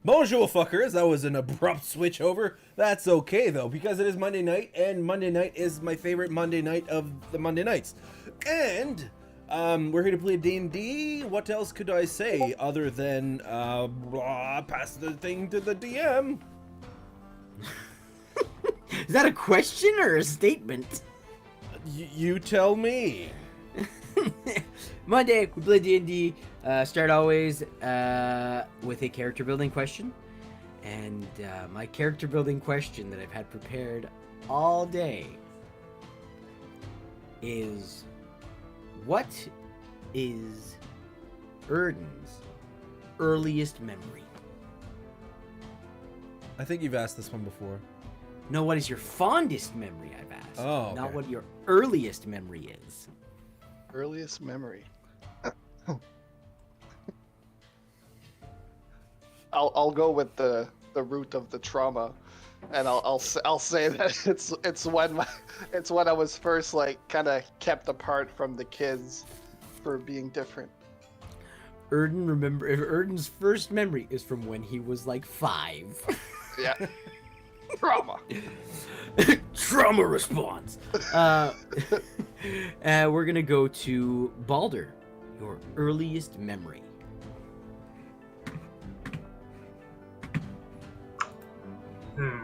Bonjour, fuckers. That was an abrupt switch over. That's okay, though, because it is Monday night, and Monday night is my favorite Monday night of the Monday nights. And we're here to play D&D. What else could I say other than pass the thing to the DM? Is that a question or a statement? You tell me. Monday, we play D&D. Start always with a character building question. And my character building question that I've had prepared all day is, what is Erden's earliest memory? I think you've asked this one before. No, what is your fondest memory, I've asked. Oh, okay. Not what your earliest memory is. Earliest memory. I'll go with the root of the trauma, and I'll say that it's when I was first kind of kept apart from the kids for being different. Erden's first memory is from when he was 5. Yeah. Trauma. Trauma response. We're gonna go to Balder. Your earliest memory. God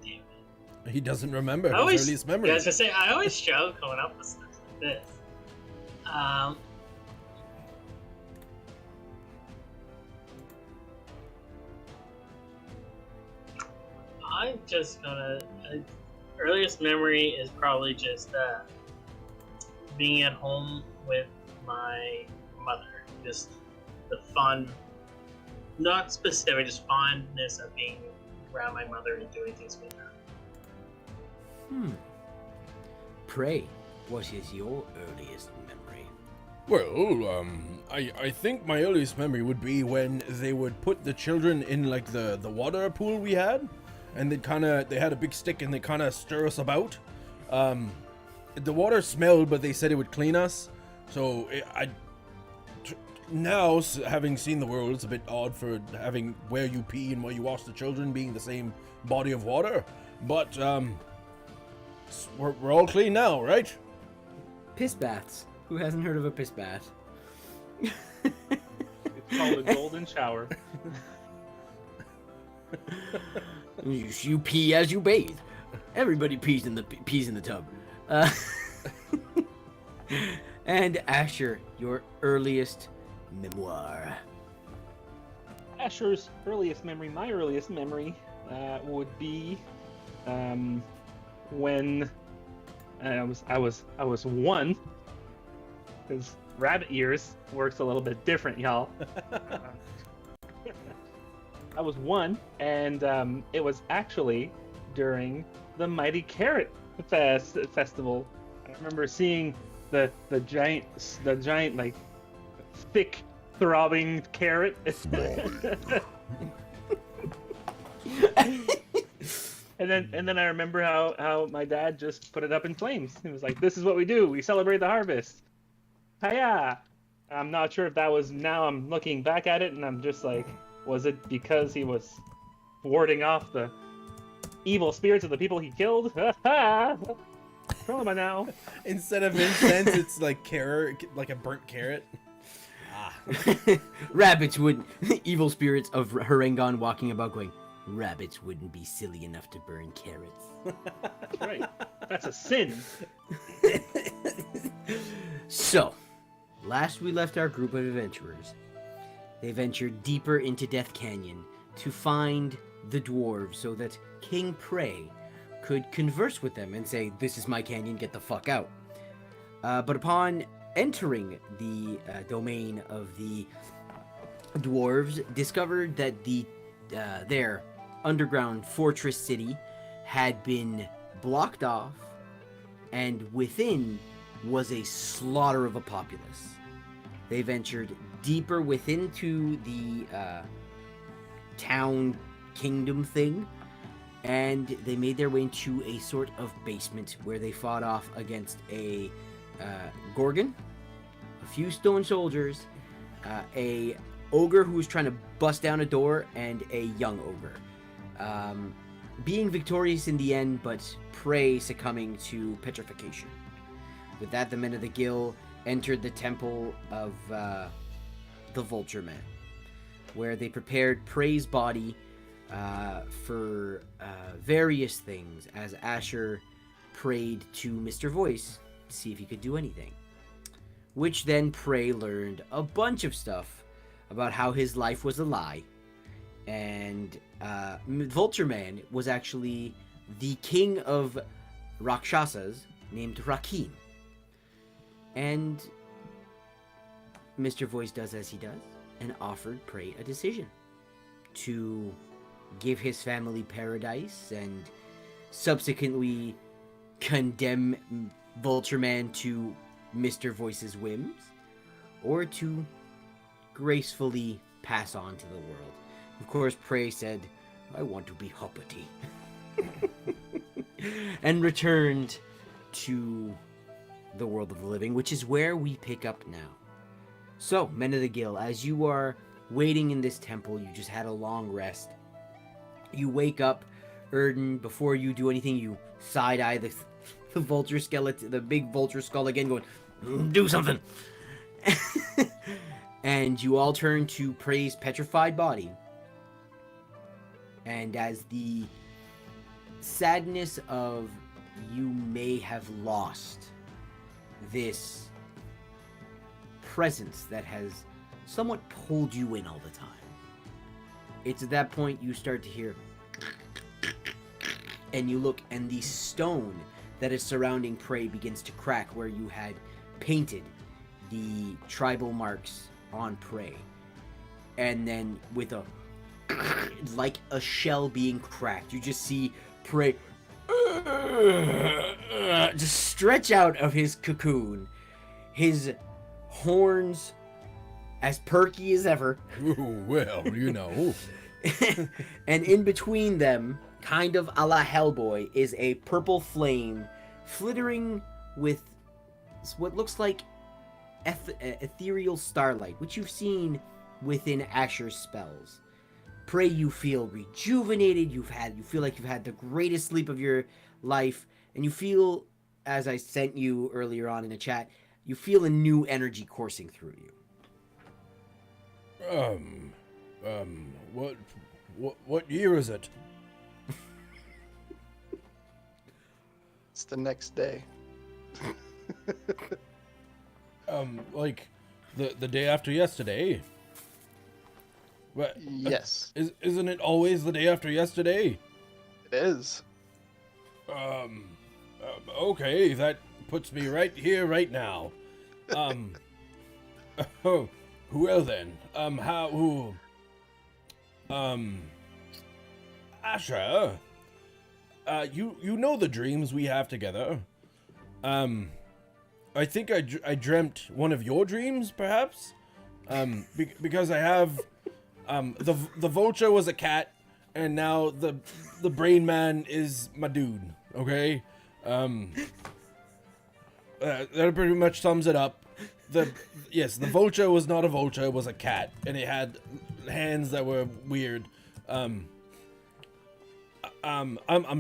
damn it. He doesn't remember I his earliest memory. Yeah, I was gonna say, I always struggle coming up with stuff like this. I'm just gonna. Earliest memory is probably just being at home with my mother. Just the fun, not specific, just fondness of being around my mother and doing things with her. Pray, what is your earliest memory? Well, I think my earliest memory would be when they would put the children in the water pool we had, and they had a big stick and they kind of stir us about. The water smelled, but they said it would clean us. So now, having seen the world, it's a bit odd for having where you pee and where you wash the children being the same body of water. But we're all clean now, right? Piss baths. Who hasn't heard of a piss bath? It's called a golden shower. You pee as you bathe. Everybody pees in the tub. And Asher, your earliest memoir. Asher's earliest memory, my earliest memory, would be when I was 1. Because rabbit years works a little bit different, y'all. I was 1, and it was actually during the Mighty Carrot Festival. I remember seeing the giant thick throbbing carrot. And then I remember how my dad just put it up in flames. He was like, "This is what we do. We celebrate the harvest." Hiya! I'm not sure if that was. Now I'm looking back at it, and I'm just like, was it because he was warding off the evil spirits of the people he killed? Trauma now. Instead of incense, it's carrot, like a burnt carrot. Rabbits wouldn't. Evil spirits of Harengon walking about going, rabbits wouldn't be silly enough to burn carrots. That's right. That's a sin. So, last we left our group of adventurers, they ventured deeper into Death Canyon to find the dwarves so that King Prey could converse with them and say, "This is my canyon, get the fuck out." But upon entering the domain of the dwarves, discovered that their underground fortress city had been blocked off, and within was a slaughter of a populace. They ventured deeper within to the town kingdom thing, and they made their way into a sort of basement where they fought off against a gorgon, a few stone soldiers, a ogre who was trying to bust down a door, and a young ogre. Being victorious in the end, but prey succumbing to petrification. With that, the men of the Gill entered the temple of the Vulture Man, where they prepared Prey's body for various things, as Asher prayed to Mr. Voice to see if he could do anything. Which then Prey learned a bunch of stuff about how his life was a lie, and Vulture Man was actually the king of Rakshasas named Rakim. And Mr. Voice does as he does and offered Prey a decision to give his family paradise and subsequently condemn Vulture Man to Mr. Voice's whims, or to gracefully pass on to the world. Of course, Prey said, "I want to be hoppity," and returned to the world of the living, which is where we pick up now. So, Men of the Gill, as you are waiting in this temple, you just had a long rest. You wake up, Erden. Before you do anything, you side-eye the vulture skeleton, the big vulture skull again, going, "Do something!" And you all turn to Prey's petrified body. And as the sadness of you may have lost this presence that has somewhat pulled you in all the time, it's at that point you start to hear, and you look, and the stone that is surrounding Prey begins to crack where you had painted the tribal marks on Prey. And then with a like a shell being cracked, you just see Prey just stretch out of his cocoon, his horns as perky as ever. Ooh, well, you know. And in between them, kind of a la Hellboy, is a purple flame flittering with what looks like ethereal starlight, which you've seen within Asher's spells. Prey, you feel rejuvenated, you feel like you've had the greatest sleep of your life, and you feel, as I sent you earlier on in the chat, you feel a new energy coursing through you. What year is it? It's the next day. Like the day after yesterday. What? Yes, Isn't it always the day after yesterday? it is. Okay, that puts me right here, right now. Oh, well then, Asher, you know the dreams we have together. I think I dreamt one of your dreams, perhaps. Because I have, the vulture was a cat, and now the brain man is my dude. Okay, that pretty much sums it up. Yes, the vulture was not a vulture; it was a cat, and it had hands that were weird. I'm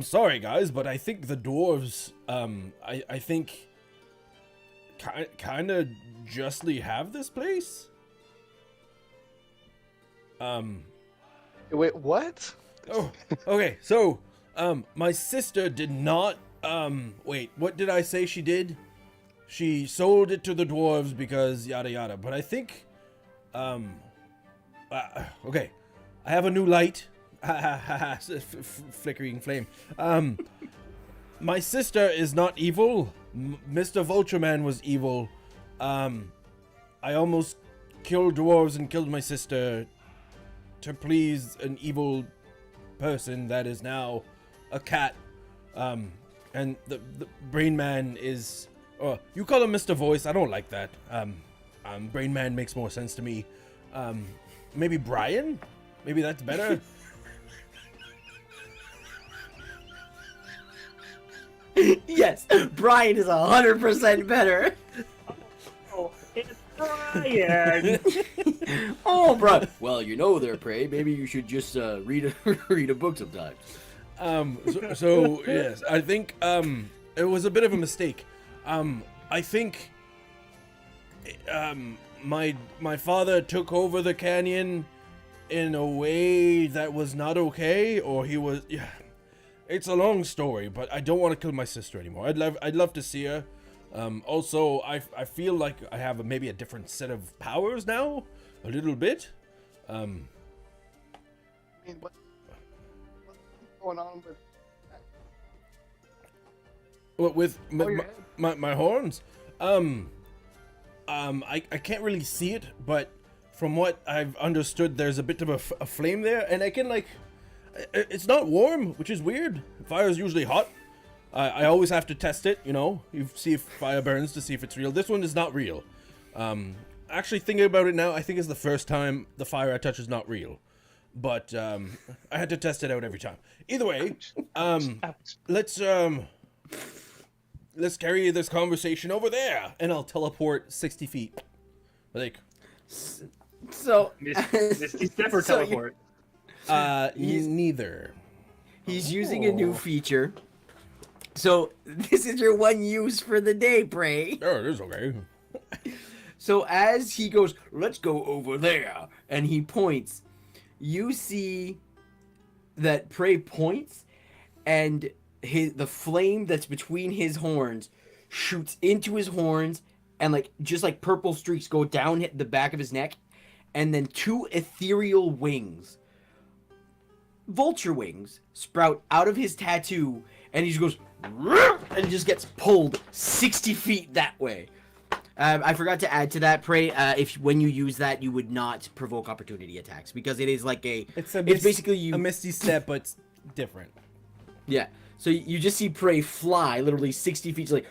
sorry, guys, but I think the dwarves, I think, kind of justly have this place. Wait, what? Oh, okay. So, my sister did not. Wait, what did I say she did? She sold it to the dwarves because yada yada. But I think, okay, I have a new light. Flickering flame. My sister is not evil. Mr. Vultureman was evil. I almost killed dwarves and killed my sister to please an evil person that is now a cat. And the Brain Man is... Oh, you call him Mr. Voice. I don't like that. Brain Man makes more sense to me. Maybe Brian? Maybe that's better. Yes, Brian is 100% better. Oh, Brian! Oh, bro. Well, you know there, Prey. Maybe you should just read a book sometimes. So yes, I think it was a bit of a mistake. I think my father took over the canyon in a way that was not okay, or he was. Yeah, it's a long story, but I don't want to kill my sister anymore. I'd love to see her. Also, I feel like I have maybe a different set of powers now, a little bit. I mean, what's going on with With my horns. I can't really see it, but from what I've understood, there's a bit of a flame there, and I can like, it's not warm, which is weird. Fire's usually hot. I always have to test it, you see if fire burns to see if it's real. This one is not real. Actually thinking about it now, I think it's the first time the fire I touch is not real. But I had to test it out every time. Either way, Ouch. let's carry this conversation over there, and I'll teleport 60 feet. Like, So, Misty Step or so teleport? neither. he's using a new feature. So this is your one use for the day, Prey. Oh, it is okay. So as he goes, let's go over there, and he points, you see that Prey points, and the flame that's between his horns shoots into his horns, and just like purple streaks go down the back of his neck, and then two ethereal wings, vulture wings, sprout out of his tattoo, and he just goes, and he just gets pulled 60 feet that way. I forgot to add to that, Prey. If when you use that, you would not provoke opportunity attacks, because it is like it's basically you a misty step, but it's different. Yeah. So you just see Prey fly literally 60 feet, like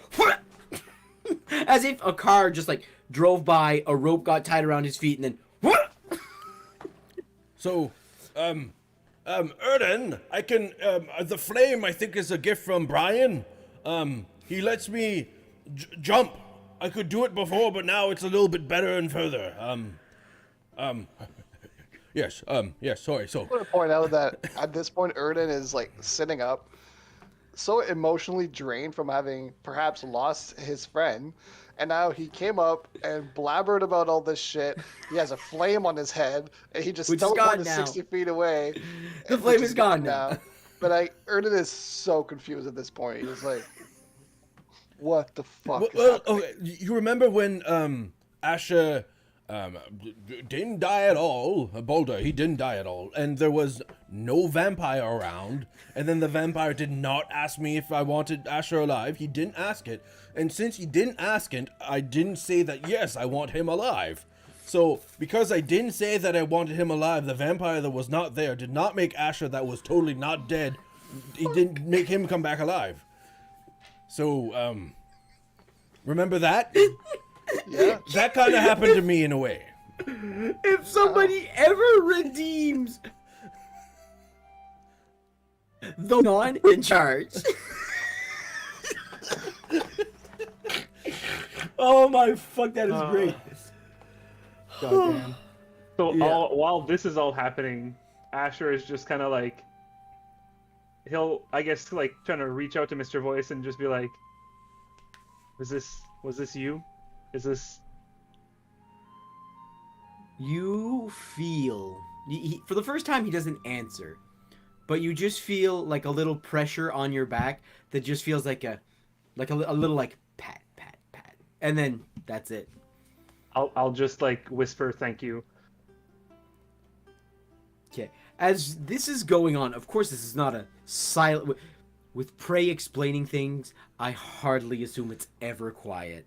as if a car just like drove by, a rope got tied around his feet, and then So, Erden, I can, the flame I think is a gift from Brian. He lets me jump. I could do it before, but now it's a little bit better and further. Yes, sorry, so. I want to point out that at this point, Erden is like sitting up, so emotionally drained from having perhaps lost his friend, and now he came up and blabbered about all this shit. He has a flame on his head, and he just Which is gone teleported now. 60 feet away. The flame is gone now. But Erden is so confused at this point. He's like, what the fuck is Well, happening? okay, you remember when, Asher, didn't die at all. Boulder, he didn't die at all. And there was no vampire around. And then the vampire did not ask me if I wanted Asher alive. He didn't ask it. And since he didn't ask it, I didn't say that, yes, I want him alive. So, because I didn't say that I wanted him alive, the vampire that was not there did not make Asher that was totally not dead. He didn't make him come back alive. So, remember that? Yeah. That kind of happened to me in a way. if somebody ever redeems the non in charge. Oh my fuck, that is great. Goddamn. So Yeah. while this is all happening, Asher is just kind of like, he'll, I guess, like trying to reach out to Mr. Voice and just be like, was this you? Is this? You feel for the first time he doesn't answer, but you just feel like a little pressure on your back that just feels like a little like pat, and then that's it. I'll just like whisper thank you. Okay. As this is going on, of course, this is not a silent. With Prey explaining things, I hardly assume it's ever quiet.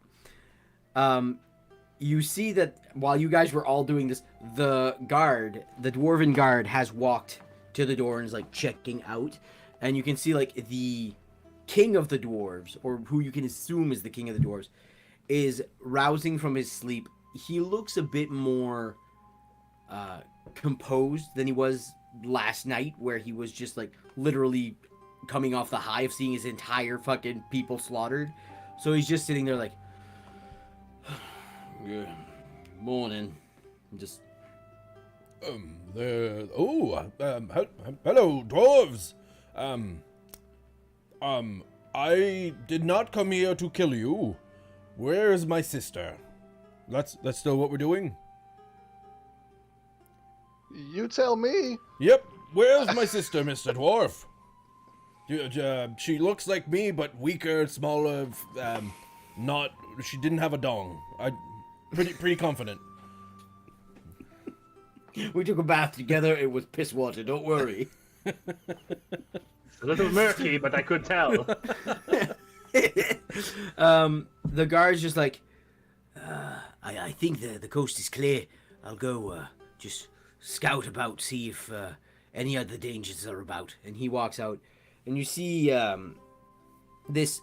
You see that while you guys were all doing this, the dwarven guard, has walked to the door and is like checking out, and you can see like the king of the dwarves, or who you can assume is the king of the dwarves, is rousing from his sleep. He looks a bit more composed than he was last night, where he was just like literally coming off the high of seeing his entire fucking people slaughtered. So he's just sitting there like, Morning. Just Hello, dwarves. I did not come here to kill you. Where is my sister? That's still what we're doing? You tell me. Yep. Where's my sister, Mr. Dwarf? She looks like me, but weaker, smaller. Not. She didn't have a dong. Pretty confident. we took a bath together. It was piss water. Don't worry. A little murky, but I could tell. The guard's just like, I think the coast is clear. I'll go just scout about, see if any other dangers are about. And he walks out, and you see this.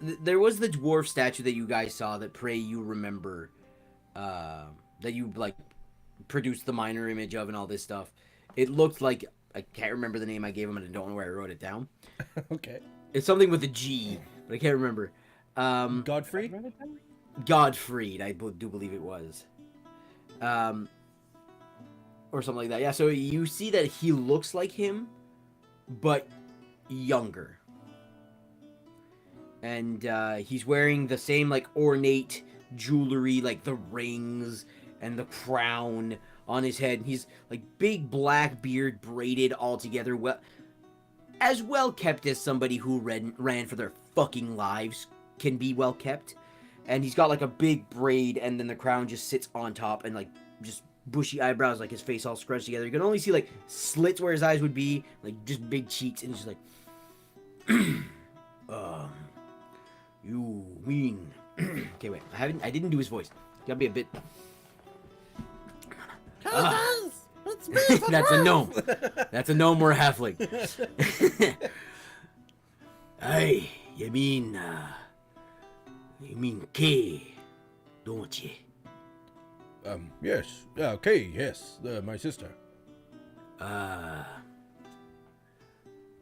There was the dwarf statue that you guys saw that pray you remember, that you like produced the minor image of and all this stuff. It looked like, I can't remember the name I gave him and I don't know where I wrote it down. Okay. It's something with a G, but I can't remember. Godfrey? Godfried, I do believe it was. Or something like that. Yeah, so you see that he looks like him, but younger. And he's wearing the same, like, ornate jewelry, like the rings and the crown on his head. He's, like, big black beard braided all together. As well kept as somebody who ran for their fucking lives can be well kept. And he's got, like, a big braid, and then the crown just sits on top, and, like, just bushy eyebrows, like his face all scrunched together. You can only see, like, slits where his eyes would be, like, just big cheeks, and he's just like, you mean... Okay, wait, I didn't do his voice. Gotta be a bit... That's a gnome. That's a gnome or a halfling. Hey, you mean Kay, don't you? Yes. Okay, yes. My sister.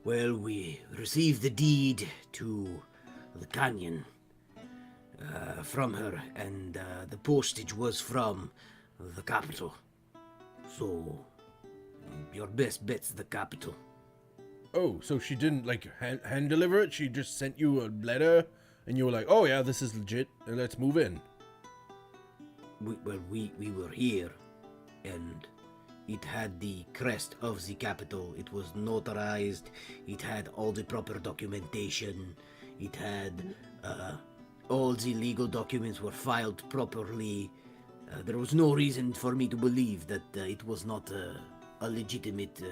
Well, we received the deed to the canyon from her, and the postage was from the capital. So, your best bet's the capital. Oh, so she didn't, like, hand deliver it? She just sent you a letter, and you were like, oh yeah, this is legit, and let's move in. We were here, and it had the crest of the capital. It was notarized. It had all the proper documentation. It had all the legal documents were filed properly. There was no reason for me to believe that it was not a legitimate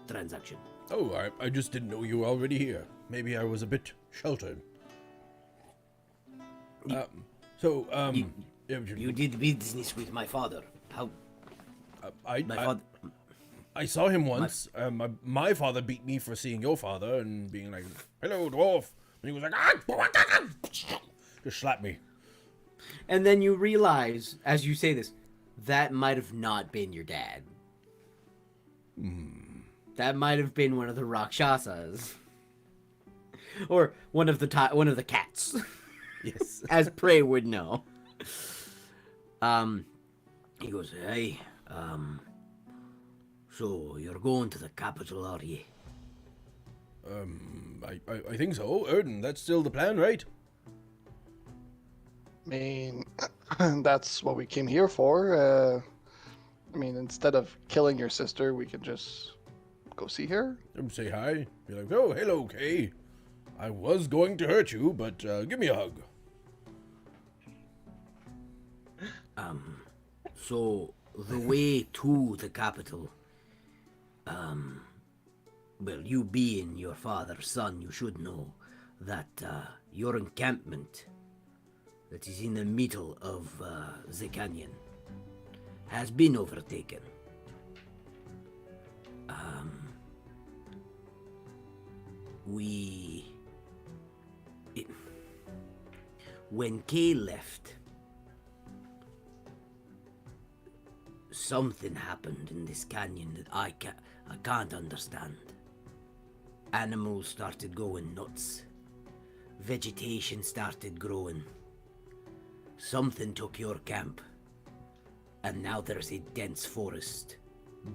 transaction. Oh, I just didn't know you were already here. Maybe I was a bit sheltered. You did business with my father. How? I saw him once. My father beat me for seeing your father and being like, hello, dwarf. And he was like, just slapped me. And then you realize, as you say this, that might have not been your dad. That might have been one of the Rakshasas. Or one of the cats. Yes. As Prey would know. He goes, hey, so you're going to the capital, are you? I think so. Erden, that's still the plan, right? I mean, that's what we came here for. I mean, instead of killing your sister, we could just go see her. Say hi. Be like, oh, hello, Kay. I was going to hurt you, but give me a hug. So the way to the capital, well, you being your father's son, you should know that your encampment that is in the middle of the canyon has been overtaken. When Kay left, something happened in this canyon that I can't understand. Animals started going nuts. Vegetation started growing. Something took your camp. and now there's a dense forest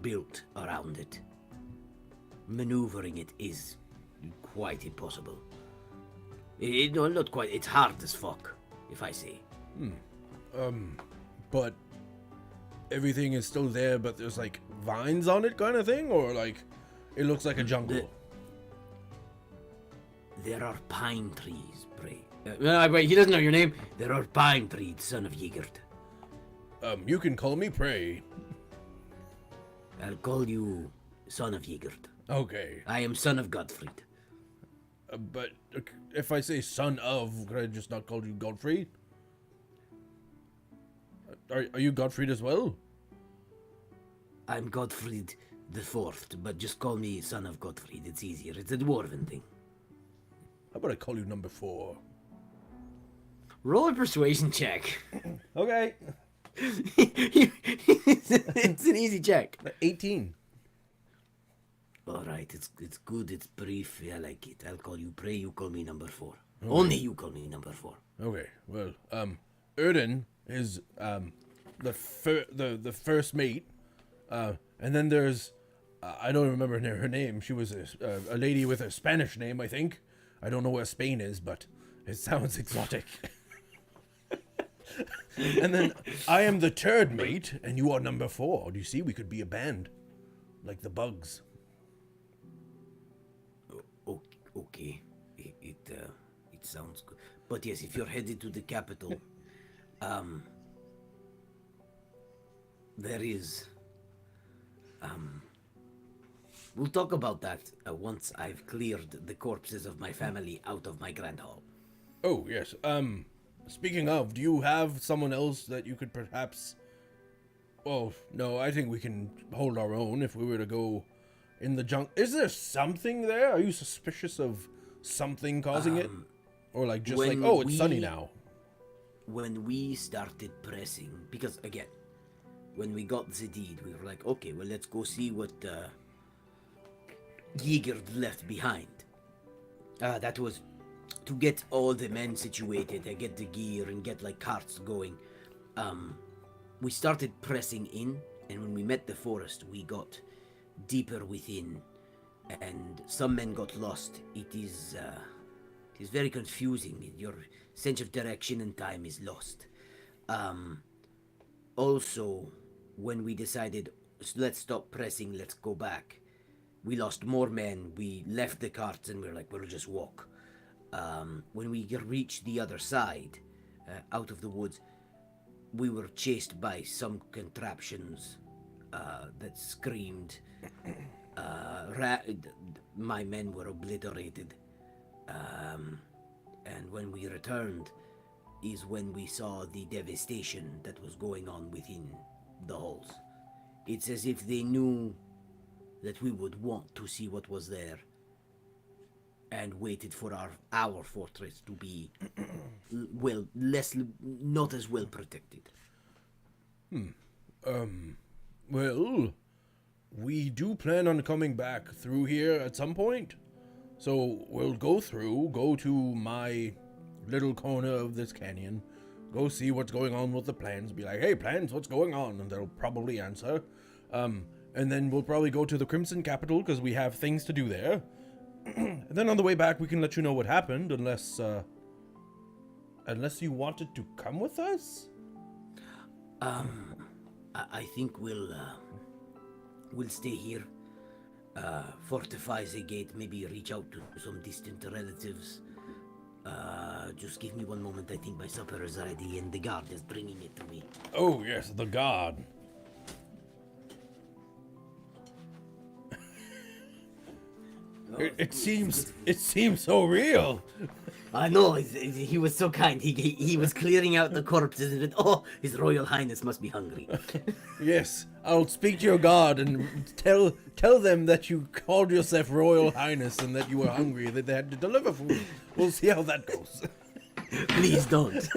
built around it. Maneuvering it is quite impossible. No, not quite. It's hard as fuck, if I say. But everything is still there, but there's like vines on it kind of thing, or like it looks like a jungle. There are pine trees, pray. Wait, he doesn't know your name. There are pine trees, son of Yigert. You can call me Prey. I'll call you son of Yigert. Okay. I am son of Gottfried. But if I say son of, could I just not call you Godfrey? Are you Gottfried as well? I'm Gottfried the Fourth, but just call me son of Gottfried. It's easier. It's a dwarven thing. How about I call you number 4? Roll a persuasion check. Okay. It's an easy check. 18. All right, it's good. It's brief. I like it. I'll call you Prey. You call me number 4. Okay. Only you call me number 4. Okay. Well, Erden is the first mate, and then there's I don't remember her name. She was a lady with a Spanish name, I think. I don't know where Spain is, but it sounds exotic. And then I am the third mate, and you are number 4. Do you see? We could be a band, like the Bugs. Okay, it sounds good. But yes, if you're headed to the capital, there is. We'll talk about that once I've cleared the corpses of my family out of my grand hall. Oh yes. Speaking of, do you have someone else that you could perhaps? Oh no, I think we can hold our own if we were to go in the junk. Is there something there? Are you suspicious of something causing it? Or like just like, oh, it's sunny now? When we started pressing, because again, when we got the deed, we were like, okay, well, let's go see what Giger left behind. That was to get all the men situated and get the gear and get like carts going. We started pressing in, and when we met the forest, we got deeper within, and some men got lost. It is very confusing. Your sense of direction and time is lost. Also, when we decided, let's stop pressing, let's go back, we lost more men. We left the carts and we were like, we'll just walk. When we reached the other side, out of the woods, we were chased by some contraptions that screamed. My men were obliterated. And when we returned is when we saw the devastation that was going on within the halls. It's as if they knew that we would want to see what was there and waited for our fortress to be not as well protected. Well, we do plan on coming back through here at some point. So we'll go to my little corner of this canyon, go see what's going on with the plans, be like, hey, plans, what's going on? And they'll probably answer. And then we'll probably go to the Crimson Capital because we have things to do there. And then on the way back, we can let you know what happened, unless you wanted to come with us? I think we'll stay here, fortify the gate, maybe reach out to some distant relatives. Just give me one moment. I think my supper is ready and the guard is bringing it to me. Oh, yes, the guard. It seems so real. I know, he was so kind. He was clearing out the corpses and oh, His Royal Highness must be hungry. Yes, I'll speak to your guard and tell them that you called yourself Royal Highness and that you were hungry, that they had to deliver food. We'll see how that goes. Please don't.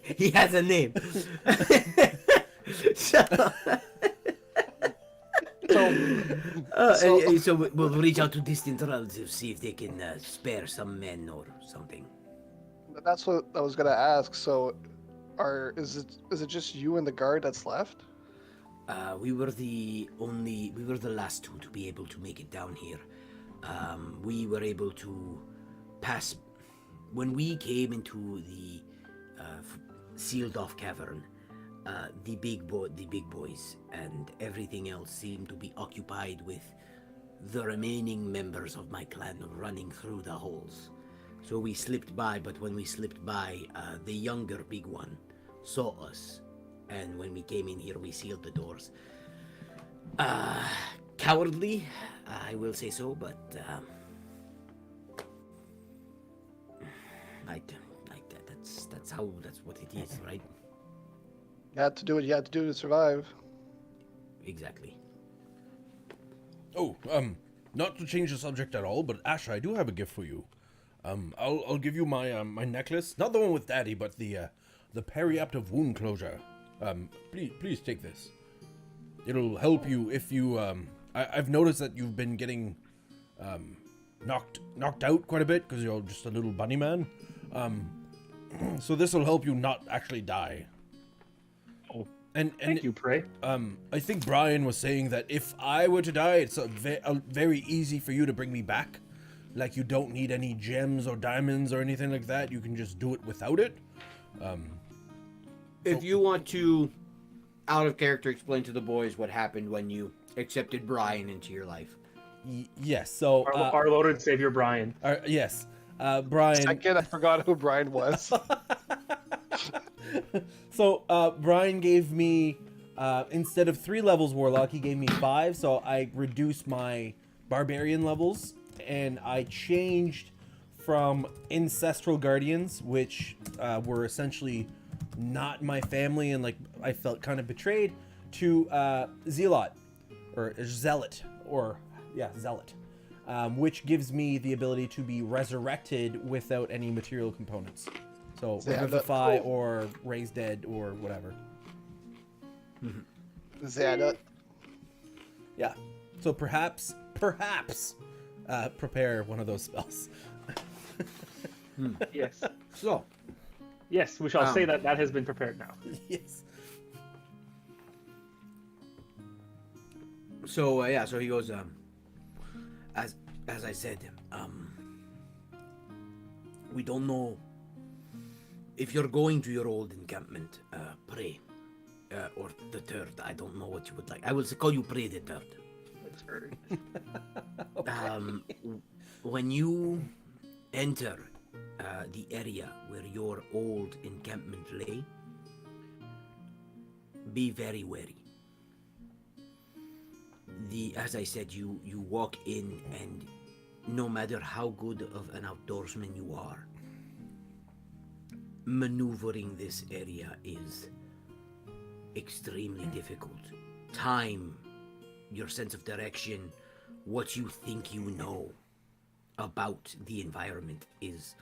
He has a name. So we'll reach out to distant relatives, see if they can spare some men or something. That's what I was gonna ask. So, is it just you and the guard that's left? We were the last two to be able to make it down here. We were able to pass when we came into the sealed off cavern. The big boys and everything else seemed to be occupied with the remaining members of my clan running through the holes. So we slipped by, but when we slipped by, the younger big one saw us, and when we came in here, we sealed the doors. Cowardly, I will say so, but that's what it is, right? You had to do what you had to do to survive. Exactly. Oh, not to change the subject at all, but Asha, I do have a gift for you. I'll give you my my necklace, not the one with Daddy, but the periaptive wound closure. Please take this. It'll help you if you I've noticed that you've been getting knocked out quite a bit because you're just a little bunny man. So this will help you not actually die. Oh, and thank you, Prey. I think Brian was saying that if I were to die, it's very easy for you to bring me back. Like, you don't need any gems or diamonds or anything like that. You can just do it without it. If you want to, out of character, explain to the boys what happened when you accepted Brian into your life. Yes, so... Our Lord and Savior, Brian. Yes, Brian... Second, I forgot who Brian was. So, Brian gave me, instead of 3 levels Warlock, he gave me 5, so I reduced my Barbarian levels, and I changed from Ancestral Guardians, which were essentially not my family, and, like, I felt kind of betrayed, to Zealot, or Zealot, Zealot, which gives me the ability to be resurrected without any material components. So, Revivify or Raise Dead or whatever. Zana. Yeah. So perhaps, prepare one of those spells. Yes. So, Yes, we shall say that has been prepared now. Yes. So so he goes. As I said, we don't know if you're going to your old encampment. Pray, or the third. I don't know what you would like. I will call you Pray the third. That's heard. When you enter the area where your old encampment lay, be very wary. As I said, you walk in, and no matter how good of an outdoorsman you are, maneuvering this area is extremely difficult. Time, your sense of direction, what you think you know about the environment is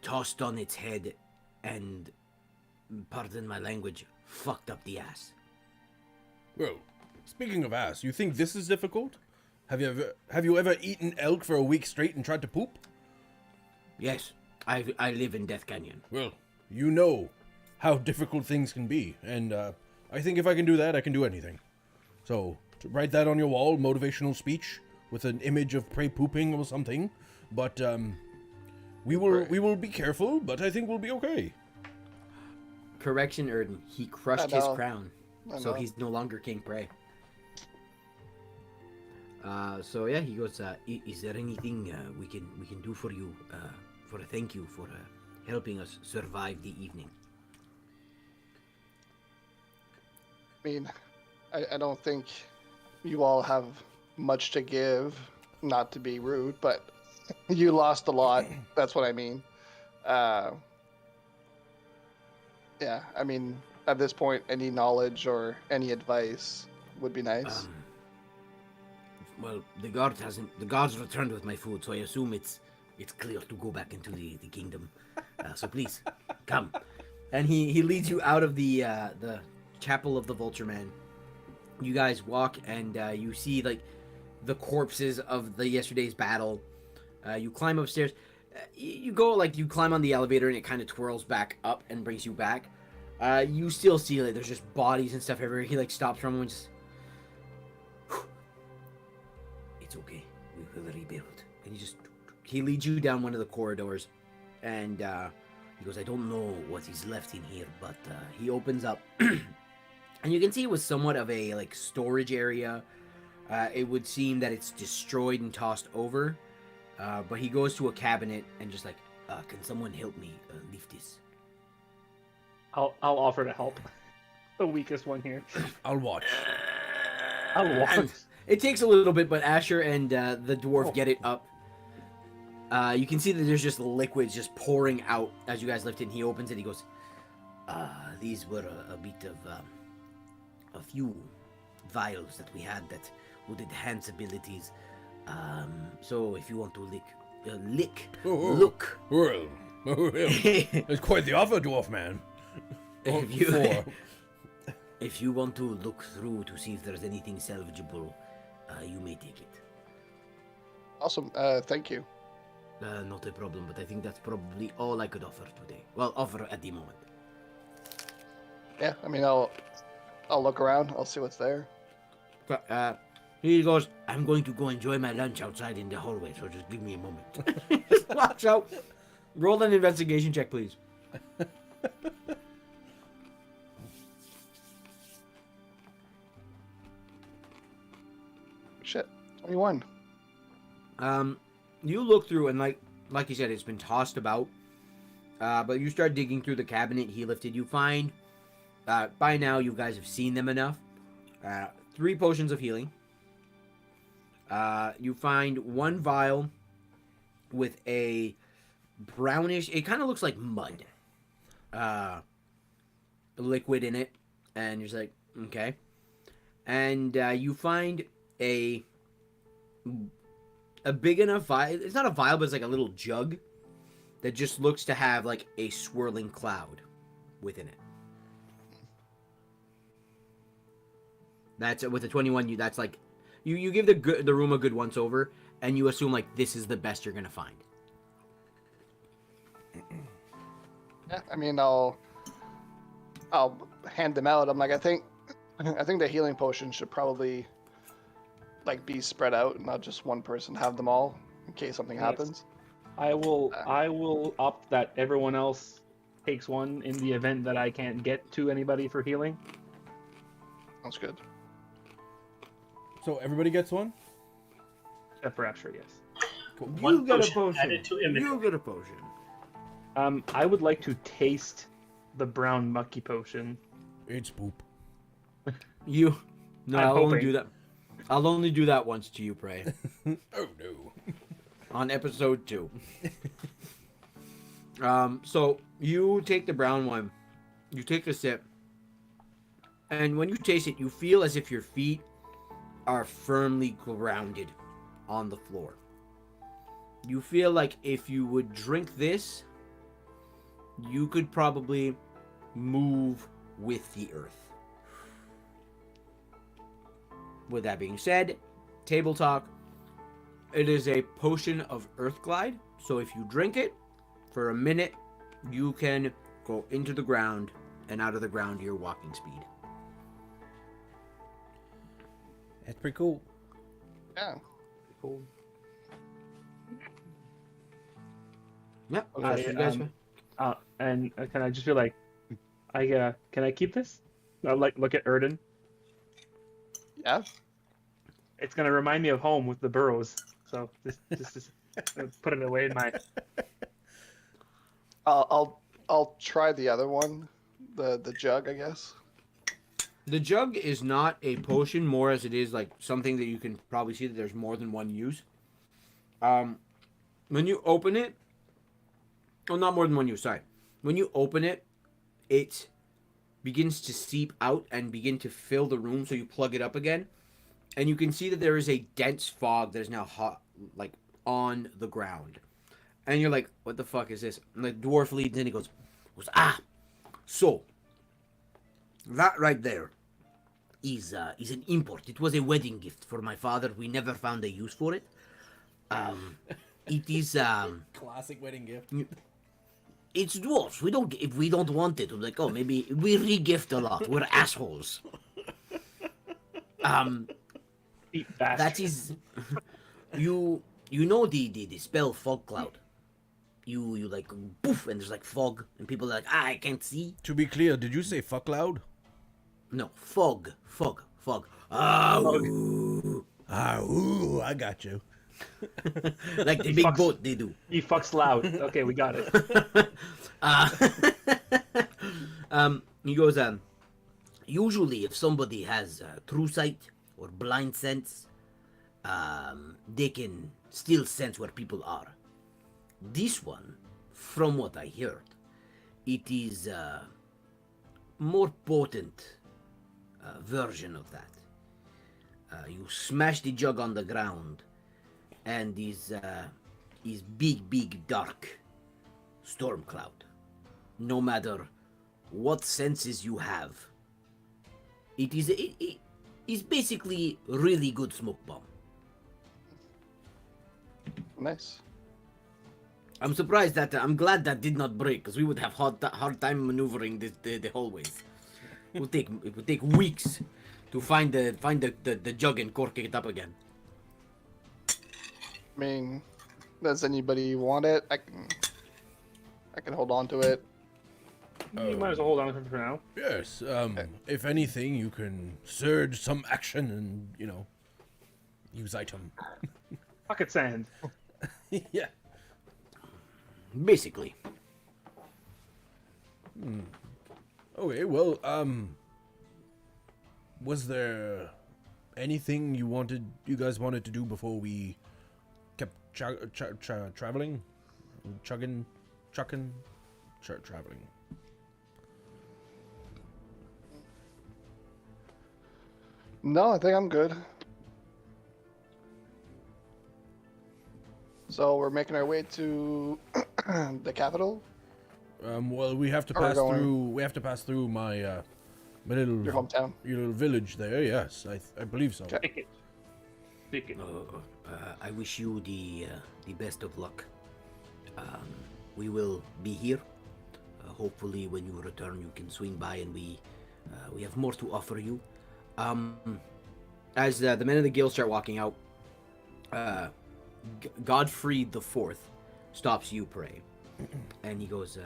tossed on its head and, pardon my language, fucked up the ass. Well, speaking of ass, you think this is difficult? Have you ever eaten elk for a week straight and tried to poop? Yes, I live in Death Canyon. Well, you know how difficult things can be, and I think if I can do that, I can do anything. So, to write that on your wall, motivational speech with an image of prey pooping or something. But we will be careful, but I think we'll be okay. Correction, Erden. He crushed his crown, so he's no longer King Prey. So yeah, he goes. Is there anything we can do for you? For a thank you for helping us survive the evening. I mean, I don't think you all have much to give, not to be rude, but you lost a lot. That's what I mean. Yeah, I mean, at this point, any knowledge or any advice would be nice. Well, the guards returned with my food, so I assume it's clear to go back into the kingdom. So please, come. And he leads you out of the chapel of the Vulture Man. You guys walk, and you see like the corpses of the yesterday's battle. You climb upstairs. You go like you climb on the elevator and it kind of twirls back up and brings you back. You still see like there's just bodies and stuff everywhere. He like stops for a moment. Just, it's okay. We will rebuild. And he leads you down one of the corridors, and he goes, I don't know what is left in here, but he opens up, and you can see it was somewhat of a like storage area. It would seem that it's destroyed and tossed over, but he goes to a cabinet and just like, can someone help me lift this? I'll offer to help. The weakest one here. I'll watch. I'll watch. It takes a little bit, but Asher and the dwarf get it up. You can see that there's just liquids just pouring out as you guys lift it. And he opens it. He goes, these were a bit of a few vials that we had that would enhance abilities. So if you want to look. Well, it's quite the offer, dwarf man. If you want to look through to see if there's anything salvageable, you may take it. Awesome. Thank you. Not a problem, but I think that's probably all I could offer today. Well, offer at the moment. Yeah, I mean, I'll look around. I'll see what's there. He goes, I'm going to go enjoy my lunch outside in the hallway, so just give me a moment. Just walks out. Roll an investigation check, please. Shit, 21. You look through and like you said, it's been tossed about. But you start digging through the cabinet he lifted. You find, by now you guys have seen them enough. 3 potions of healing. You find 1 vial with a brownish, it kind of looks like mud. Liquid in it. And you're just like, okay. And you find a big enough vial. It's not a vial, but it's like a little jug that just looks to have like a swirling cloud within it. That's with a 21. That's like you give the room a good once over, and you assume like this is the best you're gonna find. Yeah, I mean, I'll hand them out. I'm like, I think the healing potion should probably like be spread out and not just one person have them all in case something Yes. happens. I will opt that everyone else takes one in the event that I can't get to anybody for healing. Sounds good. So everybody gets one? Except for Asher, yes. Cool. One You get a potion potion. added to inventory. You get a potion. I would like to taste the brown mucky potion. It's poop. No, I'm I'll only hoping. do that. I'll only do that once to you, Prey. Oh no. On episode 2. So you take the brown one, you take a sip, and when you taste it, you feel as if your feet are firmly grounded on the floor. You feel like if you would drink this, you could probably move with the earth. With that being said, table talk. It is a potion of Earth Glide. So if you drink it for a minute, you can go into the ground and out of the ground to your walking speed. That's pretty cool. Yeah. Cool. Yep. Okay, you guys. And can I just feel like, can I keep this? I look at Erden. Yeah. It's gonna remind me of home with the burrows. So just put it away in my. I'll try the other one, the jug, I guess. The jug is not a potion, more as it is like something that you can probably see that there's more than one use. When you open it, well, not more than one use. Sorry, when you open it, it begins to seep out and begin to fill the room. So you plug it up again, and you can see that there is a dense fog that is now hot, like on the ground. And you're like, "What the fuck is this?" And the dwarf leads in. He goes, so that right there is an import. It was a wedding gift for my father. We never found a use for it. It is Classic wedding gift. it's dwarves. We don't if we don't want it. We're like, oh, maybe we re-gift a lot. We're assholes. Cheap That bastard. is you know the spell fog cloud. You like poof and there's like fog and people are like I can't see. To be clear, did you say fuck loud? No fog. Oh, Ah, ooh, I got you. like the He big fucks- boat they do. He fucks loud. Okay, we got it. He goes, usually if somebody has true sight or blind sense, they can still sense where people are. This one, from what I heard, it is a more potent version of that. You smash the jug on the ground, and is big, dark storm cloud. No matter what senses you have, it is basically really good smoke bomb. Nice. I'm surprised that I'm glad that did not break because we would have hard time maneuvering the hallways. It would take weeks to find the jug and cork it up again. I mean, does anybody want it? I can hold on to it. You might as well hold on to it for now. Yes. If anything, you can surge some action and use item. Pocket sand. Yeah. Basically. Okay. Well, was there anything you guys wanted to do before we kept traveling, traveling? No, I think I'm good. So we're making our way to the capital, Well, we have to Are we pass going- through. We have to pass through my little your hometown. your little village there. Yes, I believe so. Okay. Pick it. Pick it. I wish you the best of luck. We will be here. Hopefully, when you return, you can swing by, and we have more to offer you. As the men of the guild start walking out, Godfrey the Fourth stops you, Prey, and he goes,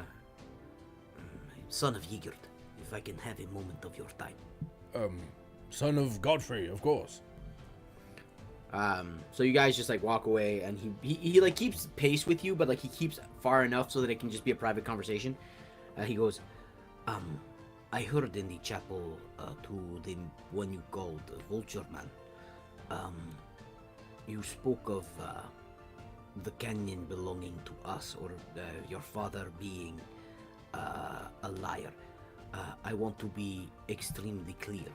"Son of Ygritte, if I can have a moment of your time." Son of Godfrey, of course. So you guys just like walk away, and he like keeps pace with you, but like he keeps far enough so that it can just be a private conversation. He goes, I heard in the chapel to the one you called Vulture Man. You spoke of the canyon belonging to us, or your father being a liar. I want to be extremely clear.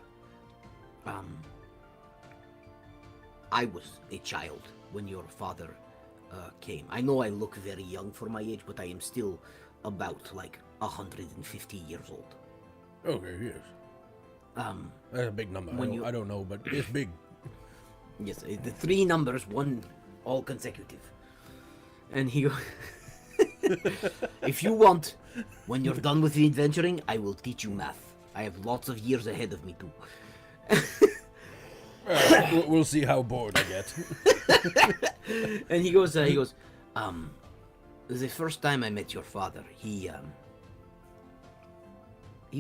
I was a child when your father came. I know I look very young for my age, but I am still about like 150 years old. Okay, yes. That's a big number. I don't know, but it's big. Yes, the three numbers, one all consecutive. And he goes, if you want, when you're done with the adventuring, I will teach you math. I have lots of years ahead of me too. We'll see how bored I get. And he goes, the first time I met your father, he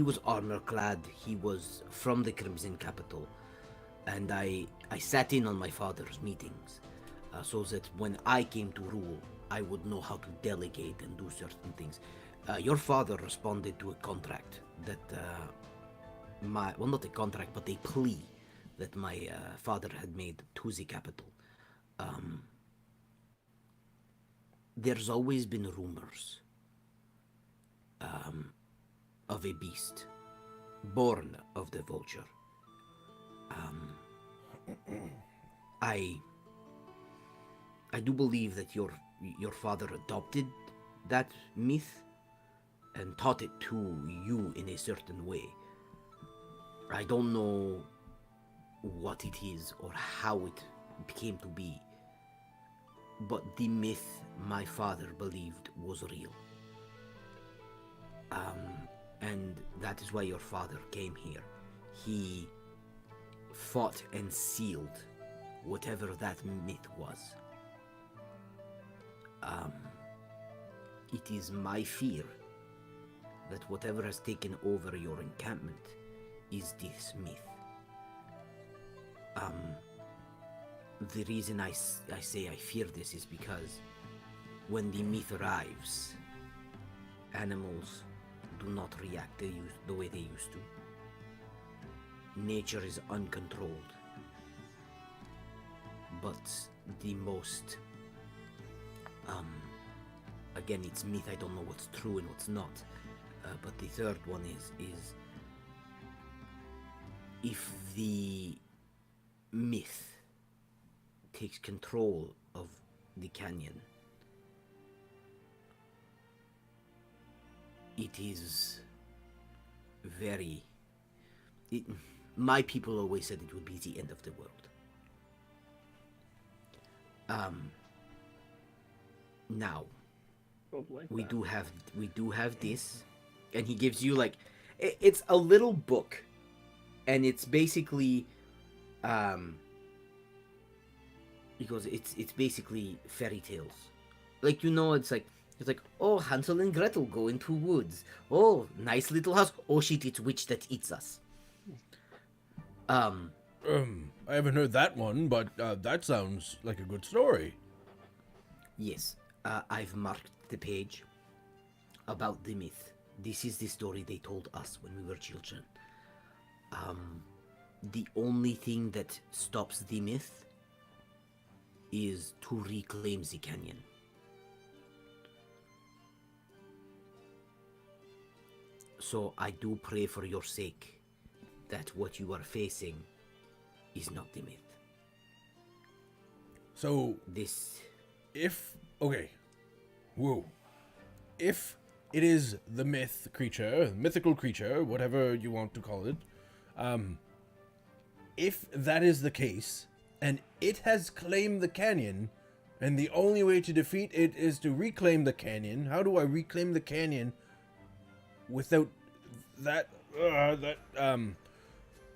was armor clad. He was from the Crimson Capital, and I sat in on my father's meetings, so that when I came to rule, I would know how to delegate and do certain things. Your father responded to a contract that not a contract, but a plea that my father had made to the capital. There's always been rumors of a beast born of the vulture. I do believe that your father adopted that myth and taught it to you in a certain way. I don't know what it is or how it came to be, But the myth my father believed was real. And that is why your father came here. He fought and sealed whatever that myth was. It is my fear that whatever has taken over your encampment is this myth. The reason I say I fear this is because when the myth arrives, animals do not react the way they used to. Nature is uncontrolled. But the most, again, it's myth, I don't know what's true and what's not. But the third one is if the myth takes control of the canyon, it is very... my people always said it would be the end of the world. Now, we do have this, and he gives you like it's a little book, and it's basically because it's basically fairy tales, like, you know, it's like oh, Hansel and Gretel go into woods, oh, nice little house, oh shit, it's witch that eats us. I haven't heard that one, but that sounds like a good story. Yes, I've marked the page about the myth. This is the story they told us when we were children. The only thing that stops the myth is to reclaim the canyon. So I do pray for your sake that what you are facing is not the myth. So, This... if it is the mythical creature, whatever you want to call it, if that is the case, and it has claimed the canyon, and the only way to defeat it is to reclaim the canyon, how do I reclaim the canyon without that?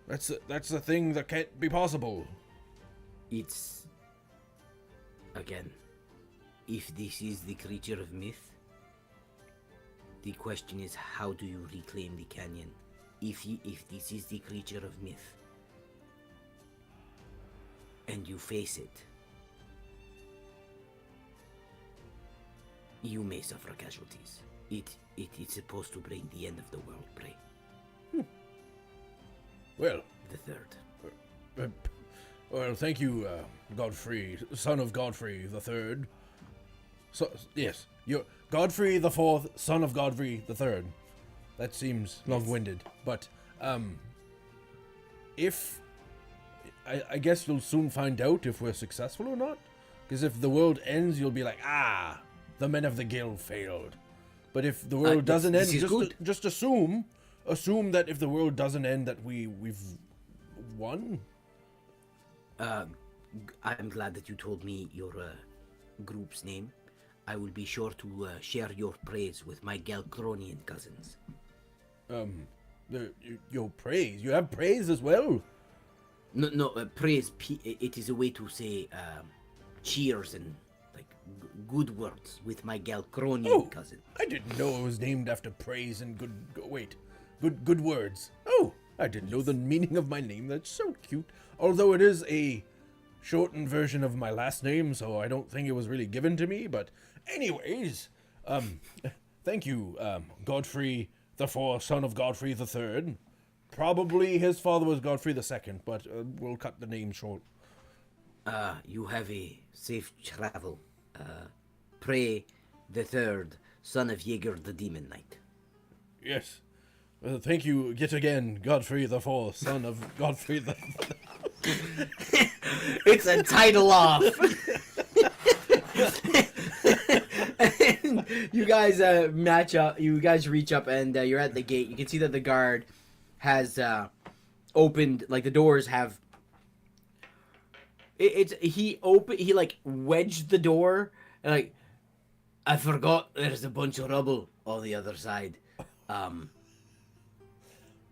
That's a thing that can't be possible. It's... Again, if this is the creature of myth, the question is, how do you reclaim the canyon? If this is the creature of myth, and you face it, you may suffer casualties. It's supposed to bring the end of the world, Bray. Well, The third. Well, thank you, Godfrey, son of Godfrey the Third. So, yes, you're Godfrey the Fourth, son of Godfrey the Third. That seems long-winded, but if I guess you'll soon find out if we're successful or not. Because if the world ends, you'll be like, the men of the Gill failed. But if the world doesn't end, just assume that if the world doesn't end, that we've won. I'm glad that you told me your group's name. I will be sure to share your praise with my Galcronian cousins. Your praise? You have praise as well? No, praise. It is a way to say cheers and like good words with my Galcronian cousin. I didn't know it was named after praise and good words. Oh, I didn't know the meaning of my name. That's so cute. Although it is a shortened version of my last name, so I don't think it was really given to me. But anyways, thank you, Godfrey the Fourth, son of Godfrey the Third. Probably his father was Godfrey the Second, but we'll cut the name short. You have a safe travel. Pray the Third, son of Jaeger the Demon Knight. Yes. Thank you yet again, Godfrey the Fourth, son of Godfrey the... It's a title off. And you guys match up. You guys reach up, and you're at the gate. You can see that the guard has opened. Like the doors have. He like wedged the door and like, I forgot there's a bunch of rubble on the other side.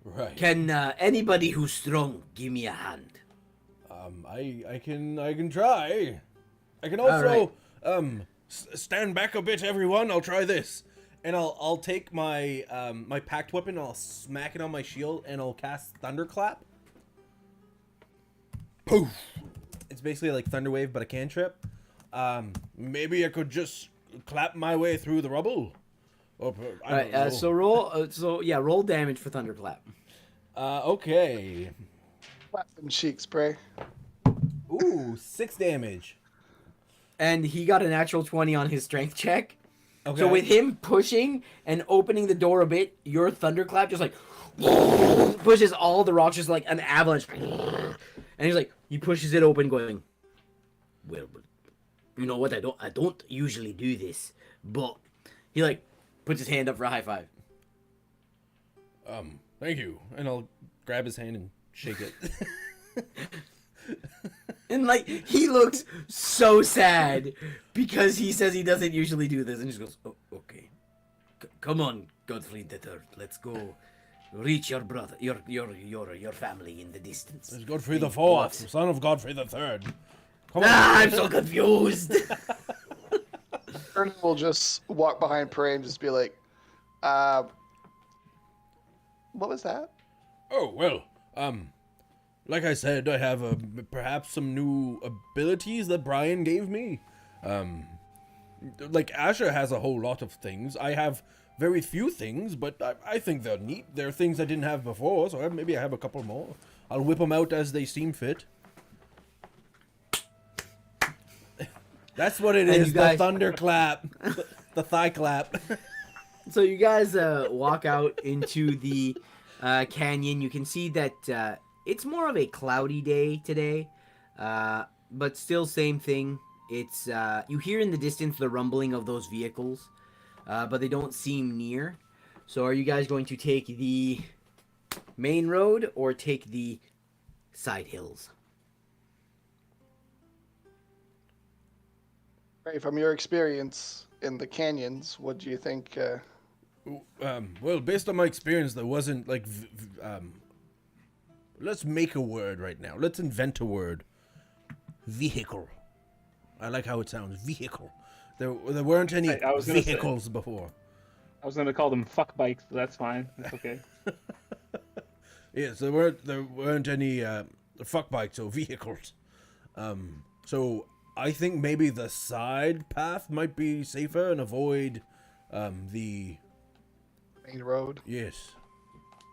Right. Can anybody who's strong give me a hand? I can try. I can also stand back a bit, everyone. I'll try this, and I'll take my my packed weapon. I'll smack it on my shield, and I'll cast Thunderclap. Poof! It's basically like Thunderwave, but a cantrip. Maybe I could just clap my way through the rubble. Oh, I don't know. So roll damage for thunderclap. Okay. Clapping cheeks, pray. Ooh, 6 damage. And he got a natural 20 on his strength check. Okay. So with him pushing and opening the door a bit, your thunderclap just like pushes all the rocks just like an avalanche. And he's like, he pushes it open, going, well, you know what? I don't usually do this, but he like puts his hand up for a high five. Thank you. And I'll grab his hand and shake it. And like he looks so sad because he says he doesn't usually do this, and he just goes, "Oh, okay, come on, Godfrey the Third, let's go, reach your brother, your family in the distance." It's Godfrey the Fourth, son of Godfrey the Third. Come on. I'm so confused. Ernie will just walk behind Prey and just be like, what was that? Oh, well, like I said, I have perhaps some new abilities that Brian gave me. Like Asher has a whole lot of things. I have very few things, but I think they're neat. They're things I didn't have before, so maybe I have a couple more. I'll whip them out as they seem fit. That's what it And is, you guys- the thunderclap. The thigh clap. So you guys walk out into the canyon. You can see that it's more of a cloudy day today, but still same thing. It's you hear in the distance the rumbling of those vehicles, but they don't seem near. So are you guys going to take the main road or take the side hills? Prey, from your experience in the canyons, what do you think? Well, based on my experience, there wasn't like, let's make a word right now. Let's invent a word. Vehicle. I like how it sounds. Vehicle. There weren't any I was gonna say- vehicles before. I was gonna call them fuck bikes, but that's fine. That's okay. Yes, there weren't any fuck bikes or vehicles. So I think maybe the side path might be safer and avoid the Main road. yes.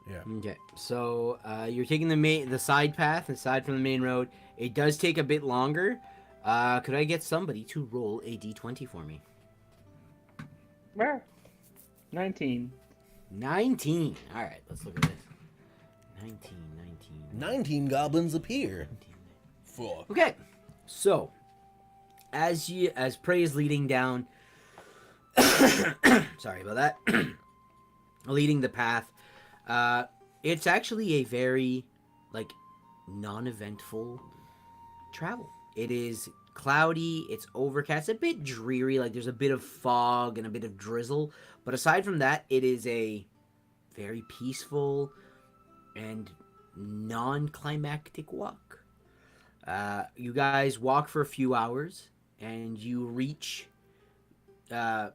Yeah. Okay, so you're taking the side path aside from the main road. It does take a bit longer. Could I get somebody to roll a d20 for me? Where? 19. 19. All right, let's look at this. 19. 19 goblins appear. 4. Okay, so as Prey is leading down, sorry about that, leading the path, it's actually a very like non-eventful travel. It is cloudy, it's overcast, a bit dreary, like there's a bit of fog and a bit of drizzle, but aside from that, it is a very peaceful and non-climactic walk. You guys walk for a few hours, and you reach, you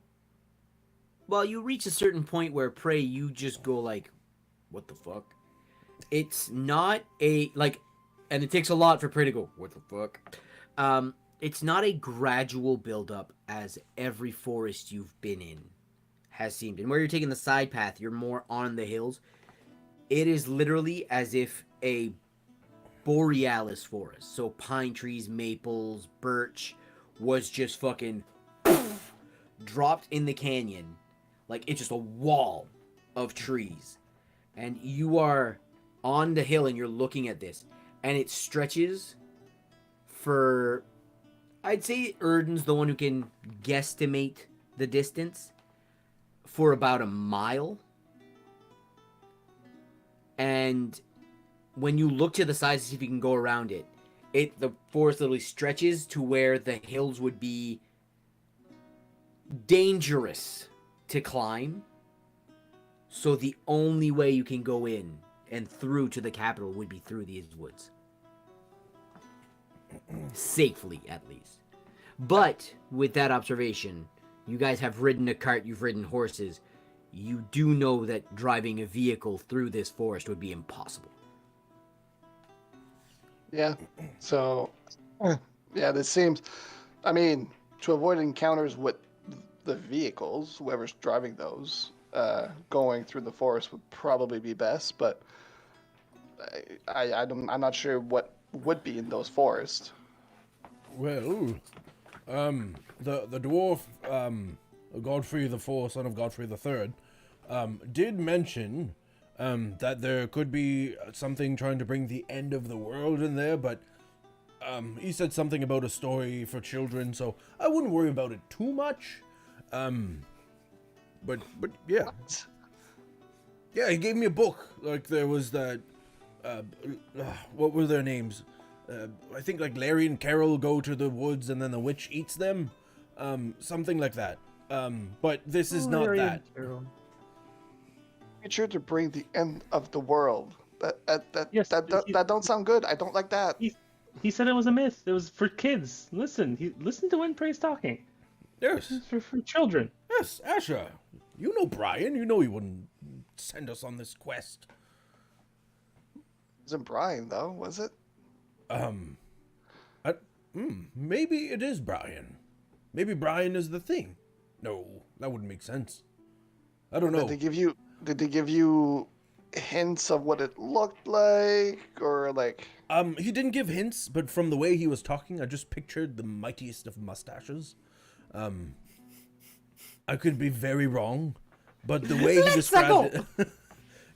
reach a certain point where Prey, you just go like, what the fuck? It's not a, like, and it takes a lot for Prey to go, what the fuck? It's not a gradual build-up as every forest you've been in has seemed. And where you're taking the side path, you're more on the hills. It is literally as if a borealis forest, so pine trees, maples, birch, was just fucking dropped in the canyon. Like, it's just a wall of trees. And you are on the hill and you're looking at this. And it stretches for, I'd say Erden's the one who can guesstimate the distance, for about a mile. And when you look to the side to see if you can go around it, the forest literally stretches to where the hills would be dangerous to climb. So the only way you can go in and through to the capital would be through these woods. Safely, at least. But with that observation, you guys have ridden a cart, you've ridden horses. You do know that driving a vehicle through this forest would be impossible. Yeah. So, yeah, this seems. I mean, to avoid encounters with the vehicles, whoever's driving those, going through the forest would probably be best. But I'm not sure what would be in those forests. Well, the dwarf, Godfrey the Fourth, son of Godfrey the Third, did mention that there could be something trying to bring the end of the world in there, but he said something about a story for children, so I wouldn't worry about it too much. But yeah. What? Yeah, he gave me a book. Like, there was that, what were their names? I think, like, Larry and Carol go to the woods and then the witch eats them. Something like that. But this is not that. Future to bring the end of the world. Yes, That don't sound good. I don't like that. He said it was a myth. It was for kids. Listen to when Prey's talking. Yes. It's for children. Yes, Asher. You know Brian. You know he wouldn't send us on this quest. It wasn't Brian though, was it? Maybe it is Brian. Maybe Brian is the thing. No, that wouldn't make sense. I don't know. Did they give you hints of what it looked like, or like? He didn't give hints, but from the way he was talking, I just pictured the mightiest of mustaches. I could be very wrong, but the way he described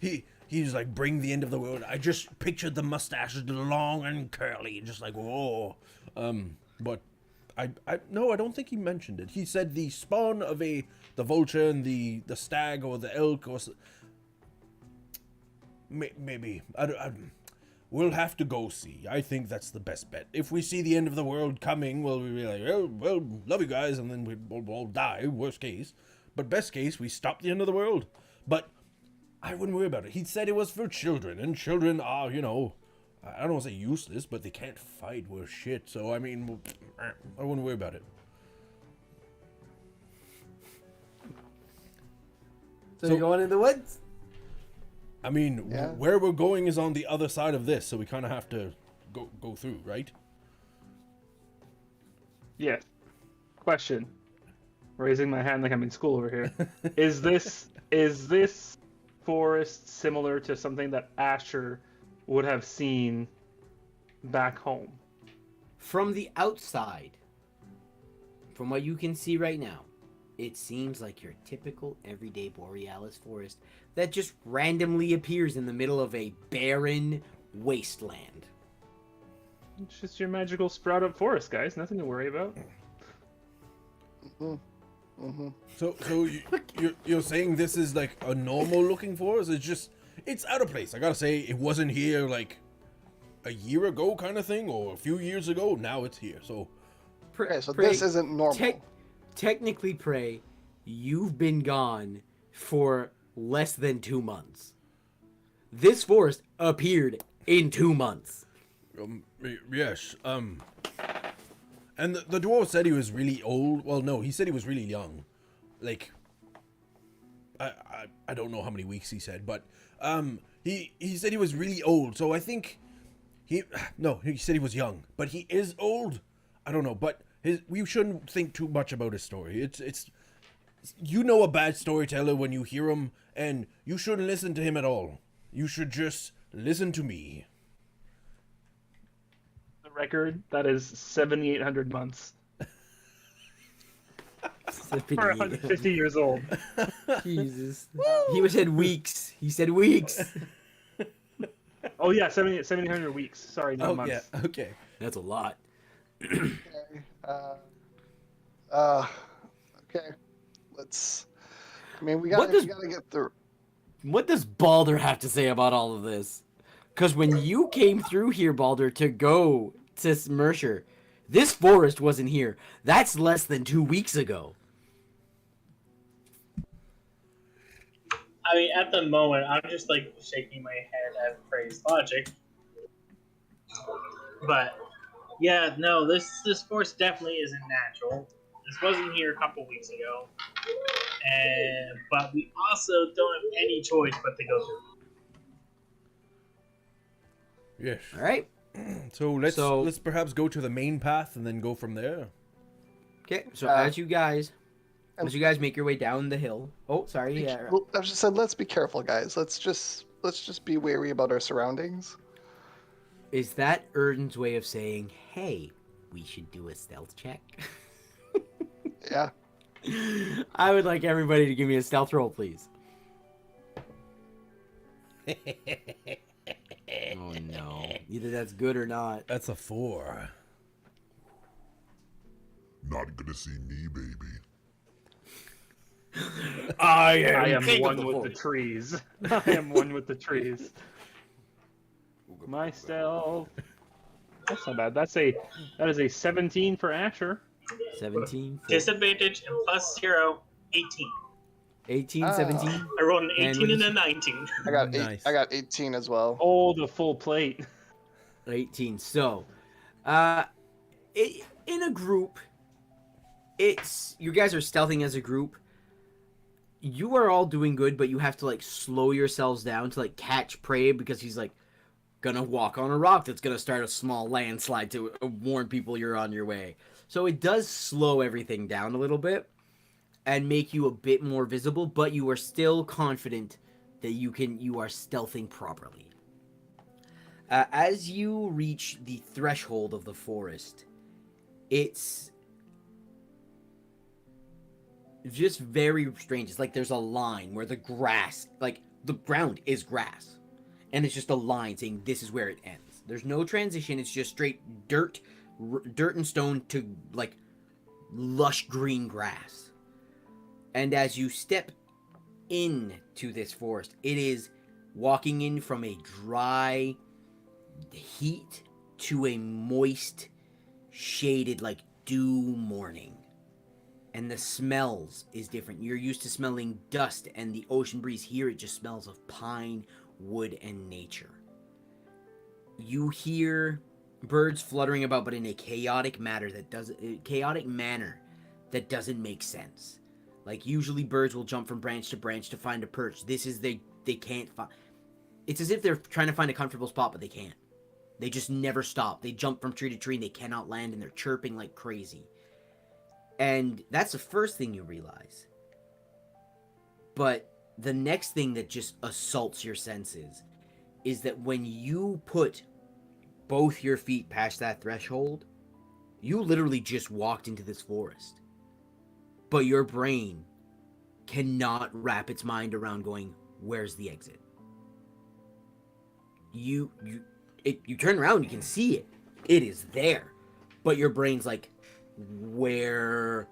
it, he's like, bring the end of the world. I just pictured the mustaches long and curly, just like, whoa. But I don't think he mentioned it. He said the spawn of the vulture and the stag or the elk or maybe. We'll have to go see. I think that's the best bet. If we see the end of the world coming, we'll be like, well, love you guys, and then we'll all die, worst case. But best case, we stop the end of the world. But I wouldn't worry about it. He said it was for children, and children are, I don't want to say useless, but they can't fight worth shit. So, I mean, I wouldn't worry about it. So you're going in the woods? I mean, Yeah. where we're going is on the other side of this, so we kind of have to go through, right? Yes. Question. Raising my hand like I'm in school over here. Is this forest similar to something that Asher would have seen back home? From the outside, from what you can see right now, it seems like your typical everyday borealis forest that just randomly appears in the middle of a barren wasteland. It's just your magical sprout up forest, guys. Nothing to worry about. So you're saying this is like a normal looking forest? It's out of place. I gotta say, it wasn't here like a year ago kind of thing, or a few years ago. Now it's here. So Okay, so Prey, this isn't normal. Technically, Prey, you've been gone for less than 2 months. This forest appeared in 2 months. yes. And the dwarf said he was really old. Well, no, he said he was really young. Like, I don't know how many weeks he said, but he said he was really old. So I think he said he was young, but he is old. I don't know, but we shouldn't think too much about his story. It's a bad storyteller when you hear him, and you shouldn't listen to him at all. You should just listen to me. The record, that is 7,800 months. For 150 years old. Jesus. He said weeks. He said weeks. Oh yeah, 7,800 weeks. Sorry, not Oh months. yeah, okay. That's a lot. Okay. Let's. I mean, we gotta get through. What does Balder have to say about all of this? Because when you came through here, Balder, to go to Mercer, this forest wasn't here. That's less than 2 weeks ago. I mean, at the moment, I'm just like shaking my head at Frey's logic. But yeah, no, this force definitely isn't natural. This wasn't here a couple weeks ago, and but we also don't have any choice but to go through. Yes. All right. So let's perhaps go to the main path and then go from there. Okay. So as you guys make your way down the hill. Oh, sorry. Yeah. Well, I just said, let's be careful, guys. Let's just be wary about our surroundings. Is that Erden's way of saying, "Hey, we should do a stealth check"? Yeah. I would like everybody to give me a stealth roll, please. Oh no. Either that's good or not. That's a 4. Not gonna see me, baby. I am king of one the with the forest. trees. I am one with the trees. My stealth. That's not bad. That is a 17 for Asher. 17. Disadvantage and plus 0, 18. 18, 17. I rolled an And 18 what and is- a 19. I got Nice. I got 18 as well. Oh, the full plate. 18. So, in a group, you guys are stealthing as a group. You are all doing good, but you have to like slow yourselves down to like catch prey because he's like gonna walk on a rock that's gonna start a small landslide to warn people you're on your way. So it does slow everything down a little bit and make you a bit more visible, but you are still confident that you are stealthing properly. As you reach the threshold of the forest, it's just very strange. It's like there's a line where the grass, like the ground is grass, and it's just a line saying this is where it ends. There's no transition. It's just straight dirt and stone to like lush green grass. And as you step into this forest, it is walking in from a dry heat to a moist, shaded, like dew morning. And the smells is different. You're used to smelling dust and the ocean breeze. Here it just smells of pine, wood, and nature. You hear birds fluttering about, but in a chaotic manner that doesn't make sense. Like usually birds will jump from branch to branch to find a perch. This is they can't find. It's as if they're trying to find a comfortable spot, but they can't. They just never stop. They jump from tree to tree and they cannot land, and they're chirping like crazy. And that's the first thing you realize. But the next thing that just assaults your senses is that when you put both your feet past that threshold, you literally just walked into this forest. But your brain cannot wrap its mind around going, where's the exit? You turn around, you can see it. It is there. But your brain's like, which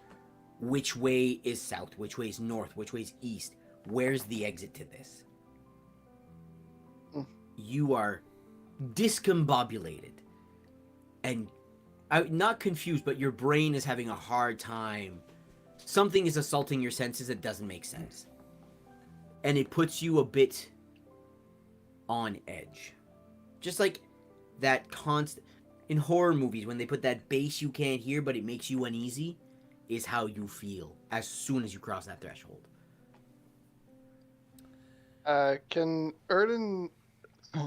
way is south, which way is north, which way is east, where's the exit to this? You are discombobulated and not confused, but your brain is having a hard time. Something is assaulting your senses that doesn't make sense, and it puts you a bit on edge, just like that constant in horror movies when they put that bass you can't hear but it makes you uneasy, is how you feel as soon as you cross that threshold. Can Erden...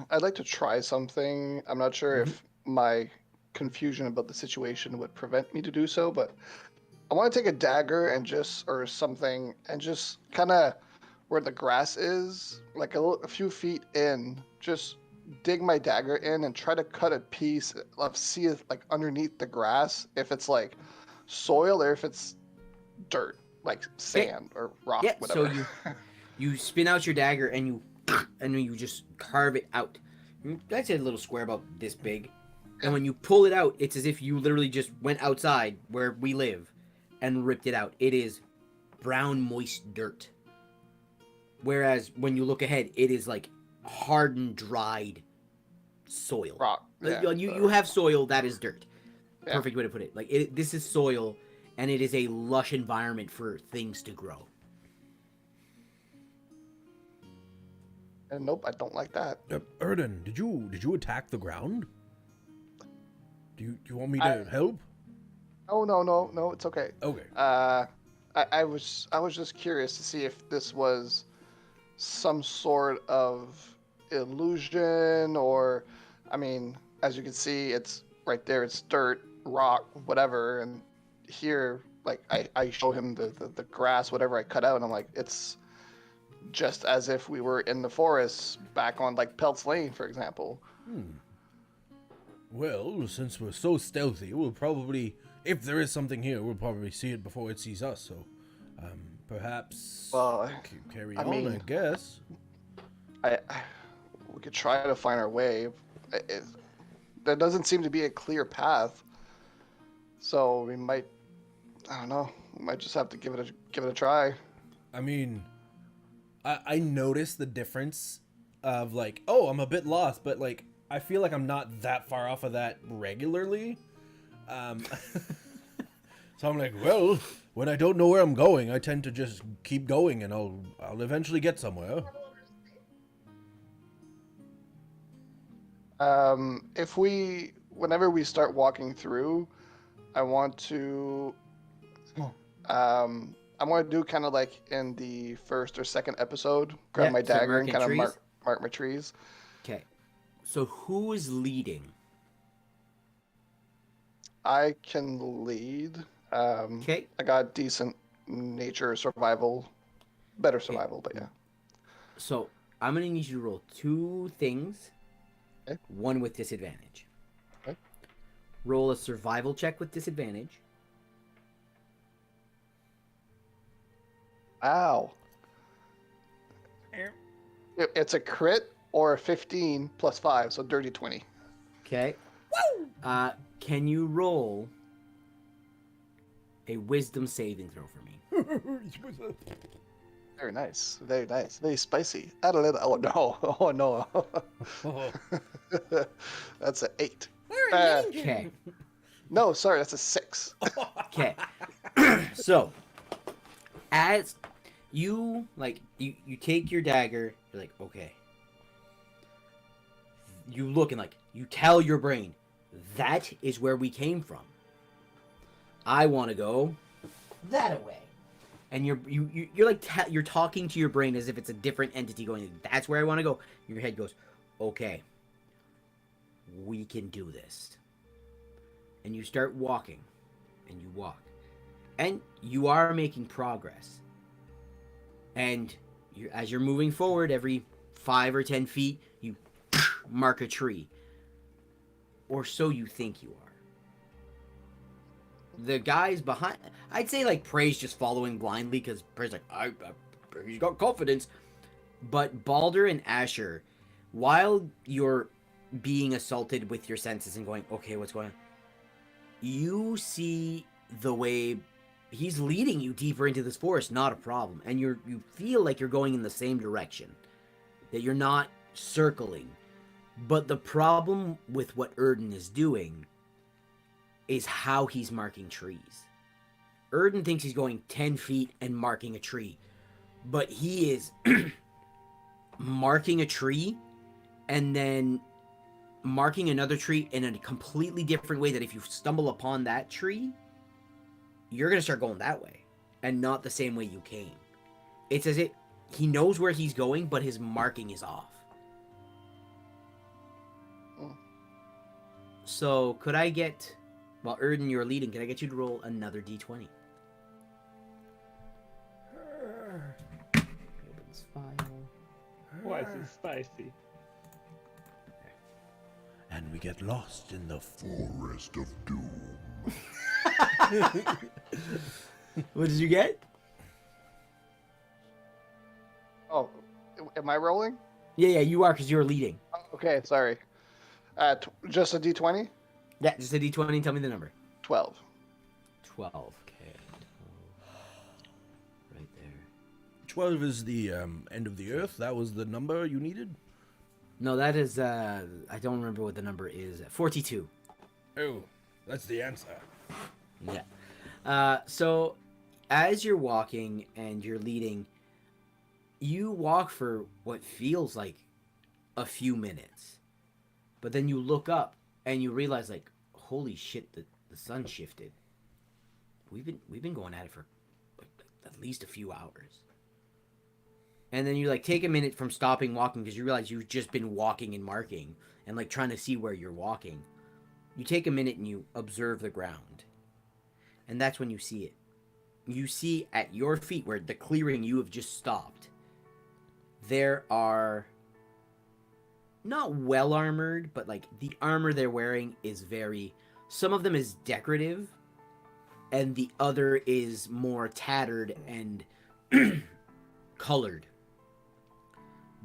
I'd like to try something. I'm not sure if my confusion about the situation would prevent me to do so, but I want to take a dagger and just kind of where the grass is, like a few feet in, just dig my dagger in and try to cut a piece of, see if like underneath the grass, if it's like soil or if it's dirt, like sand or rock, whatever. So you spin out your dagger and you just carve it out. That's a little square about this big. And when you pull it out, it's as if you literally just went outside where we live and ripped it out. It is brown, moist dirt. Whereas when you look ahead, it is like hardened, dried soil. Rock. Like, Yeah, you have soil that is dirt. Yeah. Perfect way to put it. Like this is soil, and it is a lush environment for things to grow. And nope, I don't like that. Erden, did you attack the ground? Do you want me to help? Oh no, it's okay. Okay. I was just curious to see if this was some sort of illusion, or, I mean, as you can see, it's right there. It's dirt, rock, whatever, and here, like, I show him the grass, whatever I cut out, and I'm like, it's just as if we were in the forest back on, like, Pelt's Lane, for example. Well, since we're so stealthy, we'll probably, if there is something here, we'll probably see it before it sees us. So, perhaps carry on, I guess. We could try to find our way. There doesn't seem to be a clear path, so we might. I don't know. We might just have to give it a try. I mean, I noticed the difference of like, oh, I'm a bit lost, but like, I feel like I'm not that far off of that regularly. So I'm like, well, when I don't know where I'm going, I tend to just keep going, and I'll eventually get somewhere. Whenever we start walking through, I want to do kind of like in the first or second episode, grab my dagger and kind of mark my trees. Okay. So who is leading? I can lead. Okay. I got decent nature survival, better survival, but yeah. So I'm gonna need you to roll 2 things. Okay. One with disadvantage. Okay. Roll a survival check with disadvantage. Ow. It's a crit or a 15 plus 5, so dirty 20. Okay. Woo! Can you roll a wisdom saving throw for me? Very nice. Very nice. Very spicy. Add a little. Oh no. Oh no. That's an 8. Okay. No, sorry, that's a 6. Okay. So, as you you take your dagger, you're like, okay. You look and you tell your brain, that is where we came from. I want to go that way. And you're talking to your brain as if it's a different entity going, that's where I want to go. Your head goes, okay, we can do this. And you start walking, and you walk. And you are making progress. And as you're moving forward, every 5 or 10 feet, you mark a tree. Or so you think you are. The guys behind, I'd say Prey's just following blindly because Prey's he's got confidence. But Balder and Asher, while you're being assaulted with your senses and going, okay, what's going on? You see the way he's leading you deeper into this forest, not a problem. And you feel like you're going in the same direction, that you're not circling. But the problem with what Erden is doing is how he's marking trees. Erden thinks he's going 10 feet and marking a tree. But he is marking a tree and then marking another tree in a completely different way, that if you stumble upon that tree, you're going to start going that way and not the same way you came. It's as if he knows where he's going, but his marking is off. So, could I get, while Erden, you're leading, can I get you to roll another d20? Opens file. Why is it spicy? And we get lost in the Forest of Doom. What did you get? Oh, am I rolling? Yeah, you are, because you're leading. Okay, sorry. Just a d20? Yeah, just a d20 and tell me the number. 12. 12. Okay. 12. Right there. 12 is the end of the earth. That was the number you needed. No, that is I don't remember what the number is. 42. Oh, that's the answer. Yeah. So as you're walking and you're leading, you walk for what feels like a few minutes. But then you look up and you realize like, holy shit, the sun shifted. We've been going at it for like at least a few hours. And then you like take a minute from stopping walking because you realize you've just been walking and marking and like trying to see where you're walking. You take a minute and you observe the ground. And that's when you see it. You see at your feet where the clearing you have just stopped. There are not well armored, but like the armor they're wearing is very, some of them is decorative and the other is more tattered and colored.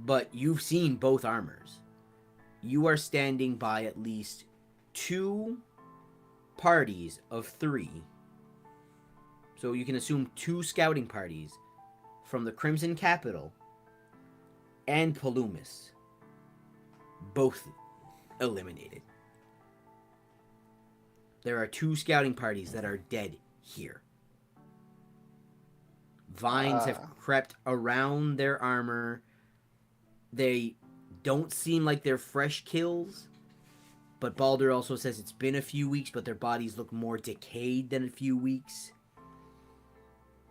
But you've seen both armors. You are standing by at least 2 parties of 3. So you can assume 2 scouting parties from the Crimson Capital and Palumis. Both eliminated. There are 2 scouting parties that are dead here. Vines have crept around their armor. They don't seem like they're fresh kills, but Baldur also says it's been a few weeks, but their bodies look more decayed than a few weeks.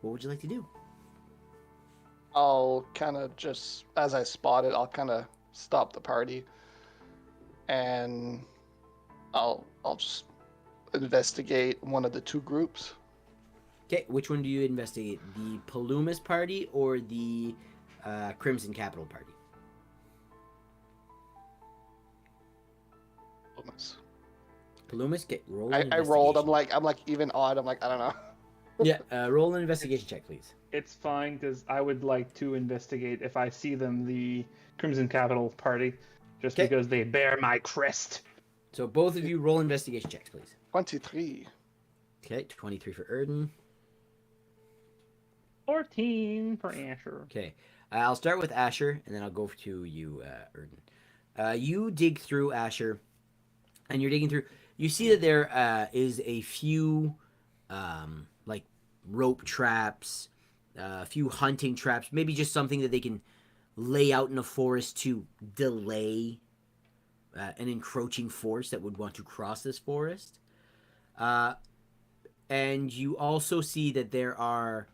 What would you like to do? I'll kind of just, as I spot it, I'll kind of stop the party, and I'll just investigate one of the 2 groups. Okay, which one do you investigate? The Palumis party or the Crimson Capital party? Palumis, get roll. I rolled. I'm like even odd. I'm like, I don't know. Yeah, roll an investigation check, please. It's fine because I would like to investigate if I see them, the Crimson Capital party, just Okay. because they bear my crest. So both of you roll investigation checks, please. 23. Okay, 23 for Erden. 14 for Asher. Okay, I'll start with Asher, and then I'll go to you, Erden. You dig through, Asher, and you're digging through. You see that there is a few, like, rope traps, a few hunting traps, maybe just something that they can lay out in a forest to delay an encroaching force that would want to cross this forest. And you also see that there are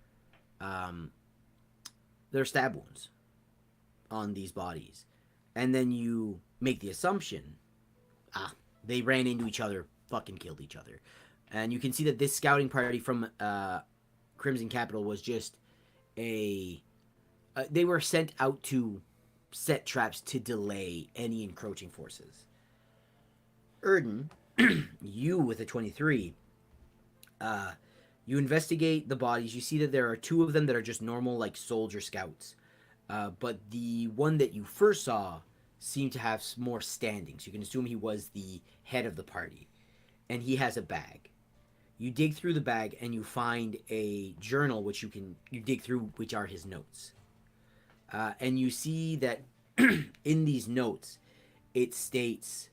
stab wounds on these bodies. And then you make the assumption, they ran into each other, fucking killed each other. And you can see that this scouting party from Crimson Capital was just they were sent out to set traps to delay any encroaching forces. Erden, you with a 23, you investigate the bodies. You see that there are 2 of them that are just normal, like, soldier scouts. But the one that you first saw seemed to have more standing, so you can assume he was the head of the party. And he has a bag. You dig through the bag and you find a journal which you dig through, which are his notes. And you see that in these notes, it states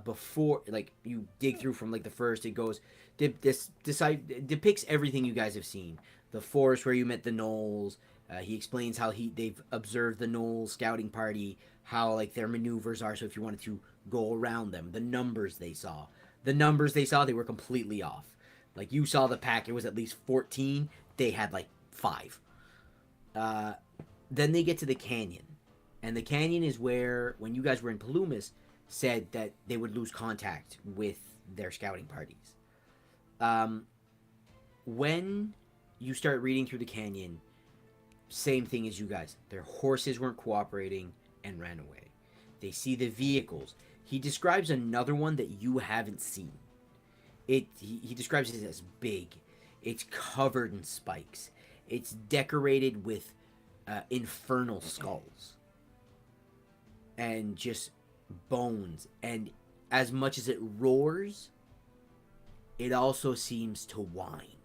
before, like, you dig through from like the first, it goes depicts everything you guys have seen. The forest where you met the gnolls. He explains how they've observed the gnoll scouting party, how like their maneuvers are. So if you wanted to go around them, the numbers they saw, they were completely off. Like, you saw the pack, it was at least 14. They had like 5. Then they get to the canyon, and the canyon is where, when you guys were in Palumis, said that they would lose contact with their scouting parties. When you start reading through the canyon, same thing as you guys. Their horses weren't cooperating and ran away. They see the vehicles. He describes another one that you haven't seen. He describes it as big. It's covered in spikes. It's decorated with infernal skulls. And just bones. And as much as it roars, it also seems to whine.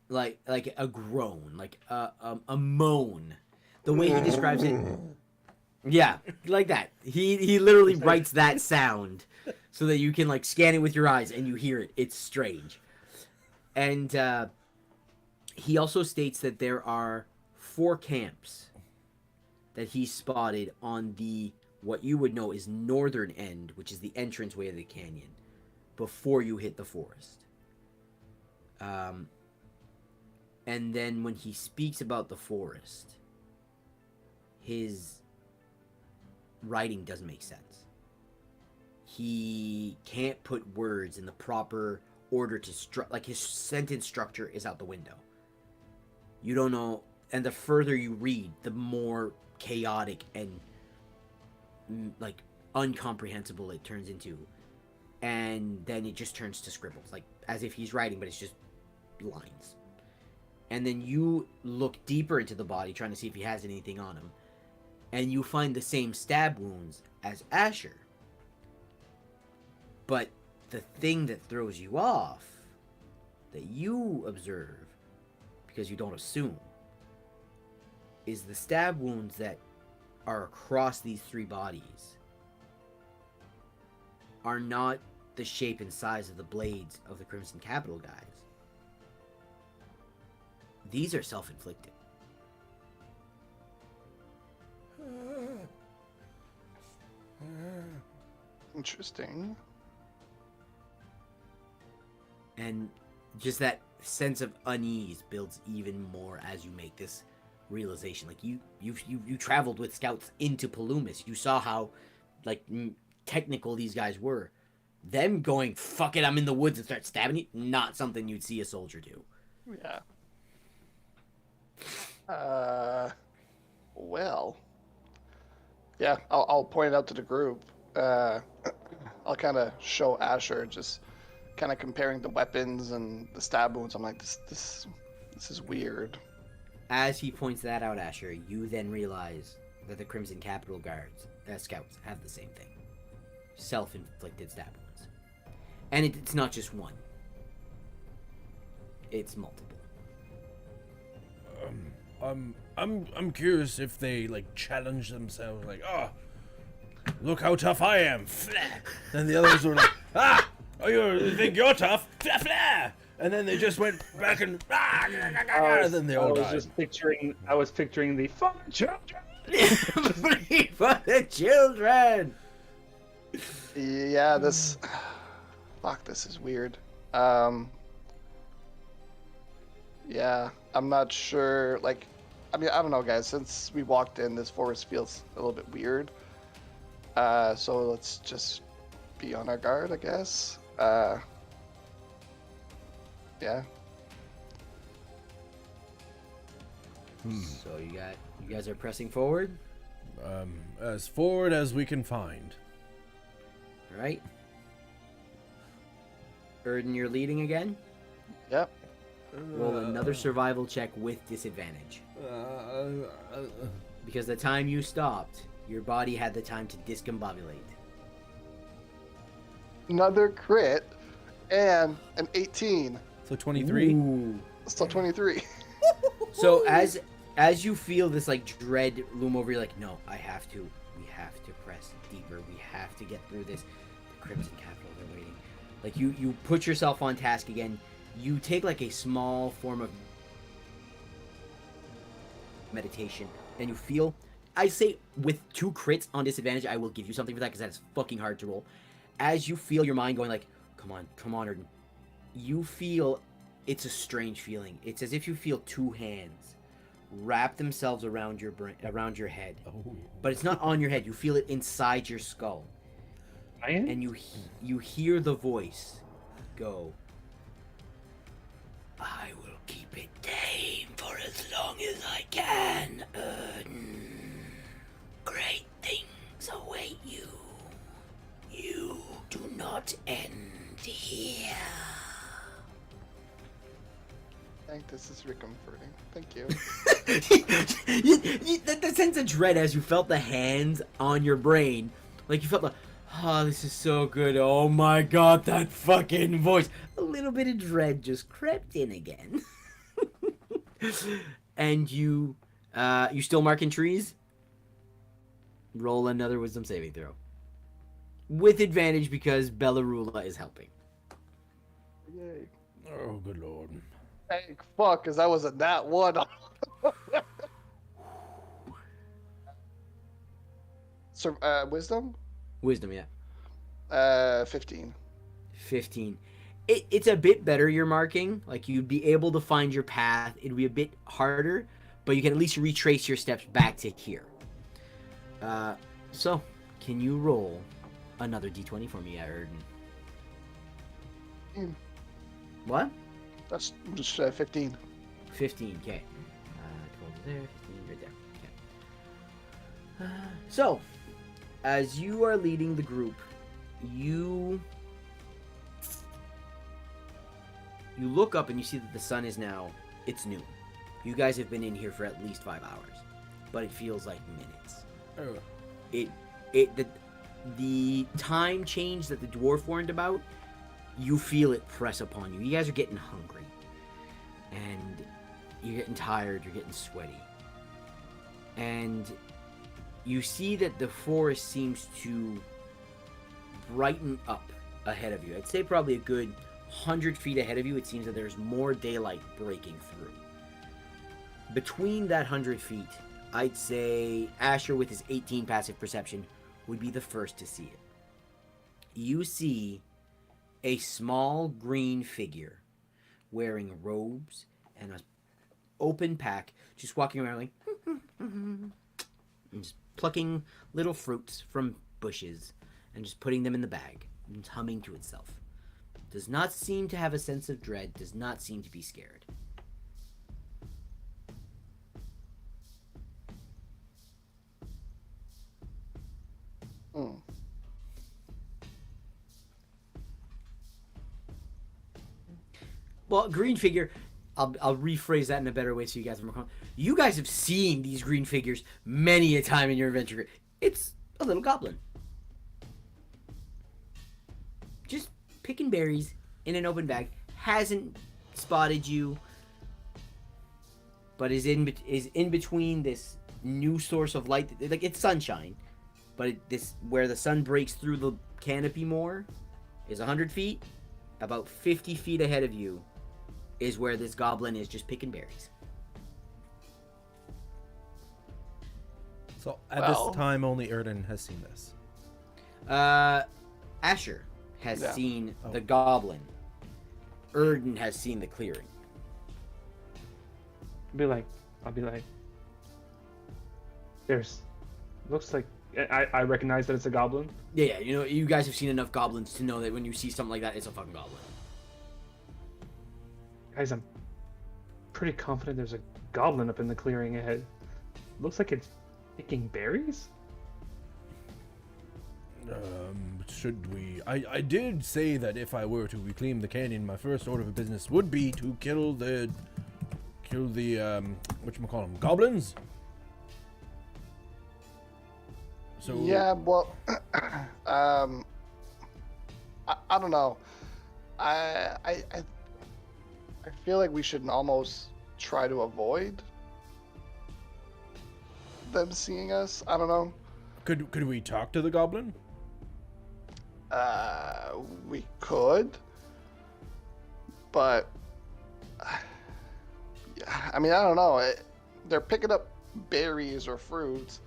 Like a groan, like a moan. The way he describes it, yeah, like that. He literally writes that sound so that you can like scan it with your eyes and you hear it. It's strange. And he also states that there are 4 camps that he spotted on the what you would know is northern end, which is the entranceway of the canyon, before you hit the forest. And then when he speaks about the forest, his writing doesn't make sense. He can't put words in the proper order to like his sentence structure is out the window. You don't know, and the further you read, the more chaotic and like incomprehensible it turns into, and then it just turns to scribbles, like as if he's writing, but it's just lines. And then you look deeper into the body, trying to see if he has anything on him, and you find the same stab wounds as Asher. But the thing that throws you off, that you observe, because you don't assume, is the stab wounds that are across these 3 bodies are not the shape and size of the blades of the Crimson Capital guys. These are self-inflicted. Interesting. And just that sense of unease builds even more as you make this realization. Like you traveled with scouts into Palumis. You saw how like technical these guys were. Them going, fuck it, I'm in the woods and start stabbing you, not something you'd see a soldier do. Yeah. Well. Yeah, I'll point it out to the group. I'll kind of show Asher, just kind of comparing the weapons and the stab wounds. I'm like, this is weird. As he points that out, Asher, you then realize that the Crimson Capital Guards, scouts, have the same thing. Self-inflicted stab wounds. And it's not just one. It's multiple. I'm curious if they like challenge themselves, like, oh, look how tough I am. And the others were like, ah, oh, you think you're tough? And then they just went back and and then they all died. I was picturing the fun children. For the children. Yeah, this is weird. Yeah, I'm not sure. Like, I mean, I don't know, guys. Since we walked in, this forest feels a little bit weird. So let's just be on our guard, I guess. Yeah. So you guys are pressing forward? As forward as we can find. All right. Erden, you're leading again? Yep. Roll another survival check with disadvantage. Because the time you stopped, your body had the time to discombobulate. Another crit and an 18. So 23. Ooh. So 23. So as you feel this like dread loom over you, like, no, we have to press deeper. We have to get through this. The Crimson Capital, they're waiting. Like you put yourself on task again. You take like a small form of meditation, and you feel, I say with 2 crits on disadvantage, I will give you something for that because that is fucking hard to roll. As you feel your mind going like, come on, Erden, you feel, it's a strange feeling. It's as if you feel 2 hands wrap themselves around your brain, around your head. Oh. But it's not on your head. You feel it inside your skull. And you hear the voice go, I will keep it tame for as long as I can. Great things await you. You do not end here. I think this is recomforting. Thank you. The sense of dread as you felt the hands on your brain, like you felt like, oh, this is so good. Oh my god, that fucking voice. A little bit of dread just crept in again. And you, You still marking trees? Roll another wisdom saving throw. With advantage because Bellarula is helping. Yay. Oh, good lord. Thank fuck, because that was a nat 1. Wisdom? Wisdom, yeah. 15. 15. It's a bit better, you're marking. Like, you'd be able to find your path. It'd be a bit harder, but you can at least retrace your steps back to here. So, can you roll another d20 for me, Erden? What? That's just 15. 15, okay. 12 there, 15 right there. Okay. So, as you are leading the group, you look up and you see that the sun is now, it's noon. You guys have been in here for at least 5 hours, but it feels like minutes. Oh. The time change that the dwarf warned about, you feel it press upon you. You guys are getting hungry, and you're getting tired, you're getting sweaty, and you see that the forest seems to brighten up ahead of you. I'd say probably a good 100 feet ahead of you, it seems that there's more daylight breaking through. Between that 100 feet, I'd say Asher, with his 18 passive perception, would be the first to see it. You see a small green figure wearing robes and an open pack, just walking around like, and just plucking little fruits from bushes and just putting them in the bag and humming to itself. Does not seem to have a sense of dread, does not seem to be scared. Mm. Well, green figure, I'll rephrase that in a better way so you guys are more confident. You guys have seen these green figures many a time in your adventure. It's a little goblin. Just picking berries in an open bag. Hasn't spotted you, but is in between this new source of light. Like, it's sunshine, but this where the sun breaks through the canopy more is 100 feet. About 50 feet ahead of you is where this goblin is just picking berries. So at Well- this time, only Erden has seen this. Asher has Yeah. seen Oh. the goblin. Erden has seen the clearing. I'll be like, looks like, I recognize that it's a goblin. Yeah, you know, you guys have seen enough goblins to know that when you see something like that, it's a fucking goblin. Guys, I'm pretty confident there's a goblin up in the clearing ahead. Looks like it's picking berries? Should we? I did say that if I were to reclaim the canyon, my first order of business would be to kill the whatchamacallem, goblins. So Yeah, well, I don't know. I feel like we should almost try to avoid them seeing us. I don't know. could we talk to the goblin? We could, but I mean, I don't know. They're picking up berries or fruits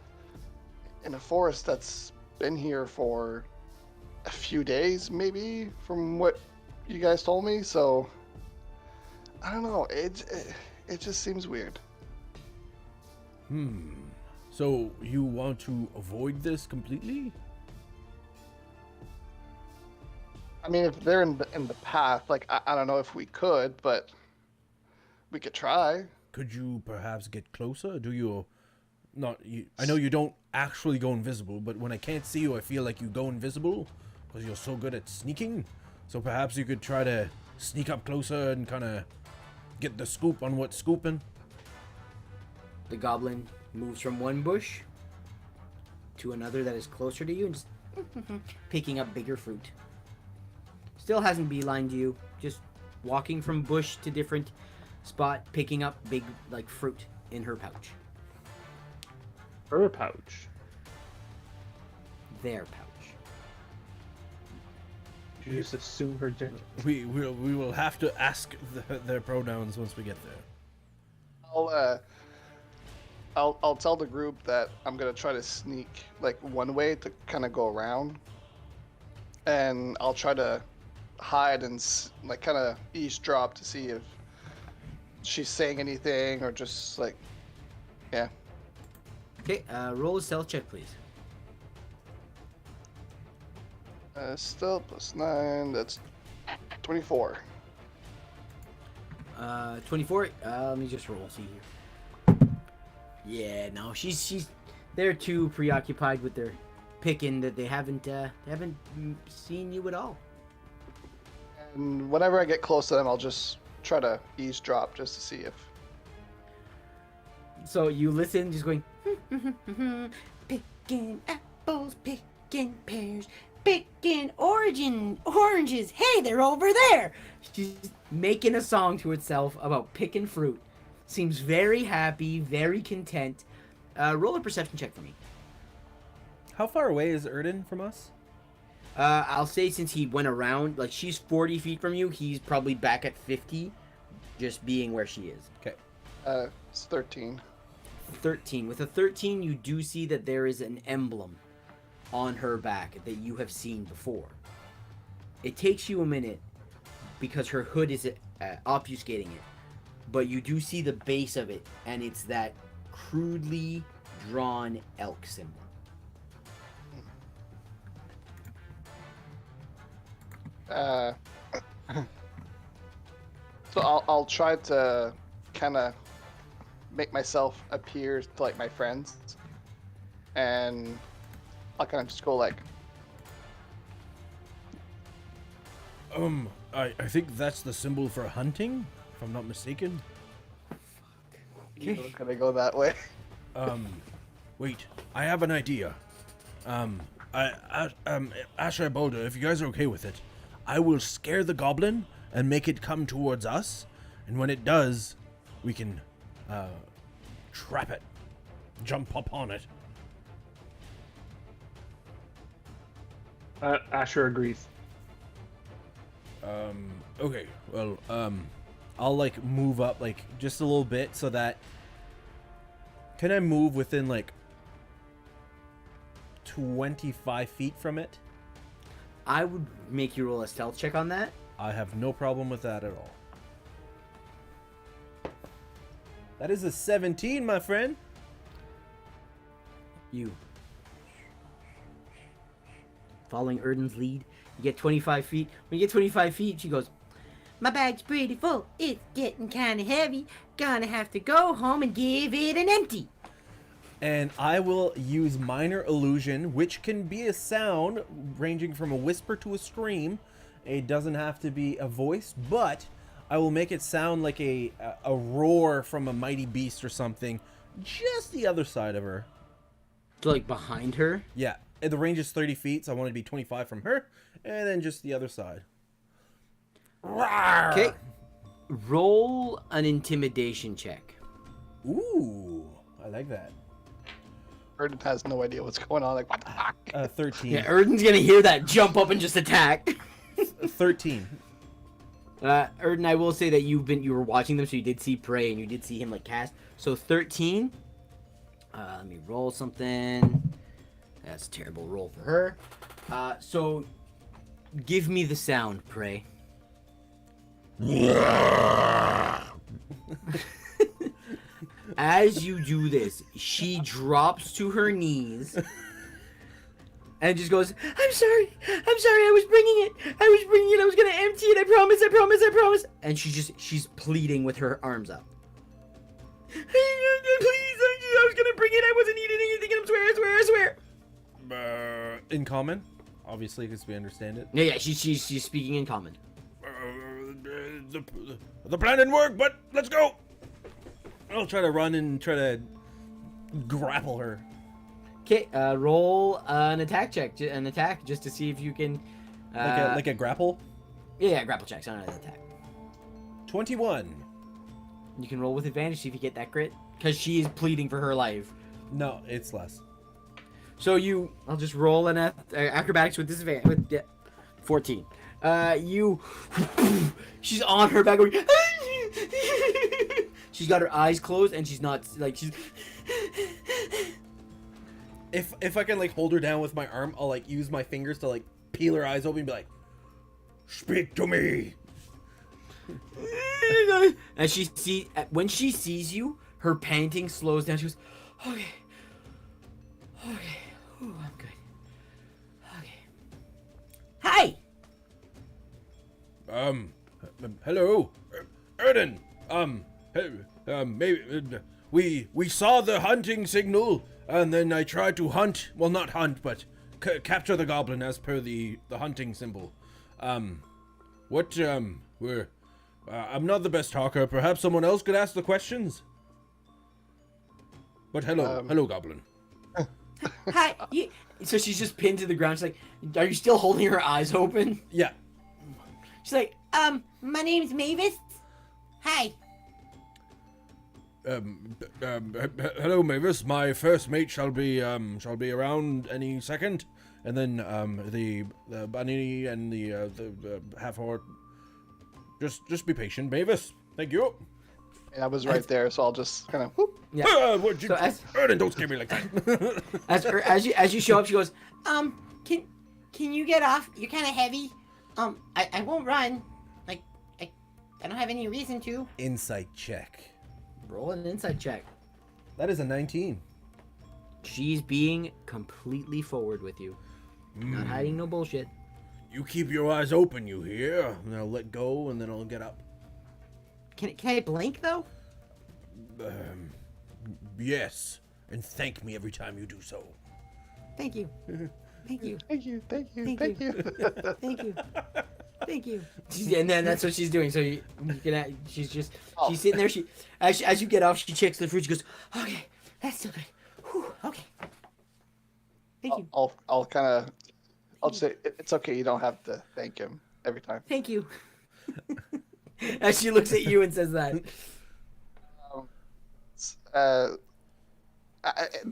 in a forest that's been here for a few days, maybe, from what you guys told me. So I don't know. It just seems weird. So you want to avoid this completely? I mean, if they're in the path, like I don't know if we could, but we could try. Could you perhaps get closer? Do you not? I know you don't actually go invisible, but when I can't see you, I feel like you go invisible because you're so good at sneaking. So perhaps you could try to sneak up closer and kind of get the scoop on what's scooping. The goblin moves from one bush to another that is closer to you and just picking up bigger fruit. Still hasn't beelined you, just walking from bush to different spot, picking up big, like, fruit in her pouch. Her pouch. Their pouch. You just assume her gender. We will have to ask their pronouns once we get there. I'll tell the group that I'm gonna try to sneak like one way to kind of go around, and I'll try to hide and like kind of eavesdrop to see if she's saying anything or just like, yeah. Okay, roll a stealth check, please. Still +9. That's 24. 24. Let me just roll. See here. Yeah, no, she's. They're too preoccupied with their picking that they haven't seen you at all. And whenever I get close to them, I'll just try to eavesdrop just to see if. So you listen, just going. Picking apples, picking pears, picking oranges. Hey, they're over there. She's making a song to itself about picking fruit. Seems very happy, very content. Roll a perception check for me. How far away is Erden from us? I'll say since he went around, like she's 40 feet from you, he's probably back at 50, just being where she is. Okay. It's 13. 13. With a 13, you do see that there is an emblem on her back that you have seen before. It takes you a minute because her hood is obfuscating it, but you do see the base of it, and it's that crudely drawn elk symbol. So I'll try to kind of make myself appear to like my friends, and I'll kind of just go like, I think that's the symbol for hunting, if I'm not mistaken. "You're gonna go that way." Wait, I have an idea. Asher Boulder, if you guys are okay with it, I will scare the goblin and make it come towards us, and when it does, we can, trap it, jump up on it. Asher agrees. Okay, well, I'll, like, move up, like, just a little bit so that... Can I move within, like, 25 feet from it? I would make you roll a stealth check on that. I have no problem with that at all. That is a 17, my friend. You. Following Erden's lead, you get 25 feet. When you get 25 feet, she goes, "My bag's pretty full. It's getting kind of heavy. Gonna have to go home and give it an empty." And I will use minor illusion, which can be a sound ranging from a whisper to a scream. It doesn't have to be a voice, but I will make it sound like a roar from a mighty beast or something, just the other side of her. So like behind her? Yeah, and the range is 30 feet, so I want it to be 25 from her, and then just the other side. Okay. Roll an intimidation check. Ooh, I like that. Erden has no idea what's going on. Like, what the fuck? 13. Yeah, Erden's gonna hear that, jump up and just attack. 13. Erden, I will say that you were watching them, so you did see Prey and you did see him like cast. So 13. Let me roll something. That's a terrible roll for her. So give me the sound, Prey. As you do this, she drops to her knees and just goes, I'm sorry, I was bringing it, I was gonna empty it, I promise. And she's pleading with her arms up. Please, I was gonna bring it, I wasn't eating anything, I swear. In common, obviously, because we understand it. Yeah, she's speaking in common. The plan didn't work, but let's go. I'll try to run and try to grapple her. Okay, roll an attack check, just to see if you can. Like a grapple. Yeah, grapple checks on an attack. 21. You can roll with advantage, see if you get that crit, because she is pleading for her life. No, it's less. So I'll just roll an acrobatics with disadvantage. With 14. She's on her back going. She's got her eyes closed and she's not like she's. If I can like hold her down with my arm, I'll like use my fingers to like peel her eyes open and be like, "Speak to me." And when she sees you, her panting slows down. She goes, "Okay, ooh, I'm good. Okay, hi." Hello, Erden. Maybe we saw the hunting signal, and then I tried to hunt. Well, not hunt, but capture the goblin as per the hunting symbol. I'm not the best talker. Perhaps someone else could ask the questions. But hello, goblin. Hi. So she's just pinned to the ground. She's like, "Are you still holding her eyes open?" Yeah. She's like, my name's Mavis. Hi. Hello, Mavis. My first mate shall be around any second, and then the bunny and the half orc. Just be patient, Mavis. Thank you. And I was right there, so I'll just kind of whoop. Yeah. Erden, don't scare me like that. as you show up, she goes, can you get off? You're kind of heavy. I won't run. Like, I don't have any reason to. Insight check. Roll an insight check. That is a 19. She's being completely forward with you. Not hiding no bullshit. You keep your eyes open, you hear? And I'll let go, and then I'll get up. Can I blink, though? Yes. And thank me every time you do so. Thank you. Thank you. Thank you, thank you, Thank thank you. you. Thank you. Thank you. And then that's what she's doing. So she's sitting there. As you get off, she checks the fruit. She goes, "Okay, that's still good. Whew, okay. Thank you. I'll say it's okay. You don't have to thank him every time. Thank you." As she looks at you and says that.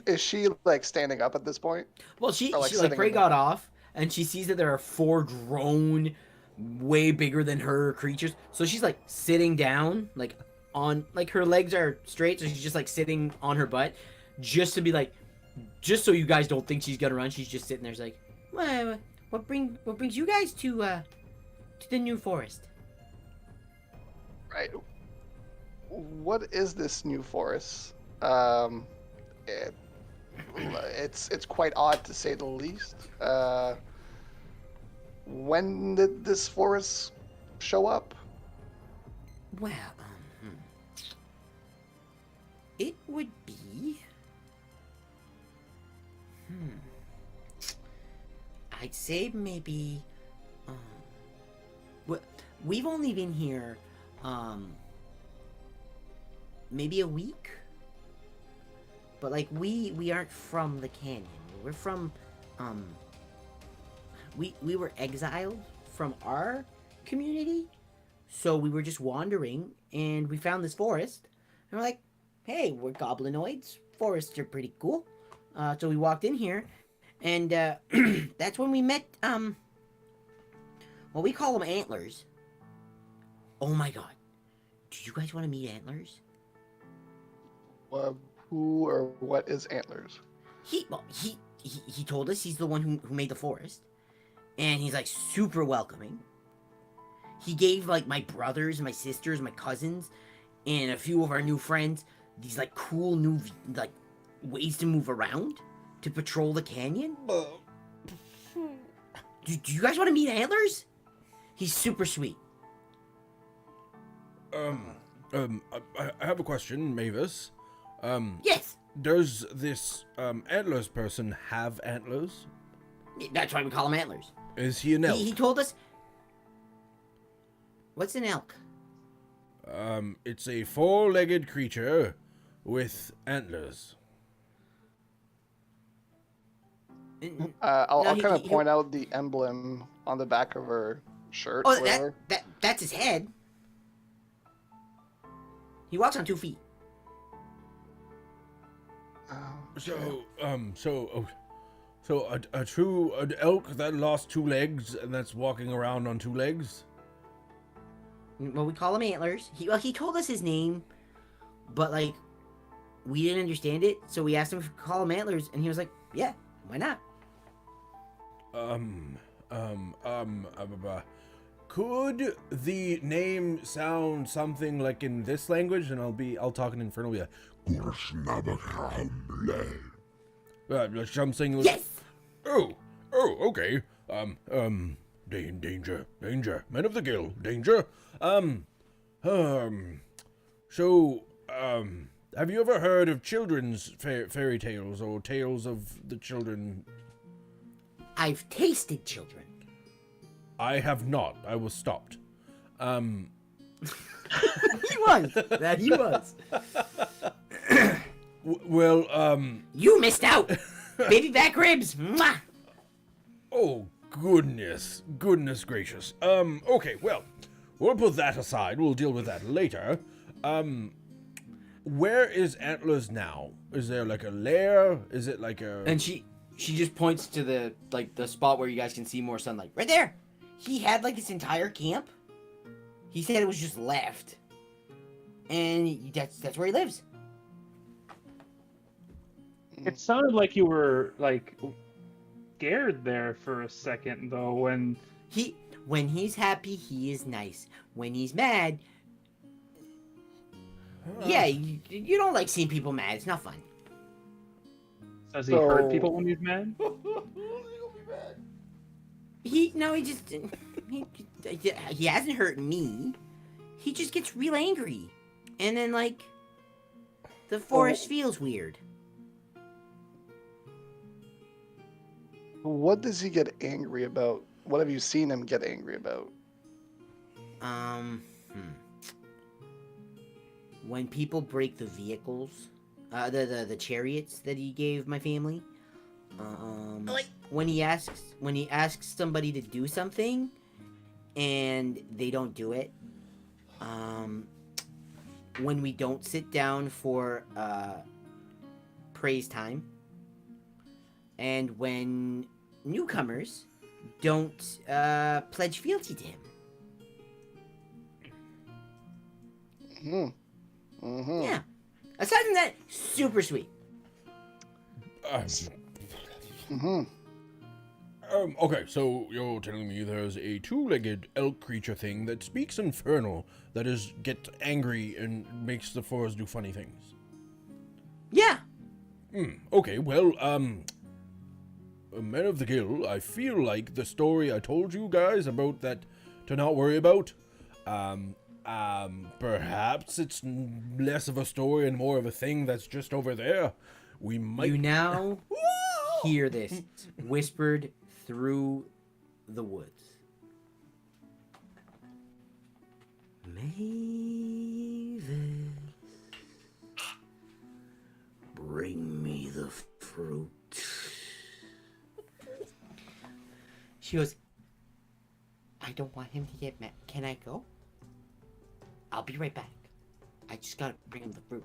Is she like standing up at this point? Well, she Or, like, like sitting Frey in the- got off, and she sees that there are 4 grown, way bigger than her creatures. So she's like sitting down, like on like her legs are straight, so she's just like sitting on her butt, just to be like, just so you guys don't think she's gonna run. She's just sitting there, she's like, what brings you guys to the New Forest? Right. What is this new forest? It's quite odd to say the least. When did this forest show up? Well, it would be. I'd say maybe. We've only been here, maybe a week. But like we aren't from the canyon. We're from, we were exiled from our community, so we were just wandering and we found this forest. And we're like, hey, we're goblinoids. Forests are pretty cool. So we walked in here, and that's when we met. Well, we call them antlers. Oh my god, do you guys want to meet antlers? Who or what is Antlers? He told us he's the one who made the forest, and he's like super welcoming. He gave like my brothers, my sisters, my cousins, and a few of our new friends these like cool new like ways to move around to patrol the canyon. Do you guys want to meet Antlers? He's super sweet. I have a question, Mavis. Yes. Does this antlers person have antlers? That's why we call him Antlers. Is he an elk? He told us. What's an elk? It's a 4-legged creature with antlers. I'll he- kind of he- point out the emblem on the back of her shirt. Oh, whatever. that's his head. He walks on 2 feet. So a true elk that lost 2 legs and that's walking around on 2 legs. Well, we call him Antlers. He told us his name, but like we didn't understand it, so we asked him if we could call him Antlers, and he was like, "Yeah, why not?" Could the name sound something like in this language? And I'll talk in Infernal. Yeah. Something. Yes. Oh, okay. Danger, men of the Gill, danger. So, have you ever heard of children's fairy tales or tales of the children? I've tasted children. I have not. I was stopped. He was. That he was. You missed out. Baby back ribs. Mwah! Oh, goodness gracious. Okay, well, we'll put that aside. We'll deal with that later. Where is Antlers now? Is there like a lair? Is it like a... And she just points to the spot where you guys can see more sunlight. Right there. He had like his entire camp. He said it was just left. And that's where he lives. It sounded like you were like scared there for a second though when he's happy, he is nice. When he's mad, yeah, you don't like seeing people mad. It's not fun. Does he hurt people when he's mad? He hasn't hurt me. He just gets real angry, and then like the forest feels weird. What does he get angry about? What have you seen him get angry about? When people break the vehicles, the chariots that he gave my family, when he asks somebody to do something, and they don't do it, when we don't sit down for praise time, and when newcomers don't pledge fealty to him. Yeah. Aside from that, super sweet. Okay, so you're telling me there's a 2-legged elk creature thing that speaks infernal that gets angry and makes the forest do funny things. Yeah. Okay, well, Men of the Gill, I feel like the story I told you guys about that to not worry about, perhaps it's less of a story and more of a thing that's just over there. We might... You now hear this whispered through the woods. Mavis, bring me the fruit. She goes, I don't want him to get mad. Can I go? I'll be right back. I just gotta bring him the fruit.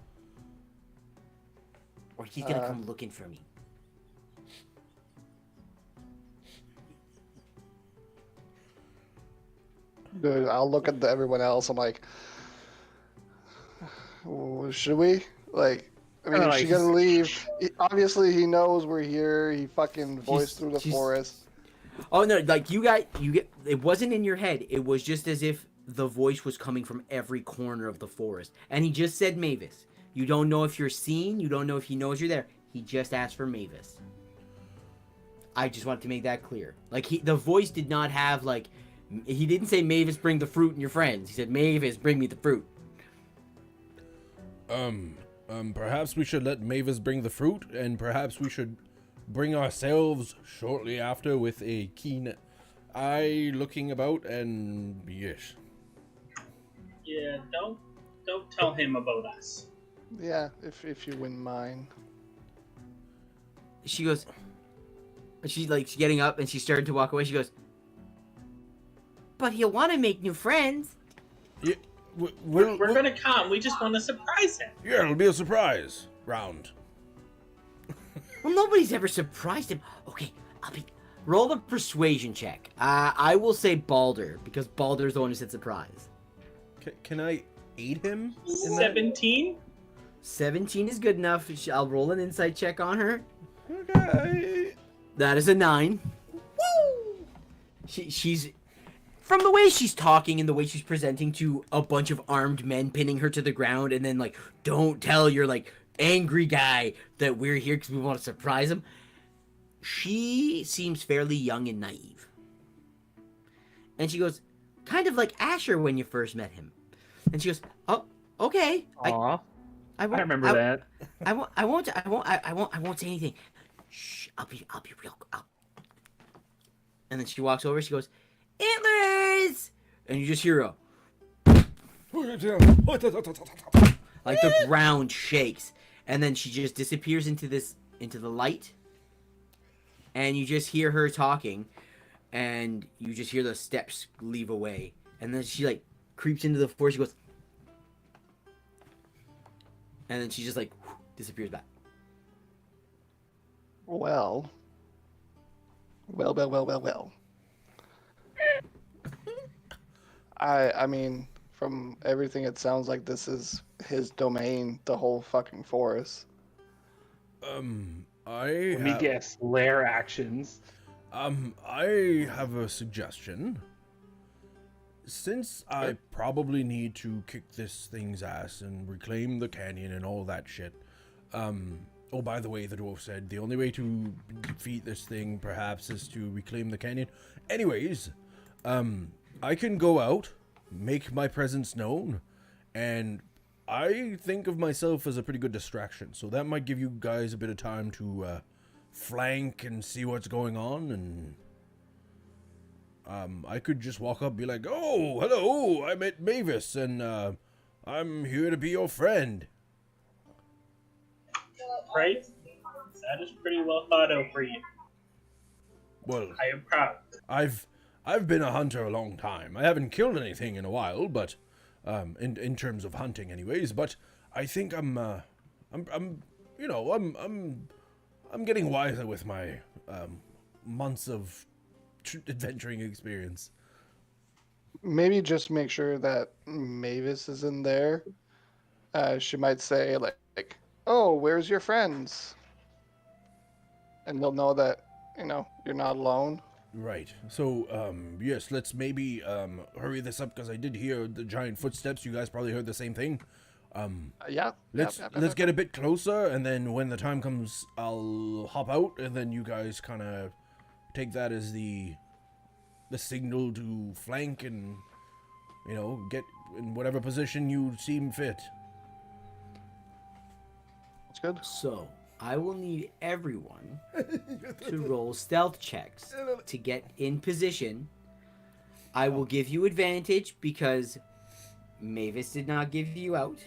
Or he's gonna come looking for me. Dude, I'll look at everyone else. I'm like, should we? Like, I mean, she's gonna leave. Obviously, he knows we're here. He fucking voiced through the forest. Oh no! Like you get. It wasn't in your head. It was just as if the voice was coming from every corner of the forest, and he just said Mavis. You don't know if you're seen. You don't know if he knows you're there. He just asked for Mavis. I just wanted to make that clear. Like the voice did not have like. He didn't say Mavis, bring the fruit and your friends. He said Mavis, bring me the fruit. Perhaps we should let Mavis bring the fruit, and perhaps we should bring ourselves shortly after with a keen eye looking about, and yes. Yeah, don't tell him about us. Yeah, if you wouldn't mind. She goes. She's like getting up and she's starting to walk away. She goes, but he'll want to make new friends. Yeah, we're gonna come. We just want to surprise him. Yeah, it'll be a surprise round. Well, nobody's ever surprised him. Okay, roll the persuasion check. I will say Balder, because Balder's the one who said surprise. Can I aid him in that? 17? 17 is good enough. I'll roll an insight check on her. Okay. That is a 9. Woo! She's... From the way she's talking and the way she's presenting to a bunch of armed men pinning her to the ground and then, like, don't tell your, like, angry guy that we're here because we want to surprise him. She seems fairly young and naive. And she goes, kind of like Asher when you first met him. And she goes, oh, okay. Aw. I remember that. I won't say anything. Shh, I'll be real. And then she walks over. She goes, antlers! And you just hear a like the ground shakes, and then she just disappears into the light. And you just hear her talking, and you just hear the steps leave away, and then she like creeps into the floor. She goes, and then she just like disappears back. Well. I mean, from everything, it sounds like this is his domain, the whole fucking forest. Let me guess. Lair actions. I have a suggestion. Since I probably need to kick this thing's ass and reclaim the canyon and all that shit, oh, by the way, the dwarf said the only way to defeat this thing, perhaps, is to reclaim the canyon. Anyways, I can go out, make my presence known, and I think of myself as a pretty good distraction, so that might give you guys a bit of time to flank and see what's going on, and I could just walk up and be like, oh, hello, I met Mavis, and I'm here to be your friend. Right? That is pretty well thought out for you. Well, I am proud. I've been a hunter a long time. I haven't killed anything in a while, but in terms of hunting, anyways. But I think I'm getting wiser with my months of adventuring experience. Maybe just make sure that Mavis is in there. She might say like, "Oh, where's your friends?" And they'll know that you're not alone. Right. So, yes, let's maybe hurry this up because I did hear the giant footsteps. You guys probably heard the same thing. Yeah. Let's get a bit closer, and then when the time comes, I'll hop out, and then you guys kind of take that as the signal to flank and get in whatever position you seem fit. That's good. So, I will need everyone to roll stealth checks to get in position. I will give you advantage because Mavis did not give you out.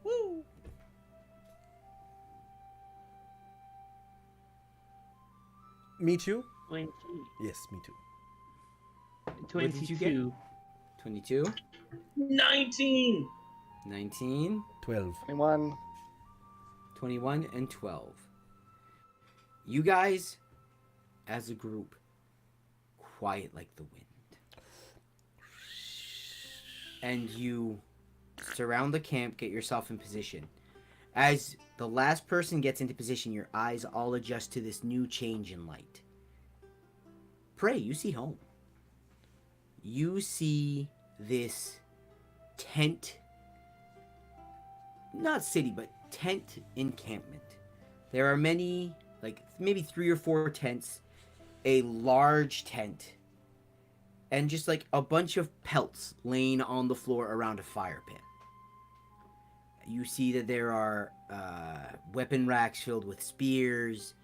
Woo! Me too? 20. Yes, me too. What did you get? 22, 19! 19, 12. 21. 21, and 12. You guys, as a group, quiet like the wind. And you surround the camp, get yourself in position. As the last person gets into position, your eyes all adjust to this new change in light. Pray, you see home. You see this tent, not city, but tent encampment. There are many, like maybe 3 or 4 tents, a large tent, and just like a bunch of pelts laying on the floor around a fire pit. You see that there are weapon racks filled with spears.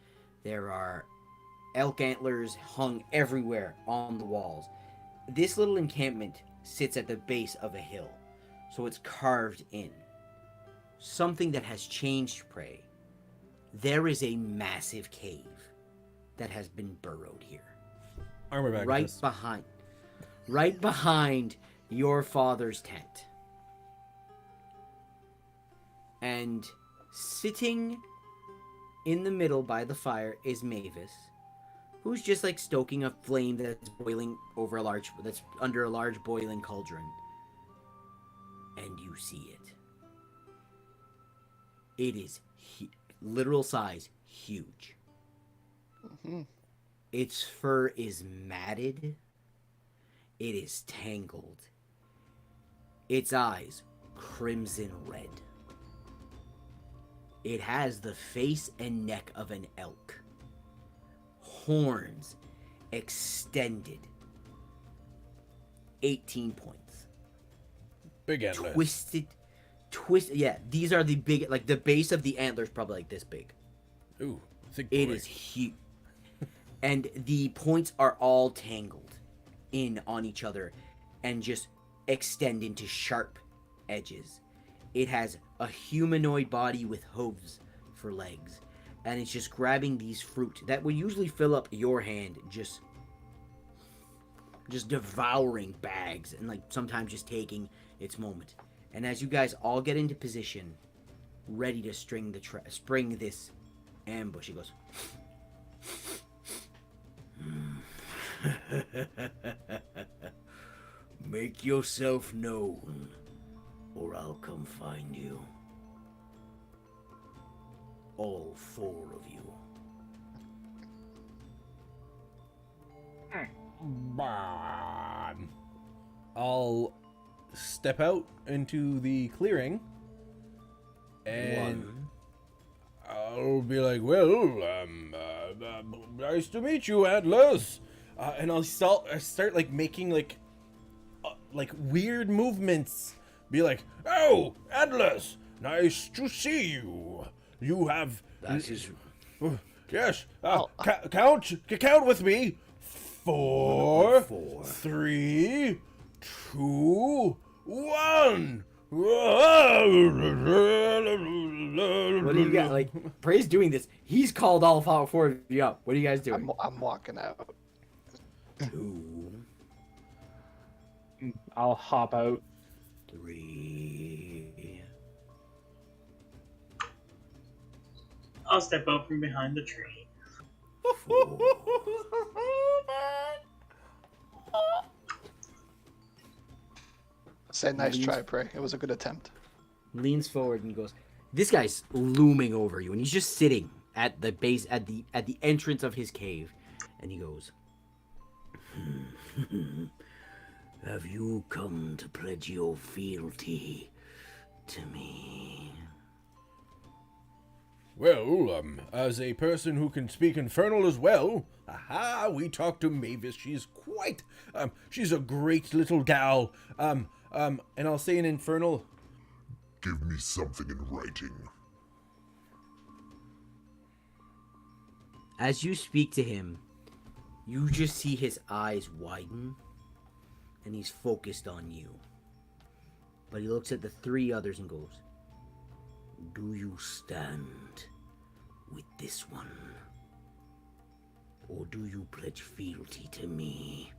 There are elk antlers hung everywhere on the walls. This little encampment sits at the base of a hill, so it's carved in. Something that has changed, Prey. There is a massive cave that has been burrowed here. Armor back. Right behind your father's tent. And sitting In the middle by the fire is Mavis, who's just like stoking a flame that's boiling over that's under a large boiling cauldron. And you see it. It is literal size, huge. Mm-hmm. Its fur is matted. It is tangled. Its eyes crimson red. It has the face and neck of an elk. Horns extended. 18 points. Big antlers. Twisted. Yeah, these are the big, like the base of the antler's probably like this big. Ooh, thick It boy. is huge. And the points are all tangled in on each other and just extend into sharp edges. It has a humanoid body with hooves for legs. And it's just grabbing these fruit that would usually fill up your hand, just devouring bags and like sometimes just taking its moment. And as you guys all get into position, ready to spring this ambush, he goes, "Make yourself known, or I'll come find you. All 4 of you." Bam. I'll step out into the clearing and I'll be like, well, nice to meet you, Atlas. And I'll start like making like weird movements. Be like, oh, Atlas, nice to see you. You have... That is... Yes, count with me. 4, 3, 2, 1. What do you got? Like, Prey's doing this. He's called all 4 of you up. What are you guys doing? I'm walking out. 2, I'll hop out. 3. I'll step out from behind the tree. 4. Say nice try, Prey. It was a good attempt. Leans forward and goes, this guy's looming over you, and he's just sitting at the base, at the entrance of his cave, and he goes, have you come to pledge your fealty to me? Well, as a person who can speak Infernal as well, we talked to Mavis. She's quite, she's a great little gal. And I'll say in Infernal, Give me something in writing. As you speak to him, you just see his eyes widen, and he's focused on you. But he looks at the 3 others and goes, do you stand with this one? Or do you pledge fealty to me?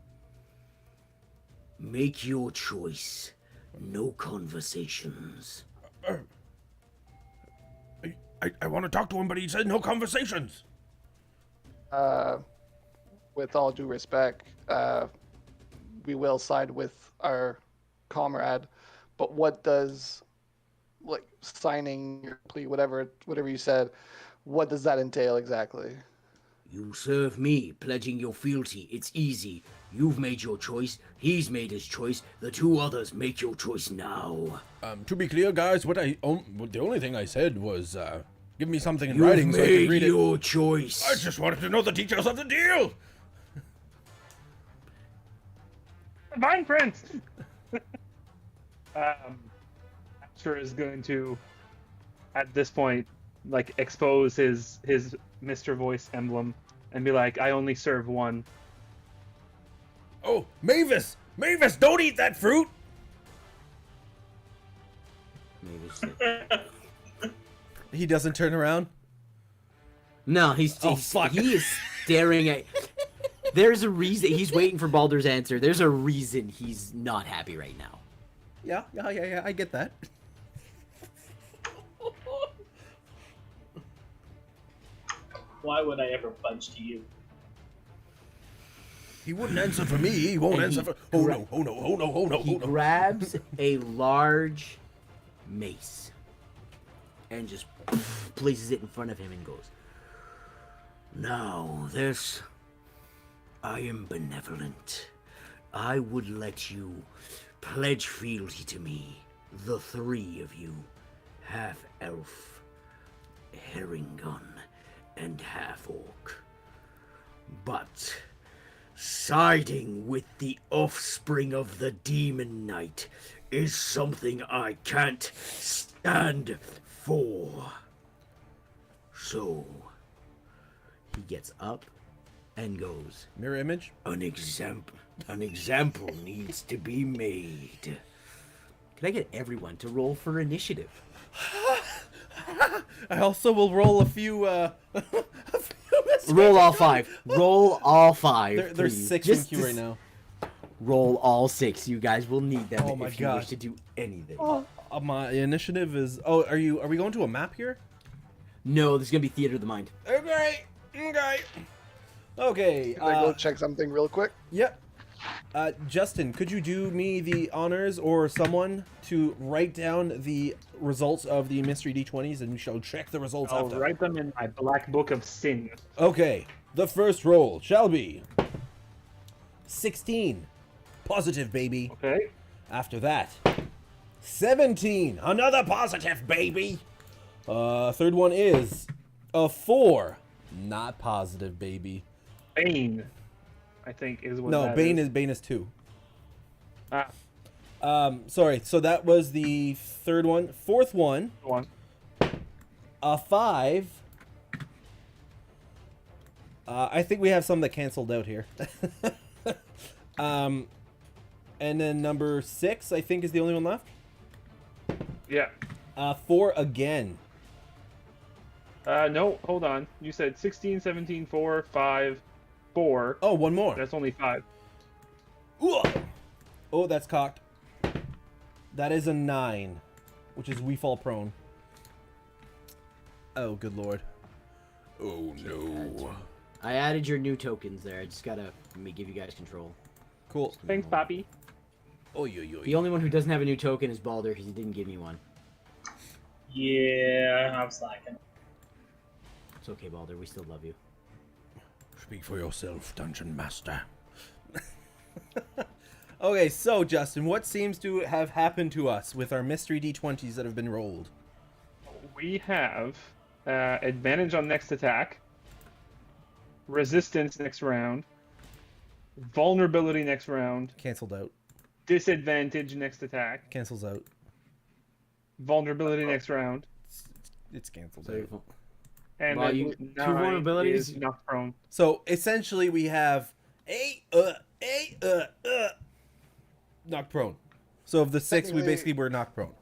Make your choice. No conversations. I want to talk to him, but he said no conversations. With all due respect, we will side with our comrade, but what does, like, signing your plea, whatever you said, what does that entail exactly? You serve me, pledging your fealty. It's easy. You've made your choice. He's made his choice. The 2 others, make your choice now. To be clear, guys, the only thing I said was, give me something in You've writing so I can read made it. your choice. I just wanted to know the details of the deal. Fine, Prince. Asher is going to, at this point, like, expose his Mr. Voice emblem and be like, I only serve one. Oh, Mavis, don't eat that fruit. He doesn't turn around. No, he's fuck. he is staring at. There's a reason he's waiting for Baldur's answer. There's a reason he's not happy right now. Yeah, I get that. Why would I ever budge to you? He wouldn't answer for me. He won't And answer he for. Oh no! Oh no! Oh no! Oh no! He Oh no! grabs a large mace and just places it in front of him and goes, "Now, this. I am benevolent. I would let you pledge fealty to me, the three of you, half-elf, herringun, and half-orc. But siding with the offspring of the Demon Knight is something I can't stand for." So, he gets up and goes, Mirror image. An example needs to be made. Can I get everyone to roll for initiative? I also will roll a few. Roll all five. Roll all five. There's please. 6 Just in queue right now. Roll all 6. You guys will need them Oh my if you wish God. to do anything. My initiative is. Oh, are we going to a map here? No, this is gonna be theater of the mind. Okay. Okay. Can I go check something real quick? Yep. Justin, could you do me the honors or someone to write down the results of the mystery D20s and we shall check the results I'll after. write them in my black book of sin. Okay. The first roll shall be 16. Positive, baby. Okay. After that, 17. Another positive, baby. Third one is a 4. Not positive, baby. Bane, I think, is what No, that Bane is. is 2. Ah, Sorry. So that was the third one. Fourth one, one. a 5. I think we have some that canceled out here. And then number 6, I think, is the only one left. Yeah. 4 again. No, hold on. You said 16, 17, 4, 5, 4. Oh, one more. That's only 5. Ooh. Oh, that's cocked. That is a 9, which is we fall prone. Oh, good lord. Oh, no. I added your new tokens there. I just gotta give you guys control. Cool. Thanks, Poppy. Oh, yo. The only one who doesn't have a new token is Balder because he didn't give me one. Yeah, I'm slacking. It's okay, Balder. We still love you. Speak for yourself, Dungeon Master. Okay, so, Justin, what seems to have happened to us with our mystery D20s that have been rolled? We have advantage on next attack, resistance next round, vulnerability next round, Cancelled out. disadvantage next attack, Cancels out. vulnerability next round, It's cancelled So out. you're- and Well, then you- two 9 vulnerabilities? is knocked prone. So, essentially, we have knocked prone. So, of the 6, we Technically- basically were knocked prone.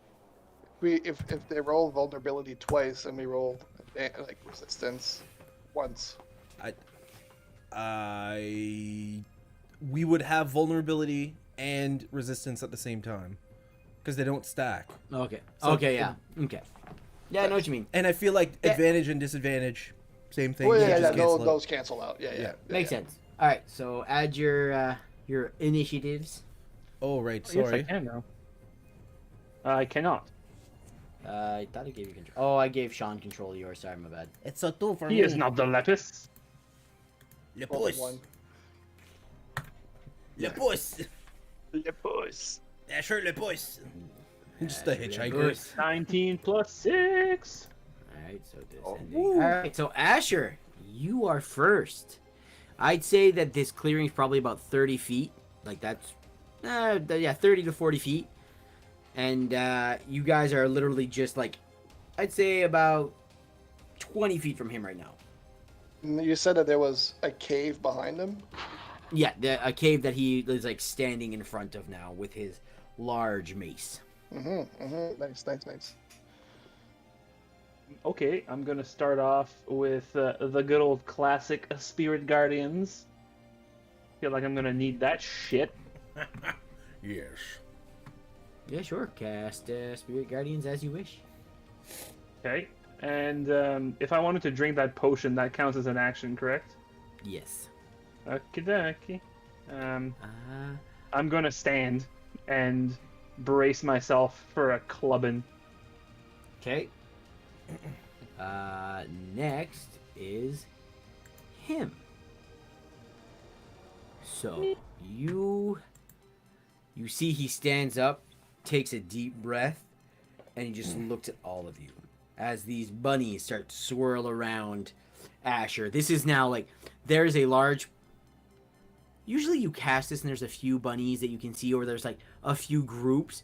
If they roll vulnerability twice and we roll like resistance once. We would have vulnerability and resistance at the same time because they don't stack. Okay. So- okay, yeah. Okay. Yeah, I know what you mean. And I feel like Yeah. advantage and disadvantage, same thing. Oh they yeah, just yeah, cancel out. those cancel out. Yeah. Makes sense. All right, so add your initiatives. Oh right, Yes, I sorry. can now. I cannot. I thought I gave you control. Oh, I gave Sean control of yours. Sorry, my bad. It's a 2 for He me. is not the Lepus. Le Roll pouce. one. Le pouce. Lepus. Yeah, sure, le pouce. Just a hitchhiker. Good. 19 plus 6. All right, so this. Oh, All right, so Asher, you are first. I'd say that this clearing is probably about 30 feet. Like that's, 30 to 40 feet. And you guys are literally just like, I'd say about 20 feet from him right now. You said that there was a cave behind him. Yeah, a cave that he is like standing in front of now with his large mace. Nice. Okay, I'm gonna start off with the good old classic Spirit Guardians. Feel like I'm gonna need that shit. Yes. Yeah, sure. Cast Spirit Guardians as you wish. Okay, And if I wanted to drink that potion, that counts as an action, correct? Yes. Okie Uh, I'm gonna stand and brace myself for a clubbing. okay. Next is him. So you see he stands up, takes a deep breath, and he just looks at all of you as these bunnies start to swirl around Asher. This is now like there's a large. Usually you cast this and there's a few bunnies that you can see, or there's like a few groups.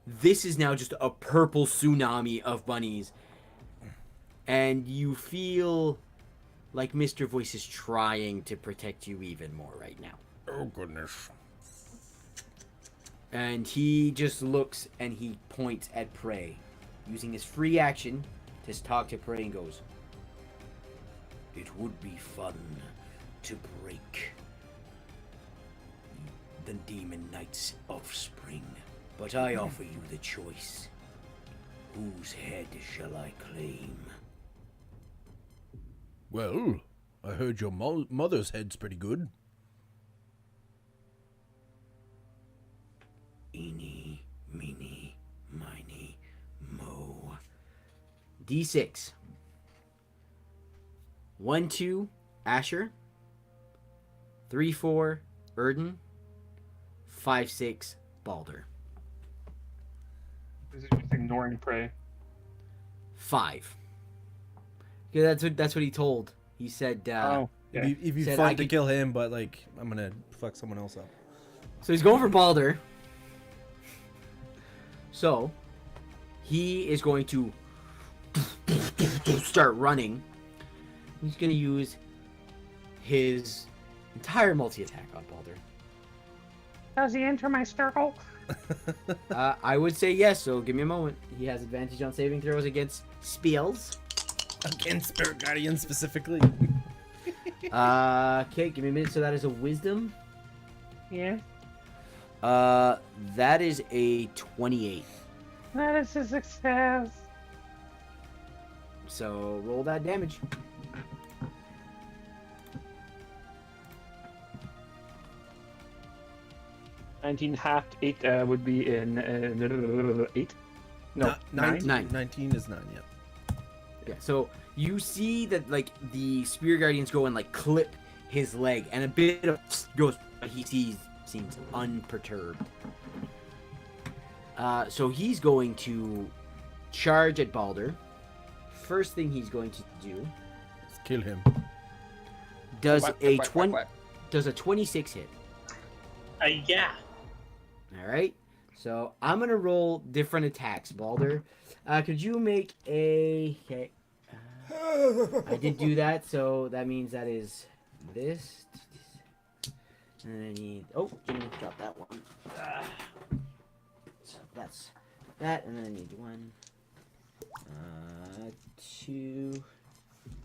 This is now just a purple tsunami of bunnies. And you feel like Mr. Voice is trying to protect you even more right now. Oh, goodness. And he just looks and he points at Prey, using his free action to talk to Prey and goes, "It would be fun to break the Demon Knight's offspring, but I offer you the choice. Whose head shall I claim?" Well, I heard your mother's head's pretty good. Eeny, meeny, miny, mo. D6. 1, 2, Asher. 3, 4, Erden. 5, 6, Balder. This is just ignoring prey. 5. Yeah, that's what he told. He said. Oh, yeah. It'd be Said fun I to could- kill him, but like I'm gonna fuck someone else up. So he's going for Balder. So he is going to start running. He's going to use his entire multi-attack on Balder. Does he enter my circle? I would say yes, so give me a moment. He has advantage on saving throws against spells. Against Spirit Guardian specifically. Okay, give me a minute. So that is a wisdom. Yeah. That is a 28. That is a success. So roll that damage. Half 8 would be in 8. No, 9. 9. 19 is 9, yeah. Yeah, so you see that like the Spear Guardians go and like clip his leg, and a bit of goes, but he seems unperturbed. So he's going to charge at Balder. First thing he's going to do Let's kill him. does Quack, a quack, quack, 20 quack. does a 26 hit. Yeah. All right. So I'm gonna roll different attacks, Balder. Could you make a? Okay. I did do that, so that means that is this. And then I need. Oh, Jimmy, drop that one. So that's that, and then I need 1, 2,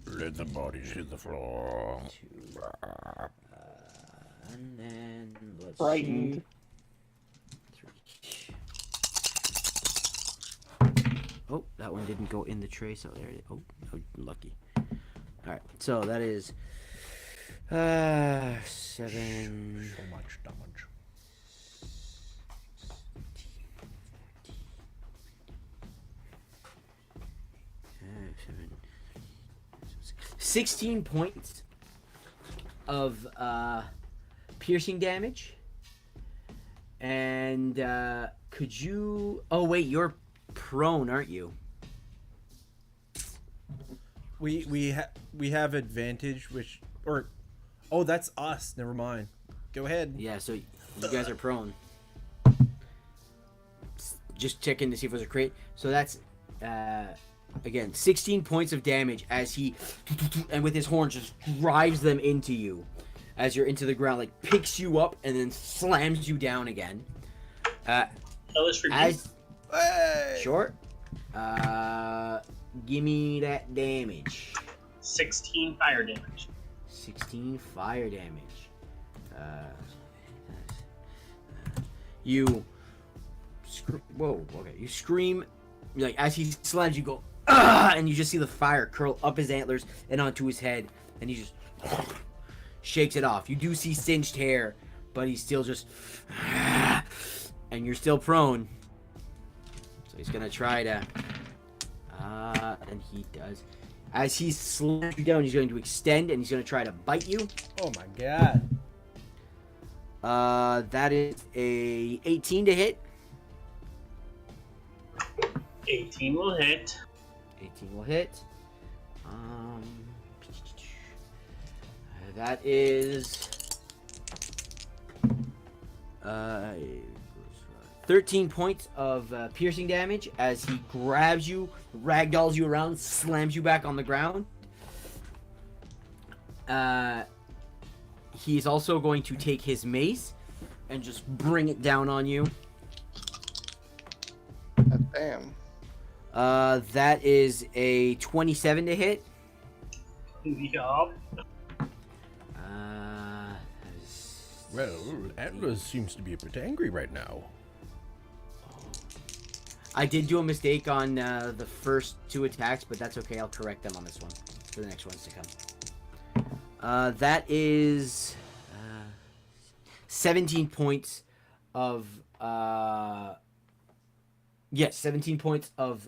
Let the bodies hit the floor. 2, and then let's Frightened. see. 3. Oh, that one didn't go in the tray, so there it is. Oh, lucky. Alright, so that is 7. So much damage. 16 points of piercing damage. And could you... Oh, wait, you're prone, aren't you? We have advantage, oh, that's us. Never mind. Go ahead. Yeah, so you guys are prone. Just checking to see if it was a crit. So that's, again, 16 points of damage as he, and with his horns, just drives them into you. As you're into the ground, like, picks you up and then slams you down again. Hellish Rebuke. As... Hey! Sure. Give me that damage. 16 fire damage. 16 fire damage. You... Whoa, okay. You scream, like, as he slams you, go... And you just see the fire curl up his antlers and onto his head, and he just shakes it off. You do see singed hair, but he's still just, and you're still prone. So he's gonna try to, and he does. As he slams you down, he's going to extend, and he's gonna try to bite you. Oh my god. That is a 18 to hit. 18 will hit. 18 will hit. That is 13 points of piercing damage as he grabs you, ragdolls you around, slams you back on the ground. He's also going to take his mace and just bring it down on you. Damn. That is a 27 to hit. Yup. Well, Atlas seems to be pretty angry right now. I did do a mistake on the first 2 attacks, but that's okay. I'll correct them on this one for the next ones to come. That is 17 points of 17 points of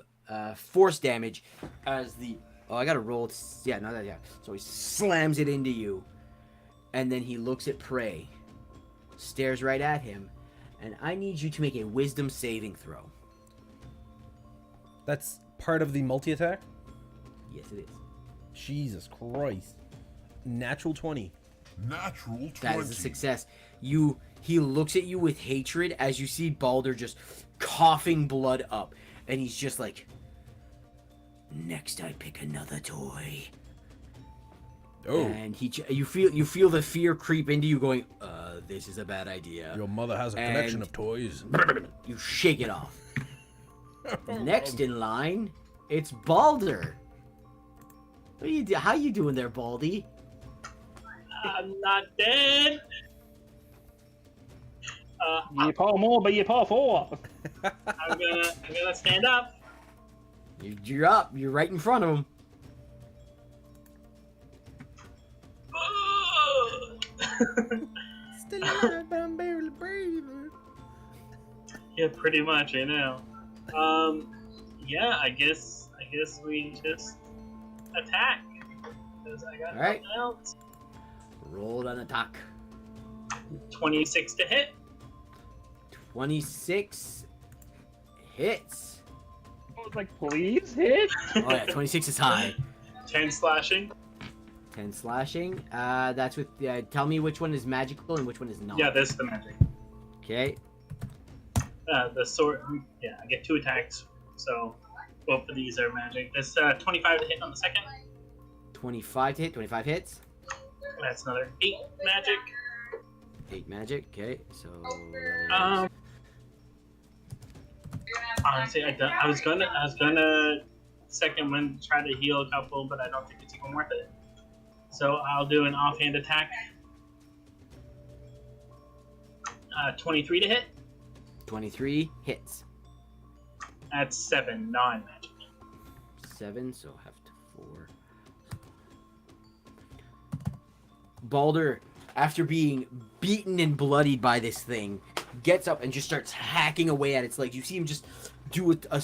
force damage as the I gotta roll. So he slams it into you, and then he looks at Prey, stares right at him, and I need you to make a wisdom saving throw. That's part of the multi-attack? Yes, it is. Jesus Christ. Natural 20. Natural 20. That is a success. He looks at you with hatred as you see Balder just coughing blood up, and he's just like, next I pick another toy. Oh. And you feel the fear creep into you, going, this is a bad idea. Your mother has a collection of toys. You shake it off. Next in line, it's Balder. What are you how you doing there, Baldy? I'm not dead. You paw more, but you paw four. I'm gonna stand up. You're up. You're right in front of him. Still alive, but I'm barely breathing. Yeah, pretty much. I know. Yeah, I guess we just attack. Because I got All right. nothing else. Roll an attack. 26 to hit. 26 hits. I was like, please hit. Oh yeah, 26 is high. 10 slashing. 10 slashing. That's with. Tell me which one is magical and which one is not. Yeah, this is the magic. Okay. The sword. Yeah, I get 2 attacks. So both of these are magic. This 25 to hit on the second. 25 to hit. 25 hits. That's another 8 magic. 8 magic. Okay. So. Honestly, I was gonna second one try to heal a couple, but I don't think it's even worth it. So I'll do an offhand attack. 23 to hit. 23 hits. That's 7 non-magic. 7, so have to 4. Balder, after being beaten and bloodied by this thing, gets up and just starts hacking away at its legs. You see him just do a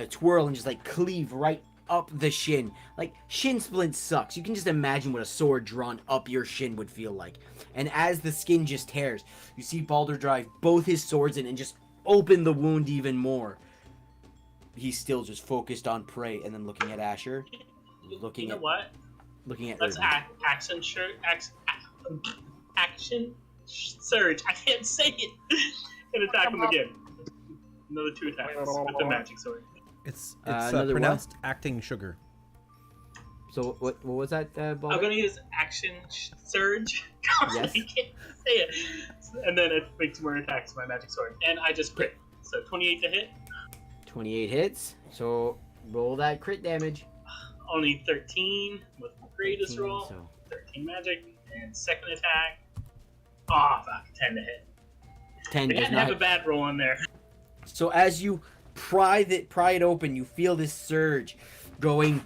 twirl and just like cleave right up the shin. Like, shin splint sucks. You can just imagine what a sword drawn up your shin would feel like. And as the skin just tears, you see Balder drive both his swords in and just open the wound even more. He's still just focused on Prey and then looking at Asher. Looking at what? Looking at Let's Irvin. action surge. I can't say it. And attack him again. Another 2 attacks with the magic sword. It's another pronounced acting sugar. So what was that, Balder? I'm gonna use action surge. Yes. I can't say it. And then it makes more attacks with my magic sword. And I just crit. So 28 to hit. 28 hits. So roll that crit damage. Only 13 with the greatest 13, roll. so 13 magic. And second attack. Oh, fuck. 10 to hit. 10 I does didn't not have a hit. bad roll in there. So as you pry it open, you feel this surge, going.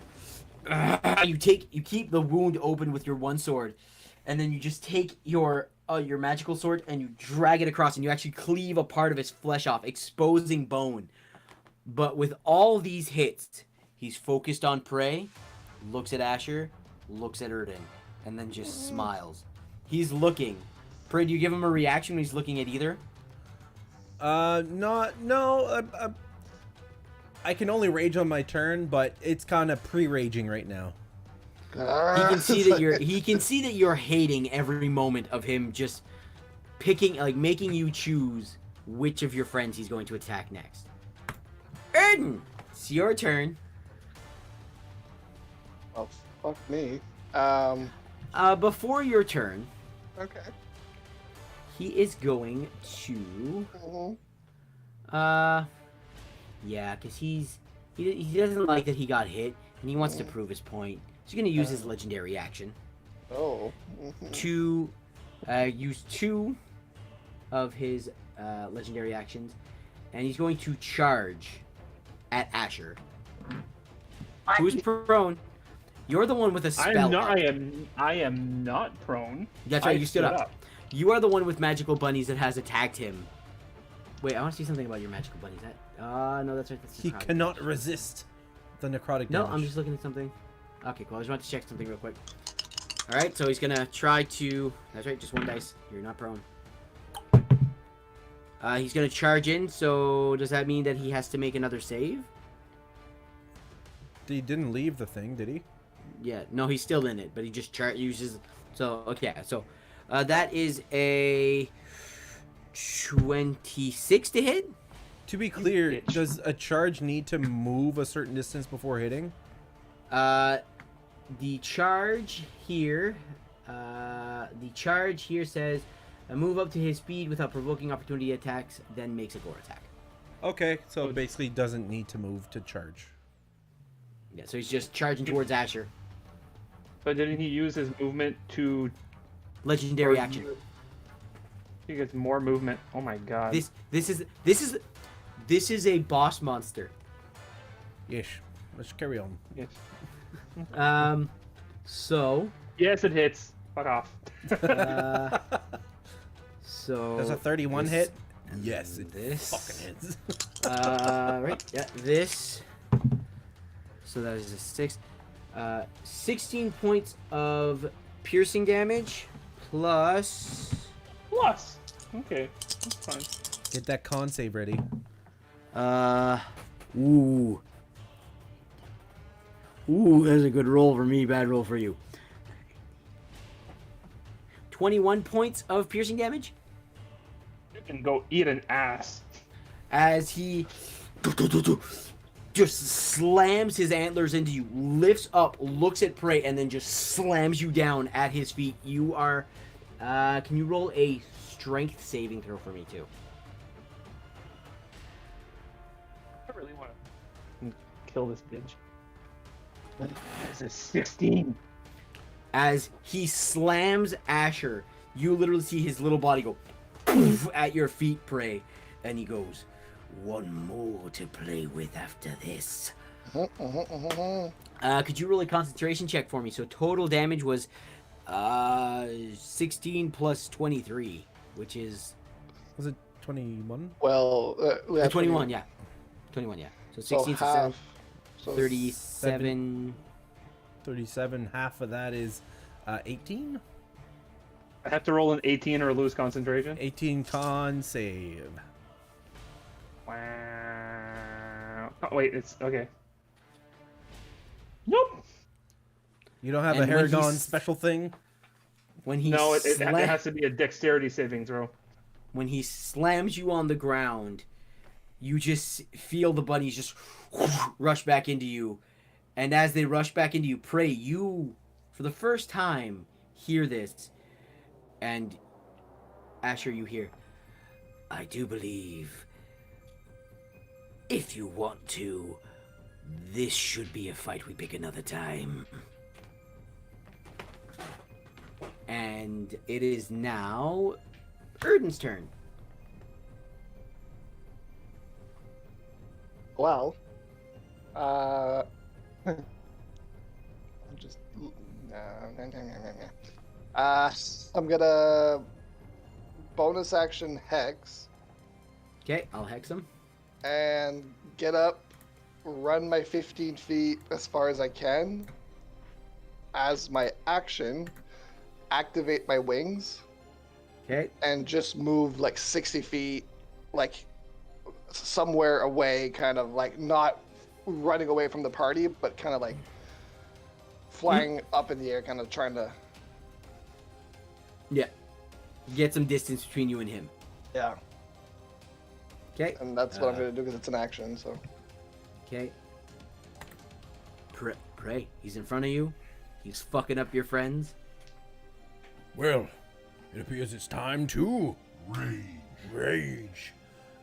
You keep the wound open with your one sword, and then you just take your magical sword and you drag it across, and you actually cleave a part of his flesh off, exposing bone. But with all these hits, he's focused on prey, looks at Asher, looks at Erden, and then just smiles. He's looking. Prey, do you give him a reaction when he's looking at either? No. I can only rage on my turn, but it's kind of pre-raging right now. He can see that you're hating every moment of him just picking, like making you choose which of your friends he's going to attack next. Erden, it's your turn. Oh, fuck me. Before your turn, Okay. he is going to Mhm. yeah, because he doesn't like that he got hit, and he wants to prove his point. So he's going to use his legendary action Oh. Mhm. to use 2 of his legendary actions, and he's going to charge at Asher, who is prone. You're the one with a spell. I am not prone. That's right, I you stood up. You are the one with magical bunnies that has attacked him. Wait, I want to see something about your magical bunnies. No, that's right. That's He necrotic cannot damage. resist the necrotic No, damage. I'm just looking at something. Okay, cool. I just want to check something real quick. All right, so he's gonna try to. That's right, just 1 dice. You're not prone. He's gonna charge in. So does that mean that he has to make another save? He didn't leave the thing, did he? Yeah, no, he's still in it, but he just uses. So okay, so that is a 26 to hit. To be clear, bitch. does a charge need to move a certain distance before hitting? The charge here says move up to his speed without provoking opportunity attacks, then makes a gore attack. Okay, so it basically doesn't need to move to charge. Yeah, so he's just charging towards Asher. But didn't he use his movement to? Legendary action. He gets more movement. Oh my god. This is a boss monster. Yes. Let's carry on. Yes. So Yes, it hits. Fuck off. so Does a 31 this- hit? Yes, it this. fucking hits. Right, yeah, this. So that is a 6. 16 points of piercing damage plus. Plus. Okay, that's fine. Get that con save ready. Ooh, that's a good roll for me, bad roll for you. 21 points of piercing damage You can go eat an ass. as he just slams his antlers into you, lifts up, looks at prey, and then just slams you down at his feet. You are. Can you roll a strength saving throw for me too? I really want to kill this bitch. This is 16. As he slams Asher, you literally see his little body go poof at your feet, prey, and he goes, "One more to play with after this." Could you roll a concentration check for me? So total damage was 16 plus 23, which is Was it 21? Well, we have 21, yeah. 21, yeah. So So 16 to half. So 37. 37. Half of that is 18? I have to roll an 18 or lose concentration. 18 con save. Wow. Oh, wait, it's okay. Nope. You don't have And a when Haragon he's- special thing? When he No, it sla- has to be a dexterity saving throw. when he slams you on the ground, you just feel the bunnies just rush back into you. And as they rush back into you, Prey, you, for the first time, hear this. And Asher, you hear, "I do believe, if you want to, this should be a fight we pick another time." And it is now Erden's turn. Well, I'm just. I'm gonna bonus action hex Okay, I'll hex him. and get up, run my 15 feet as far as I can. As my action, activate my wings Okay. and just move like 60 feet, like somewhere away, kind of like not running away from the party, but kind of like flying up in the air, kind of trying to. Yeah. Get some distance between you and him. Yeah, Okay. and that's what I'm gonna do because it's an action. So Okay. Pray. He's in front of you. He's fucking up your friends. Well, it appears it's time to Rage. rage.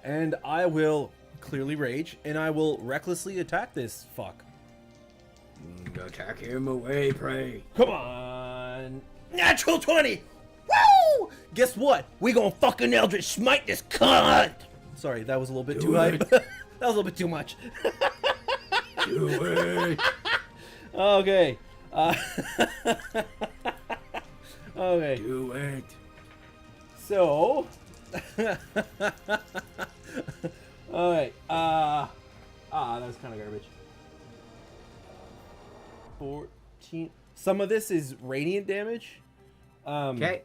And I will clearly rage, and I will recklessly attack this fuck. Attack him away, Pray. Come on. Natural 20! Woo! Guess what? We gonna fucking Eldritch Smite this cunt! Sorry, that was a little bit too hype. That was a little bit too much. Do it. Okay. Okay. Do it. So. Alright. That was kind of garbage. 14. Some of this is radiant damage. Okay.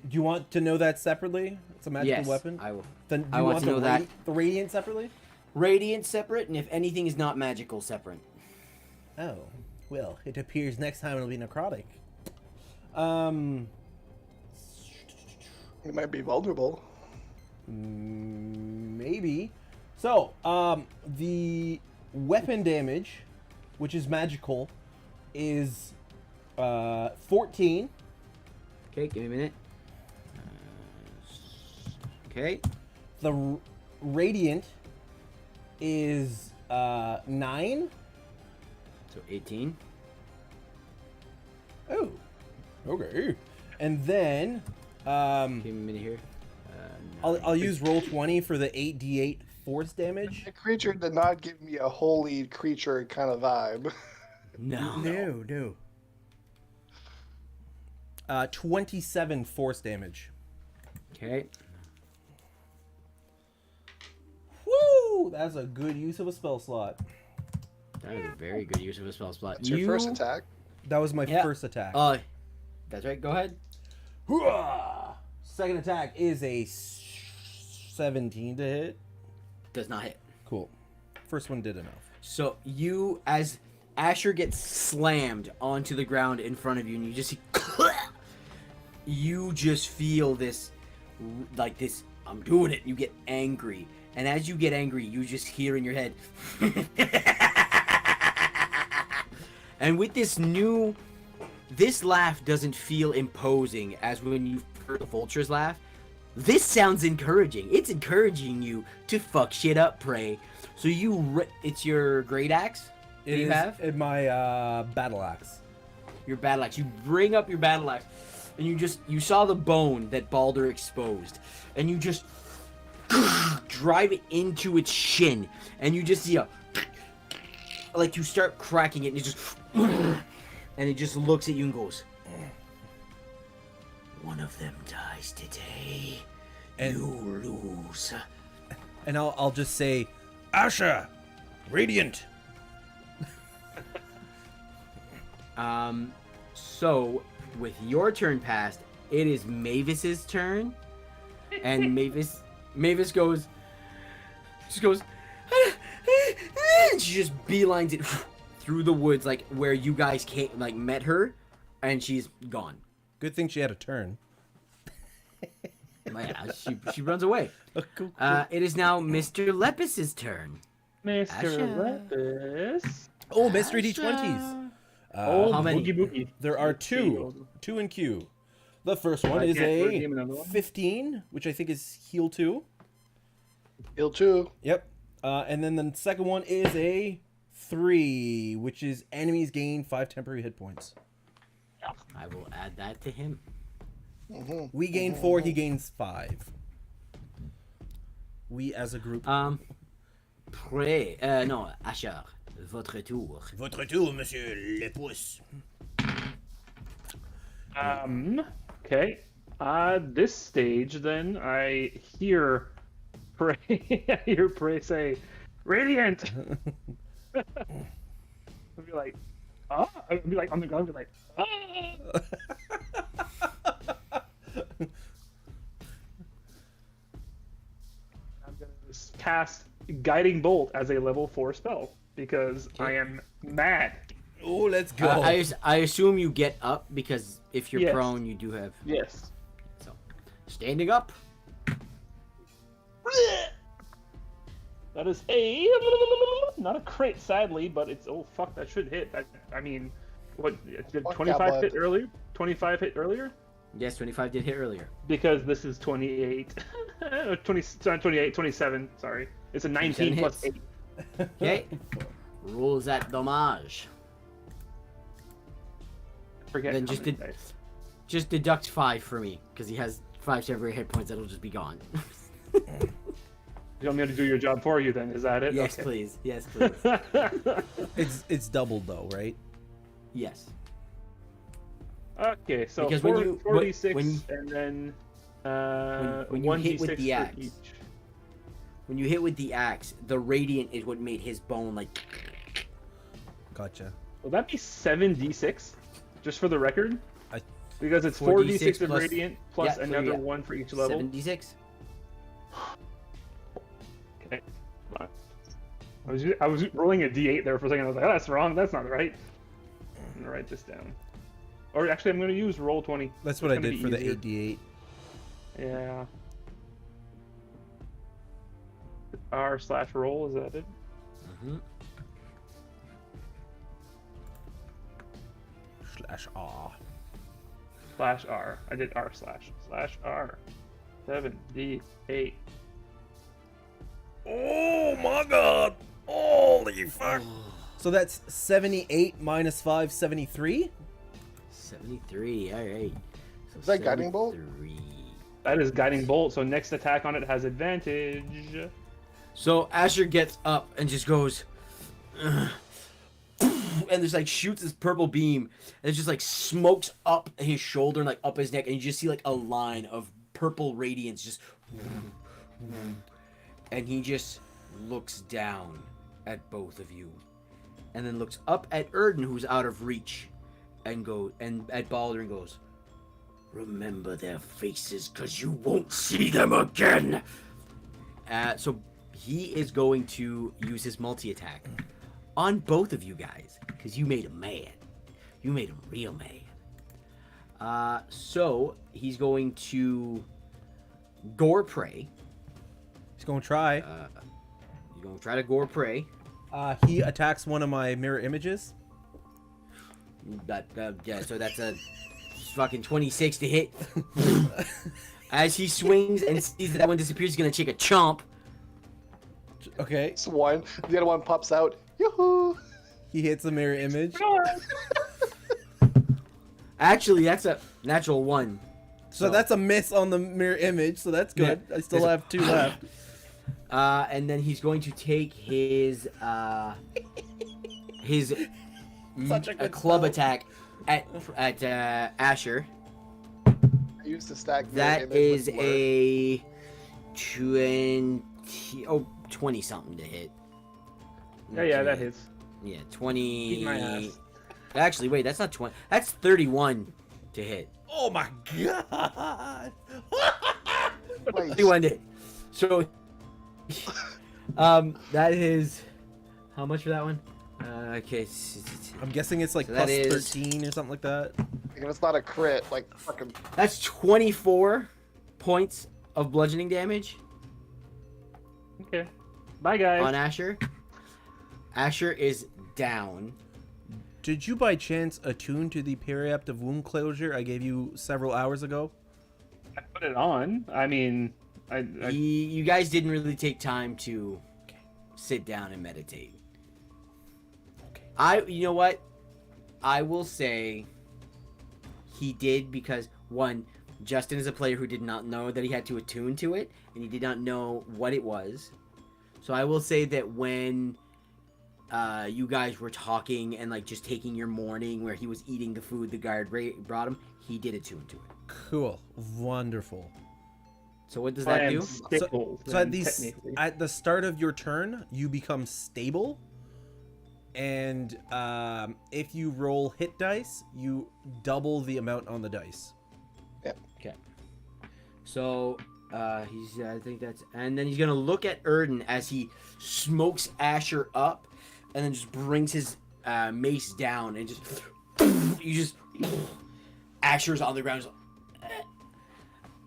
Do you want to know that separately? It's a magical Yes, weapon. I will. Then do I you want to know that. The radiant separately? Radiant separate, and if anything is not magical, separate. Oh, well, it appears next time it'll be necrotic. it might be vulnerable. Maybe. So, the weapon damage, which is magical, is 14. Okay, give me a minute. Okay. The radiant is 9. So 18. Oh, okay. And then Give me a minute here. I'll use roll 20 for the 8d8 force damage. The creature did not give me a holy creature kind of vibe. No. No. 27 force damage. Okay. Woo! That's a good use of a spell slot. That is a very good use of a spell slot. It's your first attack. That was my Yeah. first attack. That's right. Go ahead. Hooah! Second attack is a 17 to hit. Does not hit. Cool. First one did enough. So you, as Asher gets slammed onto the ground in front of you, and you just see, you just feel this, like this. I'm doing it. You get angry, and as you get angry, you just hear in your head, and with this laugh doesn't feel imposing as when you heard the vulture's laugh. This sounds encouraging. It's encouraging you to fuck shit up, Prey. So it's your great axe that you have? In my battle axe. Your battle axe. You bring up your battle axe, and you saw the bone that Baldur exposed, and you just drive it into its shin, and you just see like you start cracking it, and it just and it just looks at you and goes, "One of them dies today, And- you lose." And I'll just say, Asha, radiant. So with your turn passed, it is Mavis's turn, and Mavis goes, and she just beelines it through the woods, like where you guys came, like met her, and she's gone. Good thing she had a turn. Yeah, she runs away. Oh, cool. It is now Mr. Lepus's turn. Mr. Asha. Lepus. Oh, mystery D20s. Oh, how many? Boogie Boogie. There are two in queue. The first one is can't redeem a another one? 15, which I think is heal 2. Heal 2. Yep. And then the second one is a 3, which is enemies gain 5 temporary hit points. I will add that to him. We gain 4, he gains 5. We as a group. Asher. Votre tour. Votre tour, monsieur le pouce. Okay. This stage, then, I hear Prey. I hear Prey say, "Radiant." I'll be like, "Ah!" I'll be like on the ground, be like, "Ah!" I'm gonna just cast Guiding Bolt as a level 4 spell because I am mad. Oh, let's go. I assume you get up because if you're Yes. prone, you do have. Yes. So, standing up. That is a not a crit, sadly, but it's fuck. That should hit. I mean, what did Fuck 25 that, hit bud. earlier? 25 hit earlier Yes, 25 did hit earlier. because this is 28. 28, 27. Sorry, it's a 19 plus hits. 8. Okay. Rules that dommage. Forget. Then how just many did- dice. Just deduct 5 for me because he has 5 temporary hit points that'll just be gone. You want me to do your job for you? Then is that it? Yes, Okay. please. Yes, please. It's doubled though, right? Yes. Okay, so Because 46 when- and then when you hit 1d6 with the for axe. each. When you hit with the axe, the radiant is what made his bone like. Gotcha. Will that be 7d6? Just for the record? I- Because it's 4d6 4d6 of plus- radiant plus yeah, so another yeah. one for each level. 76. Okay. Fine. I was rolling a d8 there for a second. I was like, oh, that's wrong. That's not right. I'm gonna write this down. Or actually, I'm gonna use roll 20. That's what It's I gonna did be for the easier. 8d8. Yeah. R/roll, is that it? Mhm. /R. /R. I did R/R. 7d8. Oh my god! Holy fuck! So that's 78 minus 5, 73? 73. All right. So Is that guiding bolt? 73. That is guiding bolt, so next attack on it has advantage. So Asher gets up and just goes, "Ugh." And there's like shoots this purple beam, and it just like smokes up his shoulder and like up his neck, and you just see like a line of purple radiance just, and he just looks down at both of you, and then looks up at Erden, who's out of reach, and at Balder and goes, "Remember their faces, cause you won't see them again." So he is going to use his multi-attack on both of you guys, because you made him mad. You made him real mad. So he's going to gore prey. He's gonna try. He's going to try to gore prey. He attacks one of my mirror images. Yeah, so that's a fucking 26 to hit. As he swings and sees that one disappears, he's going to take a chomp. Okay. It's one. The other one pops out. Yoo-hoo! He hits the mirror image. Actually, that's a natural 1. So that's a miss on the mirror image, so that's good. Yeah. I still have 2 left. And then he's going to take his Such a good club spell. attack at Asher. I used to stack mirror That image is with blur. a 20 something to hit. Yeah, that hits. Yeah, 20. Eat my ass. Actually, wait, that's not 20. That's 31 to hit. Oh my god! Wait, 31 to hit. So, that is how much for that one? Okay, I'm guessing it's like So that plus is- 13 or something like that. if it's not a crit, like fucking. that's 24 points of bludgeoning damage Okay. Bye, guys. on Asher. Asher is down. Did you by chance attune to the periaptive wound closure I gave you several hours ago? I put it on. I mean, I You guys didn't really take time to sit down and meditate. You know what? I will say he did because, one, Justin is a player who did not know that he had to attune to it, and he did not know what it was. So I will say that when you guys were talking and like just taking your morning where he was eating the food the guard brought him, he did attune to it. Cool. Wonderful. So what does I that am do? stable, So then, technically. at the start of your turn, you become stable. And if you roll hit dice, you double the amount on the dice. Okay. So I think that's, and then he's gonna look at Erden as he smokes Asher up, and then just brings his mace down and Asher's on the ground. Just,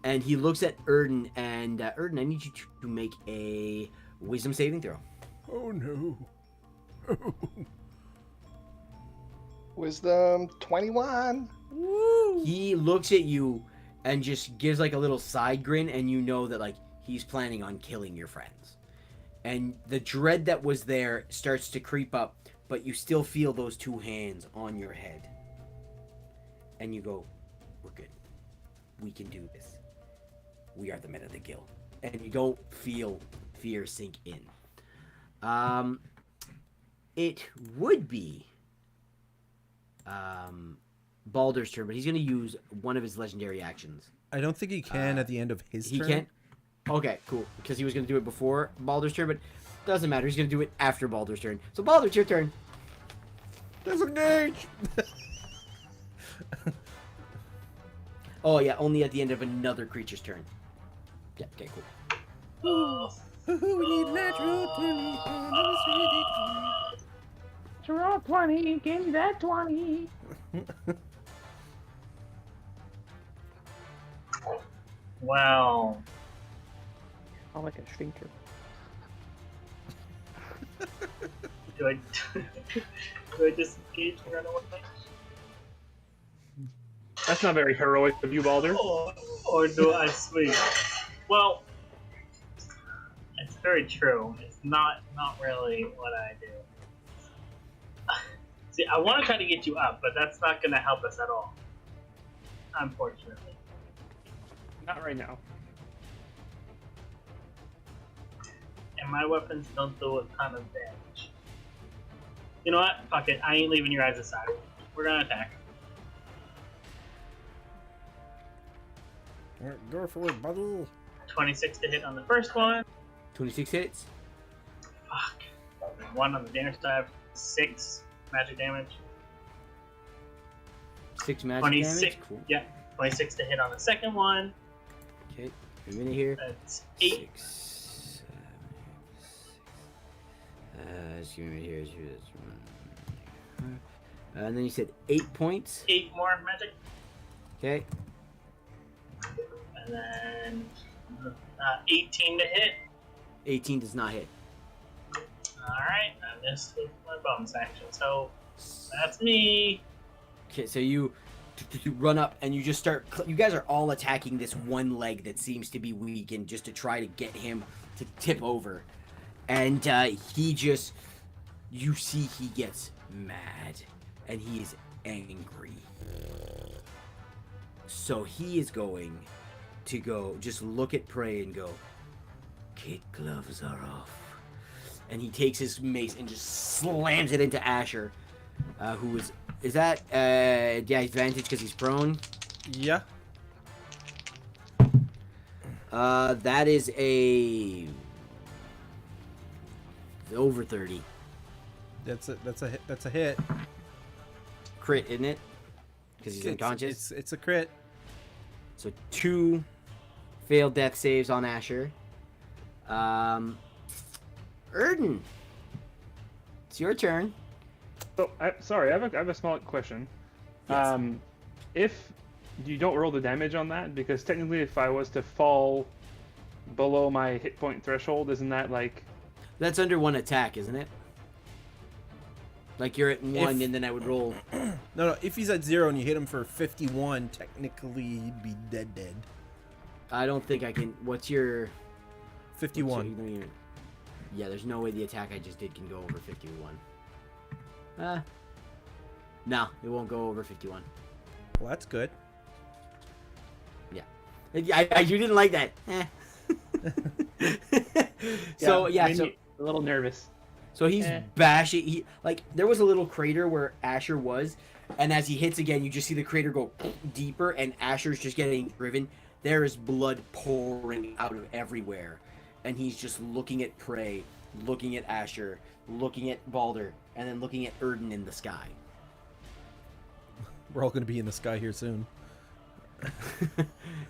and he looks at Erden and Erden, I need you to make a wisdom saving throw. Oh no. Wisdom 21. Woo! He looks at you and just gives like a little side grin, and you know that like he's planning on killing your friends. And the dread that was there starts to creep up, but you still feel those two hands on your head. And you go, we're good. We can do this. We are the men of the Gill. And you don't feel fear sink in. It would be Baldur's turn, but he's going to use one of his legendary actions. I don't think he can at the end of his He turn. can't? Okay, cool. Because he was going to do it before Baldur's turn, but doesn't matter. He's going to do it after Baldur's turn. So Baldur, it's your turn. Disengage! Oh, yeah, only at the end of another creature's turn. Yeah, okay, cool. We need natural 20 on the city. Draw 20, give me that 20. Wow. I'm like a stinker. Do I do I disengage and run away? That's not very heroic of you, Baldur. Or do I sweep? Well, it's very true. It's not really what I do. See, I want to try to get you up, but that's not going to help us at all. Unfortunately. Not right now. And my weapons don't do a ton of damage. You know what? Fuck it. I ain't leaving your guys aside. We're going to attack. Go for it, buddy. 26 to hit on the first one. 26 hits. Fuck. 1 on the damage side. 6 magic damage. 6 magic 26. damage. Cool. Yeah. 26 to hit on the second one. Okay, a minute here. That's 8. 6, 7, 8, 6. Just give me a minute here. And then you said 8 points. 8 more magic. Okay. And then 18 to hit. 18 does not hit. Alright, I missed with my bonus action. So that's me. Okay, so you run up and you just start. You guys are all attacking this one leg that seems to be weakened just to try to get him to tip over. And he just. You see he gets mad and he is angry. So he is going to go just look at Prey and go, kid gloves are off. And he takes his mace and just slams it into Asher, who is that yeah, advantage because he's prone? Yeah. That is a over 30 That's a hit. That's a hit. crit, isn't it? Because he's unconscious. It's a crit. So 2 failed death saves on Asher. Erden, it's your turn. So, sorry, I have a small question. Yes. If you don't roll the damage on that, because technically if I was to fall below my hit point threshold, isn't that like... That's under 1 attack, isn't it? Like you're at 1 and then I would roll. No. If he's at 0 and you hit him for 51, technically he'd be dead. I don't think I can. What's your 51. Yeah, there's no way the attack I just did can go over 51. No, it won't go over 51. Well, that's good. Yeah. You didn't like that. So, yeah, made so me a little nervous. So he's bashing. There was a little crater where Asher was, and as he hits again, you just see the crater go deeper, and Asher's just getting driven. There is blood pouring out of everywhere, and he's just looking at Prey, looking at Asher, looking at Balder, and then looking at Erden in the sky. We're all going to be in the sky here soon.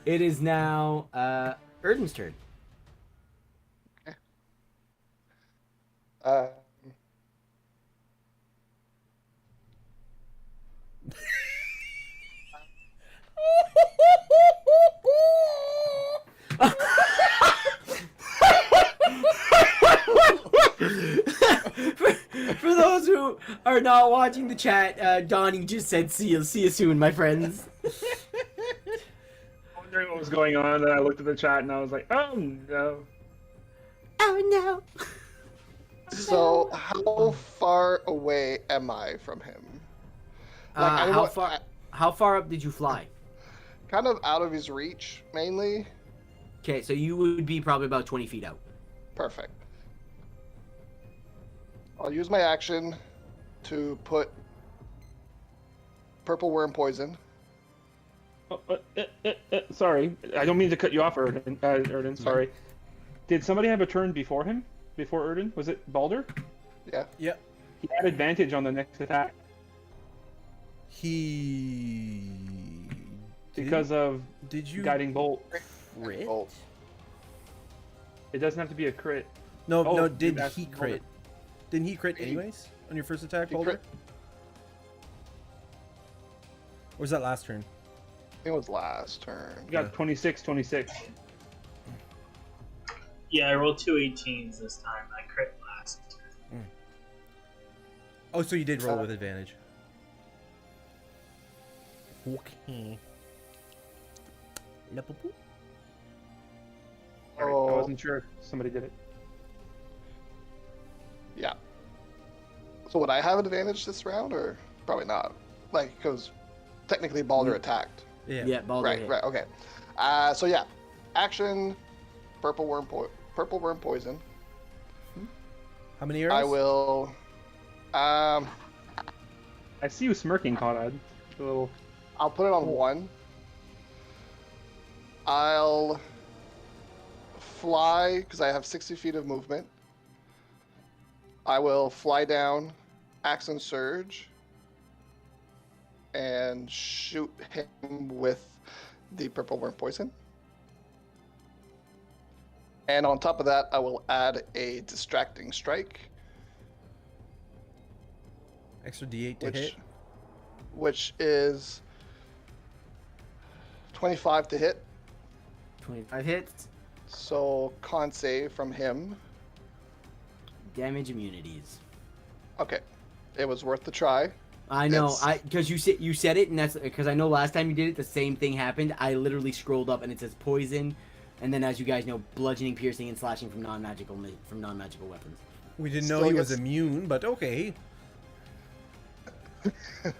It is now Erden's turn. Uh, For those who are not watching the chat, Donnie just said, see you soon, my friends. Wondering what was going on, and I looked at the chat and I was like, oh no. Oh no. so how far away am I from him? How far up did you fly? Kind of out of his reach, mainly. Okay, so you would be probably about 20 feet out. Perfect. I'll use my action to put purple worm poison. Sorry, I don't mean to cut you off, Erden. Sorry. Did somebody have a turn before him? Before Erden? Was it Balder? Yeah. Yeah. He had advantage on the next attack He... because of Did you guiding bolt. crit? Bolt. It doesn't have to be a crit. No, Oh, no, you did asked he Balder. crit? Didn't he crit anyways on your first attack, He Balder? crit. Or was that last turn? It was last turn. You got 26. Yeah, I rolled 2 18s this time. I crit last. Oh, so you did roll with advantage. Okay. Alright, I Oh. wasn't sure if somebody did it. Yeah. So would I have an advantage this round, or probably not? Like, because technically Balder attacked. Yeah. Balder Right. hit. Right. Okay. So yeah, action, purple worm poison. How many arrows? I will. I see you smirking, Conrad. A little. I'll put it on 1. I'll fly because I have 60 feet of movement. I will fly down, axe and surge, and shoot him with the purple worm poison. And on top of that, I will add a distracting strike, Extra D8 to hit. which is 25 to hit. 25 hits. So con save from him. Damage immunities. Okay, it was worth the try. I know, It's- because you said it, and that's because I know last time you did it, the same thing happened. I literally scrolled up and it says poison, and then as you guys know, bludgeoning, piercing, and slashing from non-magical weapons. We didn't know Still he was gets- immune, but okay.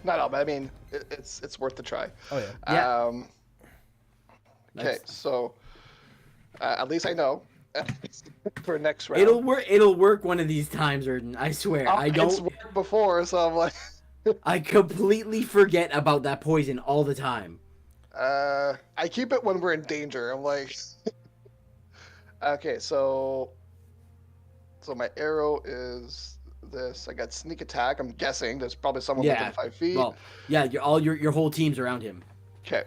No, but I mean, it's worth the try. Oh yeah. Yeah. Okay, That's- so at least I know for next round. It'll work one of these times, Erden. I swear. I It's don't. worked before, so I'm like, I completely forget about that poison all the time. I keep it when we're in danger. I'm like, okay, so my arrow is this. I got sneak attack. I'm guessing there's probably someone Yeah. within 5 feet. Well, yeah, your whole team's around him. Okay.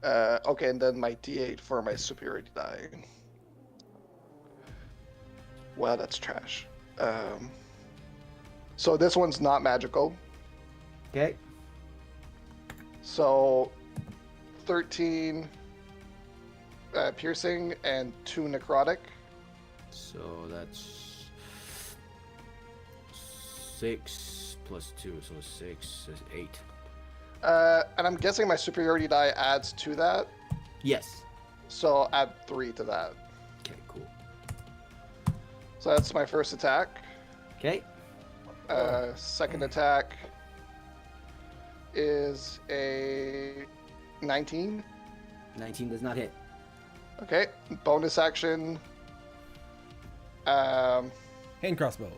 Okay, and then my D8 for my superiority die. Well, that's trash. So this one's not magical. Okay. So 13 piercing and 2 necrotic. So that's 6 plus 2, so 6 is 8. And I'm guessing my superiority die adds to that. Yes. So I'll add 3 to that. Okay, cool. So that's my first attack. Okay. Second attack is a 19. 19 does not hit. Okay, bonus action. Hand crossbow.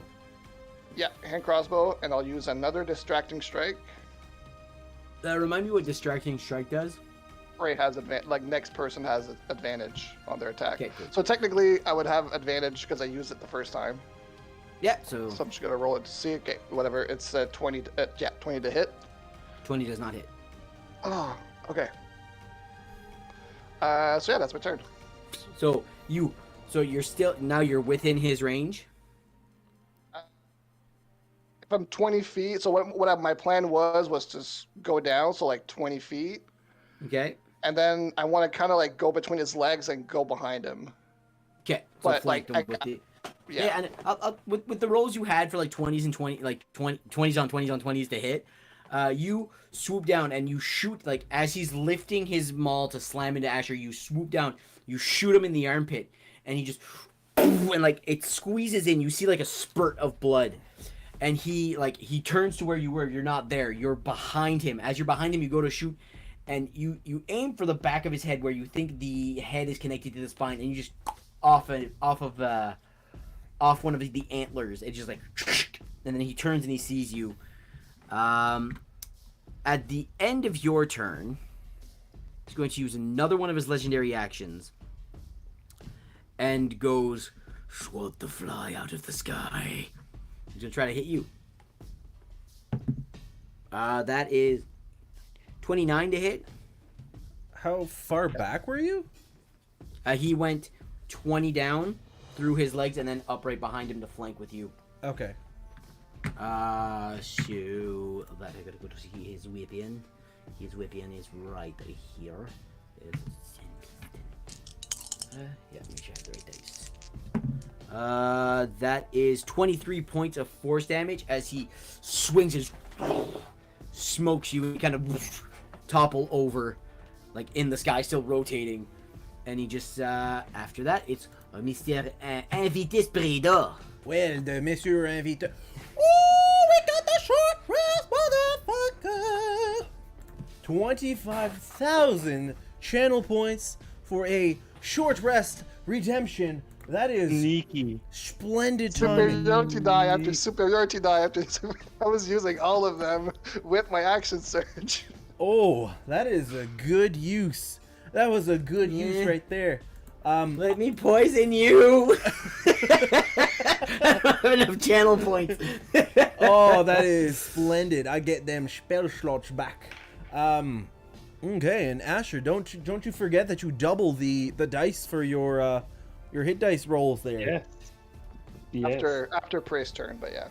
Yeah, hand crossbow, and I'll use another distracting strike. Remind me what distracting strike does. Prey has like next person has advantage on their attack. Okay, cool. So technically, I would have advantage because I used it the first time. Yeah, so So I'm just gonna roll it to see. Okay, whatever. It's 20. 20 to hit. 20 does not hit. Oh, okay. So yeah, that's my turn. So you're still now you're within his range. If I'm 20 feet, so my plan was to go down, so like 20 feet, Okay. and then I want to kind of like go between his legs and go behind him. Okay. So But, flank like, them with the. Yeah. Yeah, and with the rolls you had for like 20s and 20s on 20s on 20s to hit, you swoop down and you shoot like as he's lifting his maul to slam into Asher. You swoop down, you shoot him in the armpit, and he just and like it squeezes in. You see like a spurt of blood, and he turns to where you were. You're not there. You're behind him. As you're behind him, you go to shoot, and you aim for the back of his head where you think the head is connected to the spine, and you just off one of the antlers. It's just like, and then he turns and he sees you. At the end of your turn, he's going to use another one of his legendary actions and goes, "Swat the fly out of the sky." He's going to try to hit you. That is 29 to hit. How far back were you? He went 20 down through his legs and then up right behind him to flank with you. Okay. Shoot. That I gotta go to see his weapon. His weapon is right here. Yeah, make sure I have the right dice. That is 23 points of force damage as he swings his smokes you and kind of topple over, like in the sky, still rotating. And he just, after that, it's Mr. Invité Spreader. Well, the Monsieur Invité. Oh, we got the short rest, motherfucker! 25,000 channel points for a short rest redemption. That is Sneaky. splendid timing. Superiority die after superiority die after. I was using all of them with my action surge. Oh, that is a good use. That was a good use right there. Let me poison you! I don't have enough channel points. Oh, that is splendid. I get them spell slots back. Okay, and Asher, don't you forget that you double the dice for your hit dice rolls there. Yeah. Yes. After Prey's turn, but yeah.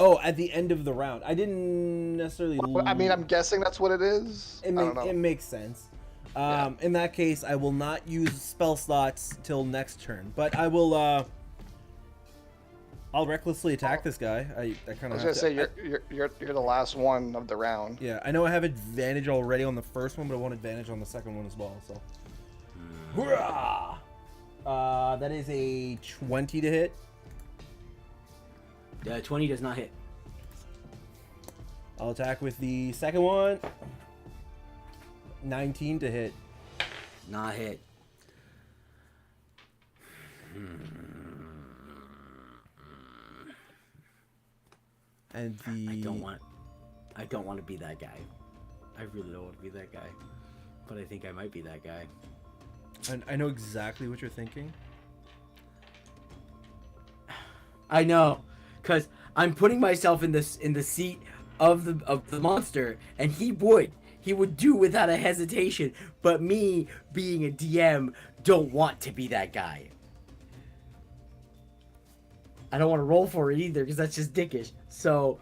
Oh, at the end of the round. I didn't necessarily. I mean, I'm guessing that's what it is. I don't know. It makes sense. Yeah. In that case, I will not use spell slots till next turn, but I will. I'll recklessly attack this guy. I kind I of. was gonna say you're the last one of the round. Yeah, I know I have advantage already on the first one, but I want advantage on the second one as well. So. Hurrah! That is a 20 to hit. 20 does not hit. I'll attack with the second one. 19 to hit. Not hit. And the. I don't want to be that guy. I really don't want to be that guy. But I think I might be that guy. And I know exactly what you're thinking. I know, cause I'm putting myself in the seat of the monster, and he would do without a hesitation. But me, being a DM, don't want to be that guy. I don't want to roll for it either, cause that's just dickish. So,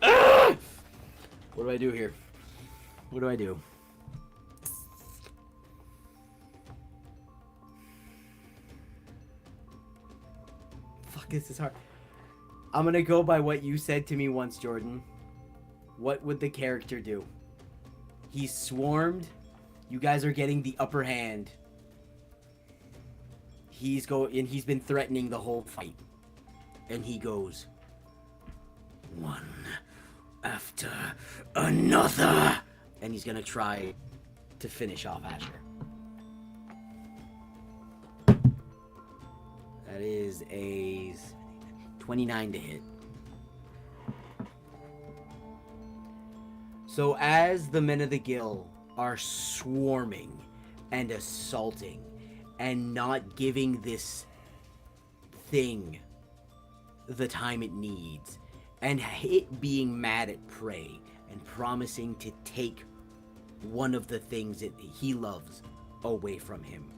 what do I do here? What do I do? This is hard. I'm gonna go by what you said to me once, Jordan. What would the character do? He's swarmed. You guys are getting the upper hand. He's been threatening the whole fight. And he goes, one after another. And he's gonna try to finish off Asher. That is a 29 to hit. So as the men of the Gill are swarming and assaulting and not giving this thing the time it needs, and it being mad at Prey and promising to take one of the things that he loves away from him,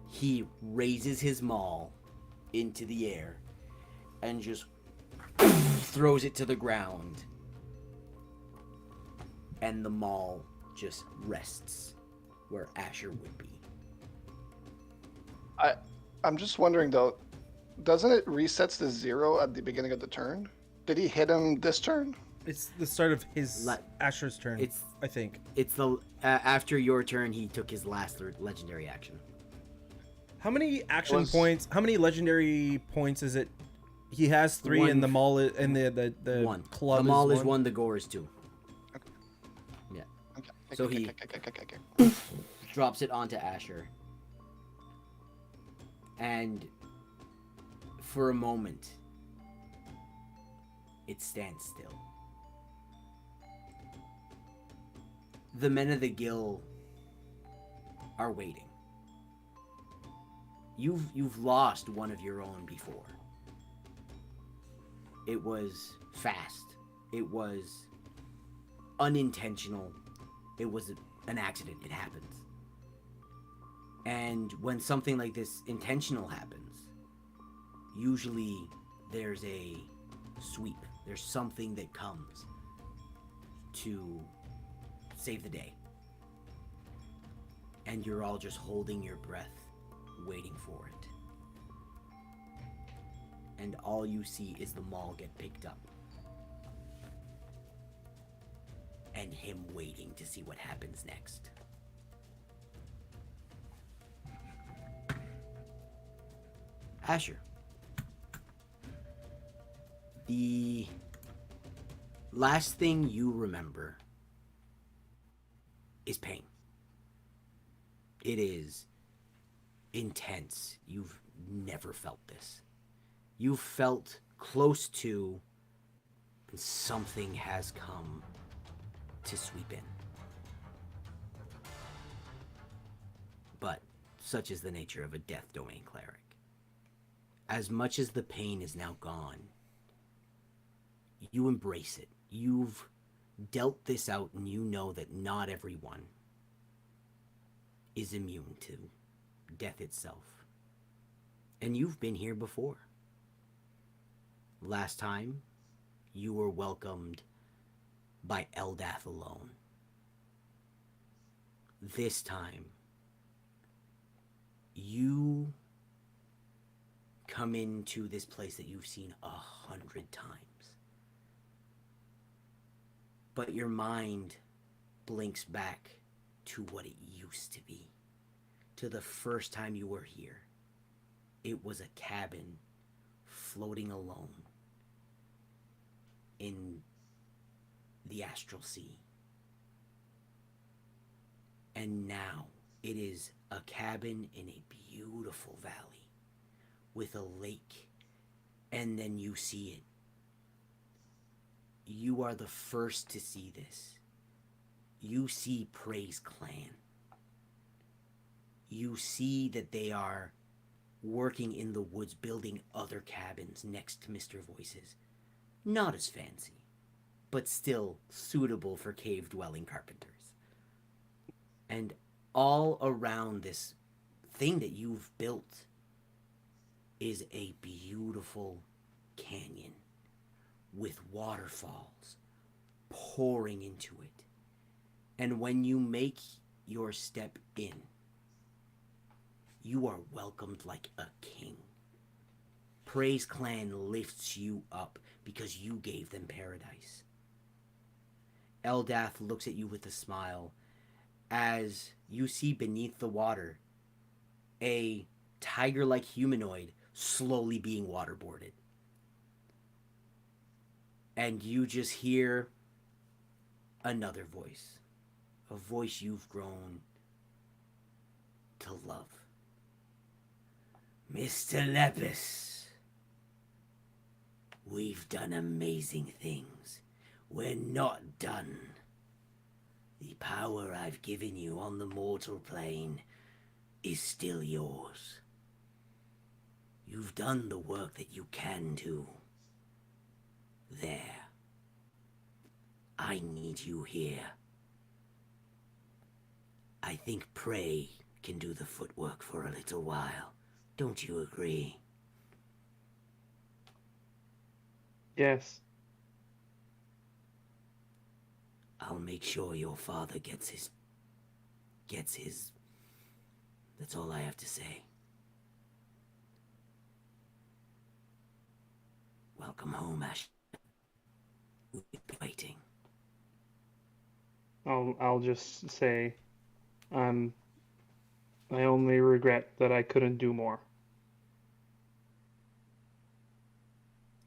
he raises his maul into the air and just throws it to the ground, and the maul just rests where Asher would be. I'm just wondering though, doesn't it resets to 0 at the beginning of the turn? Did he hit him this turn? It's the start of his Asher's turn. I think It's the after your turn, he took his last legendary action. How many action points? How many legendary points is it? He has 3, One. and the maul and the One. club. The maul is is 1, the gore is 2. Yeah. Okay. So he drops it onto Asher. And for a moment, it stands still. The men of the Gill are waiting. You've lost one of your own before. It was fast. It was unintentional. It was an accident. It happens. And when something like this intentional happens, usually there's a sweep. There's something that comes to save the day. And you're all just holding your breath, waiting for it. And all you see is the maul get picked up. And him waiting to see what happens next. Asher. The last thing you remember is pain. It is intense. You've never felt this. You've felt close to, and something has come to sweep in. But such is the nature of a Death Domain cleric. As much as the pain is now gone, you embrace it. You've dealt this out, and you know that not everyone is immune to death itself. And you've been here before. Last time, you were welcomed by Eldath alone. This time, you come into this place that you've seen 100 times. But your mind blinks back to what it used to be. To the first time you were here. It was a cabin floating alone in the astral sea. And now it is a cabin in a beautiful valley with a lake, and then you see it. You are the first to see this. You see Prey's clan. You see that they are working in the woods, building other cabins next to Mr. Voice's. Not as fancy, but still suitable for cave-dwelling carpenters. And all around this thing that you've built is a beautiful canyon with waterfalls pouring into it. And when you make your step in, you are welcomed like a king. Prey's clan lifts you up because you gave them paradise. Eldath looks at you with a smile as you see beneath the water a tiger-like humanoid slowly being waterboarded. And you just hear another voice, a voice you've grown to love. Mr. Lepus, We've done amazing things. We're not done. The power I've given you on the mortal plane is still yours. You've done the work that you can do. There. I need you here. I think Prey can do the footwork for a little while. Don't you agree? Yes. I'll make sure your father gets his... That's all I have to say. Welcome home, Ash. We'll be waiting. I'll just say, I only regret that I couldn't do more.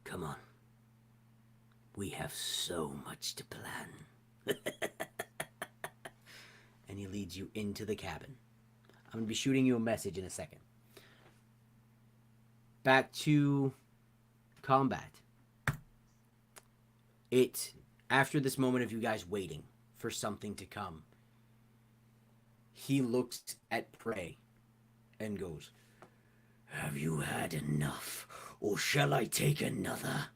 Come on. We have so much to plan. And he leads you into the cabin. I'm going to be shooting you a message in a second. Back to combat. After this moment of you guys waiting for something to come, he looks at Prey and goes, "Have you had enough, or shall I take another?"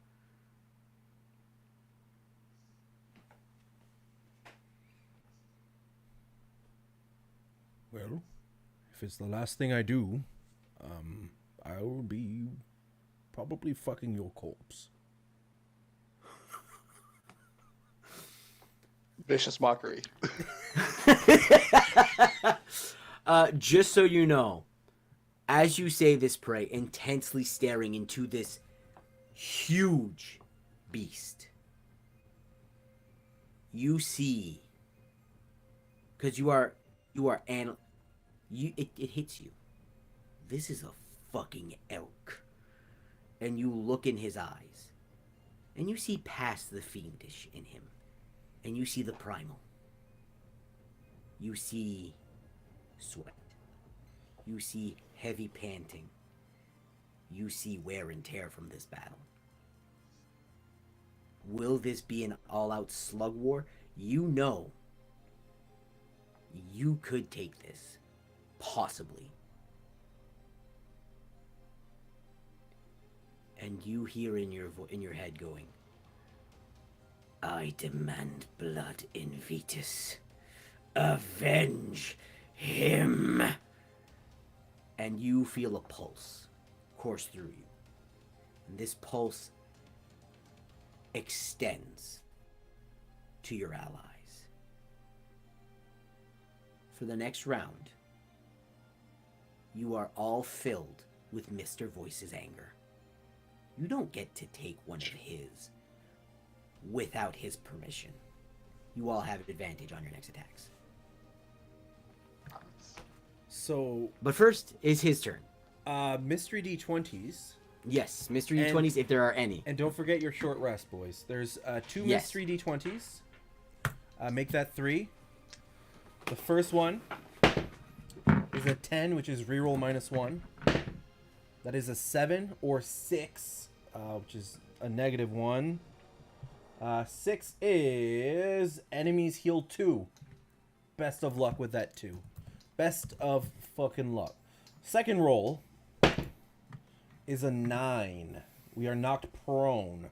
Well, if it's the last thing I do, I'll be probably fucking your corpse. Vicious mockery. Just so you know, as you say this, Prey, intensely staring into this huge beast, you see, because it hits you. This is a fucking elk. And you look in his eyes, and you see past the fiendish in him, and you see the primal. You see sweat. You see heavy panting. You see wear and tear from this battle. Will this be an all-out slug war? You know you could take this. Possibly. And you hear in your head going, "I demand blood in Vetus. Avenge him." And you feel a pulse course through you. And this pulse extends to your allies. For the next round, you are all filled with Mr. Voice's anger. You don't get to take one of his without his permission. You all have advantage on your next attacks. So, But first is his turn. mystery D20s. Yes, mystery And- D20s if there are any. And don't forget your short rest, boys. There's 2 Yes. mystery D20s. Make that 3. The first one is a 10, which is reroll -1. That is a 7 or 6, which is a -1. 6 is enemies heal 2. Best of luck with that 2. Best of fucking luck. Second roll is a 9. We are knocked prone.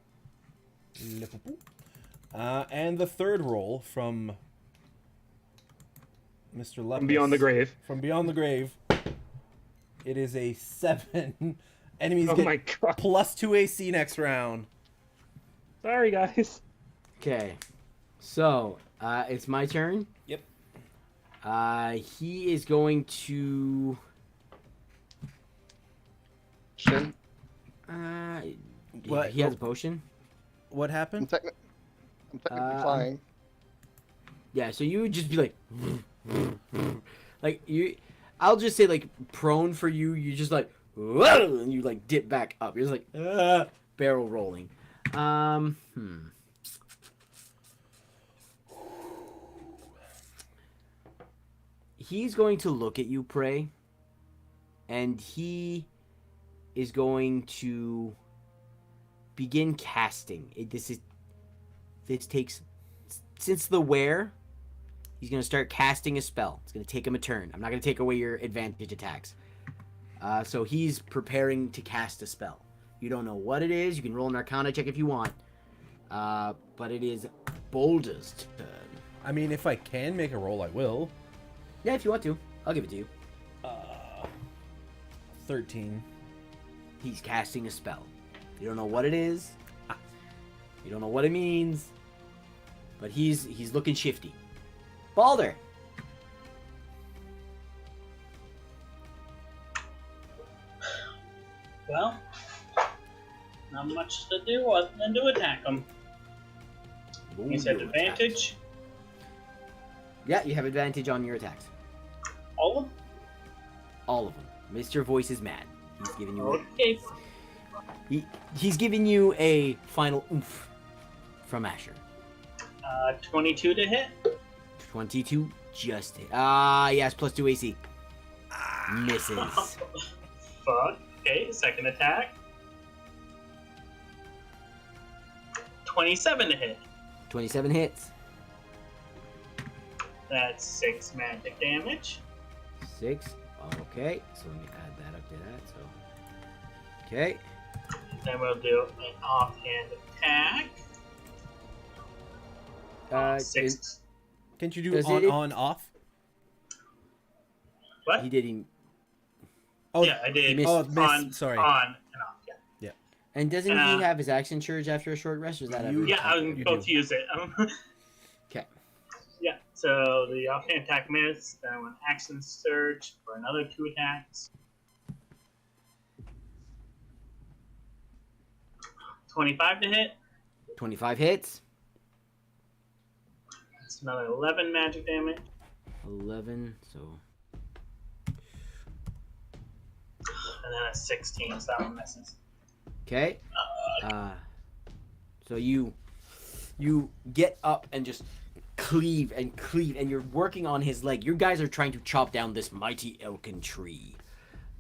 And the third roll from Mr. Lepus. From beyond the grave. From beyond the grave. It is a 7. Enemies Oh get my god. +2 AC next round. Sorry, guys. Okay. So, it's my turn. Yep. He is going to... Shin, What? He has a potion. What I'm, happened? I'm technically Uh, flying. Yeah, so you would just be like... like, you... I'll just say, like, prone for you, you just like... And you, like, dip back up. You're just like... barrel rolling. He's going to look at you, Prey, and he is going to begin casting. This takes, since the wear, he's going to start casting a spell. It's going to take him a turn. I'm not going to take away your advantage attacks. So he's preparing to cast a spell. You don't know what it is. You can roll an Arcana check if you want. But it is Boulder's turn. I mean, if I can make a roll, I will. Yeah, if you want to. I'll give it to you. 13. He's casting a spell. You don't know what it is. You don't know what it means. But he's looking shifty. Balder. Well, not much to do other than to attack him. He's at advantage. Yeah, you have advantage on your attacks. All of them? All of them. Mr. Voice is mad. He's giving you Okay. he's giving you a final oomph from Asher. 22 to hit. 22 just hit. Yes, plus 2 AC. Misses. Fuck. Okay, second attack. 27 to hit. 27 hits. That's 6 magic damage. 6. Okay, so let me add that up to that. So, okay. Then we'll do an offhand attack. 6. Can't you do Does on, it- on, off? What? He did. Oh, Yeah, I did. missed- oh, missed. On, Sorry. on and off. Yeah. And doesn't he have his action surge after a short rest? Or is that You- every Yeah, I You was do. about to use it. Okay. Yeah, so the offhand attack missed. Then I went action surge for another 2 attacks. 25 to hit. 25 hits. That's another 11 magic damage. 11. So And then a 16, so that one misses. okay. So you get up and just cleave, and you're working on his leg. You guys are trying to chop down this mighty elkin tree,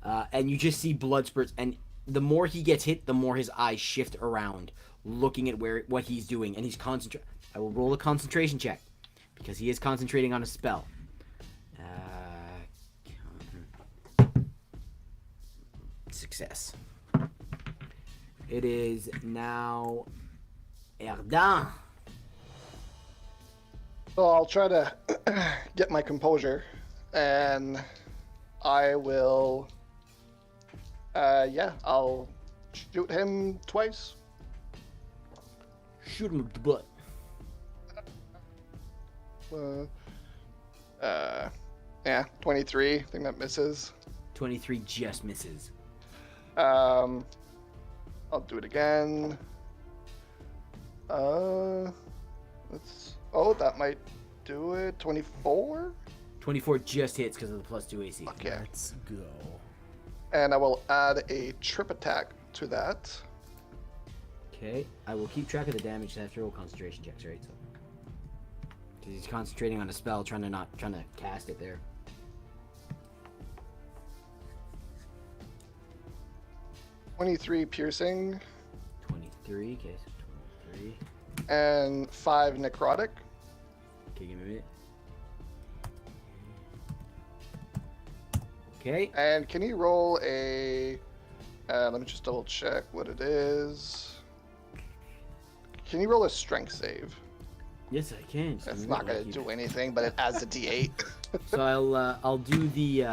and you just see blood spurts. And the more he gets hit, the more his eyes shift around, looking at what he's doing, and he's concentrating. I will roll a concentration check because he is concentrating on a spell. Success. It is now Erdan. So I'll try to get my composure, and I will. I'll shoot him twice. Shoot him with the butt. Yeah, 23. I think that misses. 23 just misses. I'll do it again. That might do it. 24. 24 just hits because of the plus 2 AC. Okay. Let's go. And I will add a trip attack to that. Okay, I will keep track of the damage after roll concentration checks, right? So, because he's concentrating on a spell, trying to cast it there. $23 piercing 23. Okay, so 23. and 5 necrotic. Okay, give me a minute. Okay, And can you roll a? Let me just double check what it is. Can you roll a strength save? yes I can. Just It's give me a not minute, gonna I'll do anything, but it adds a D8. So I'll do the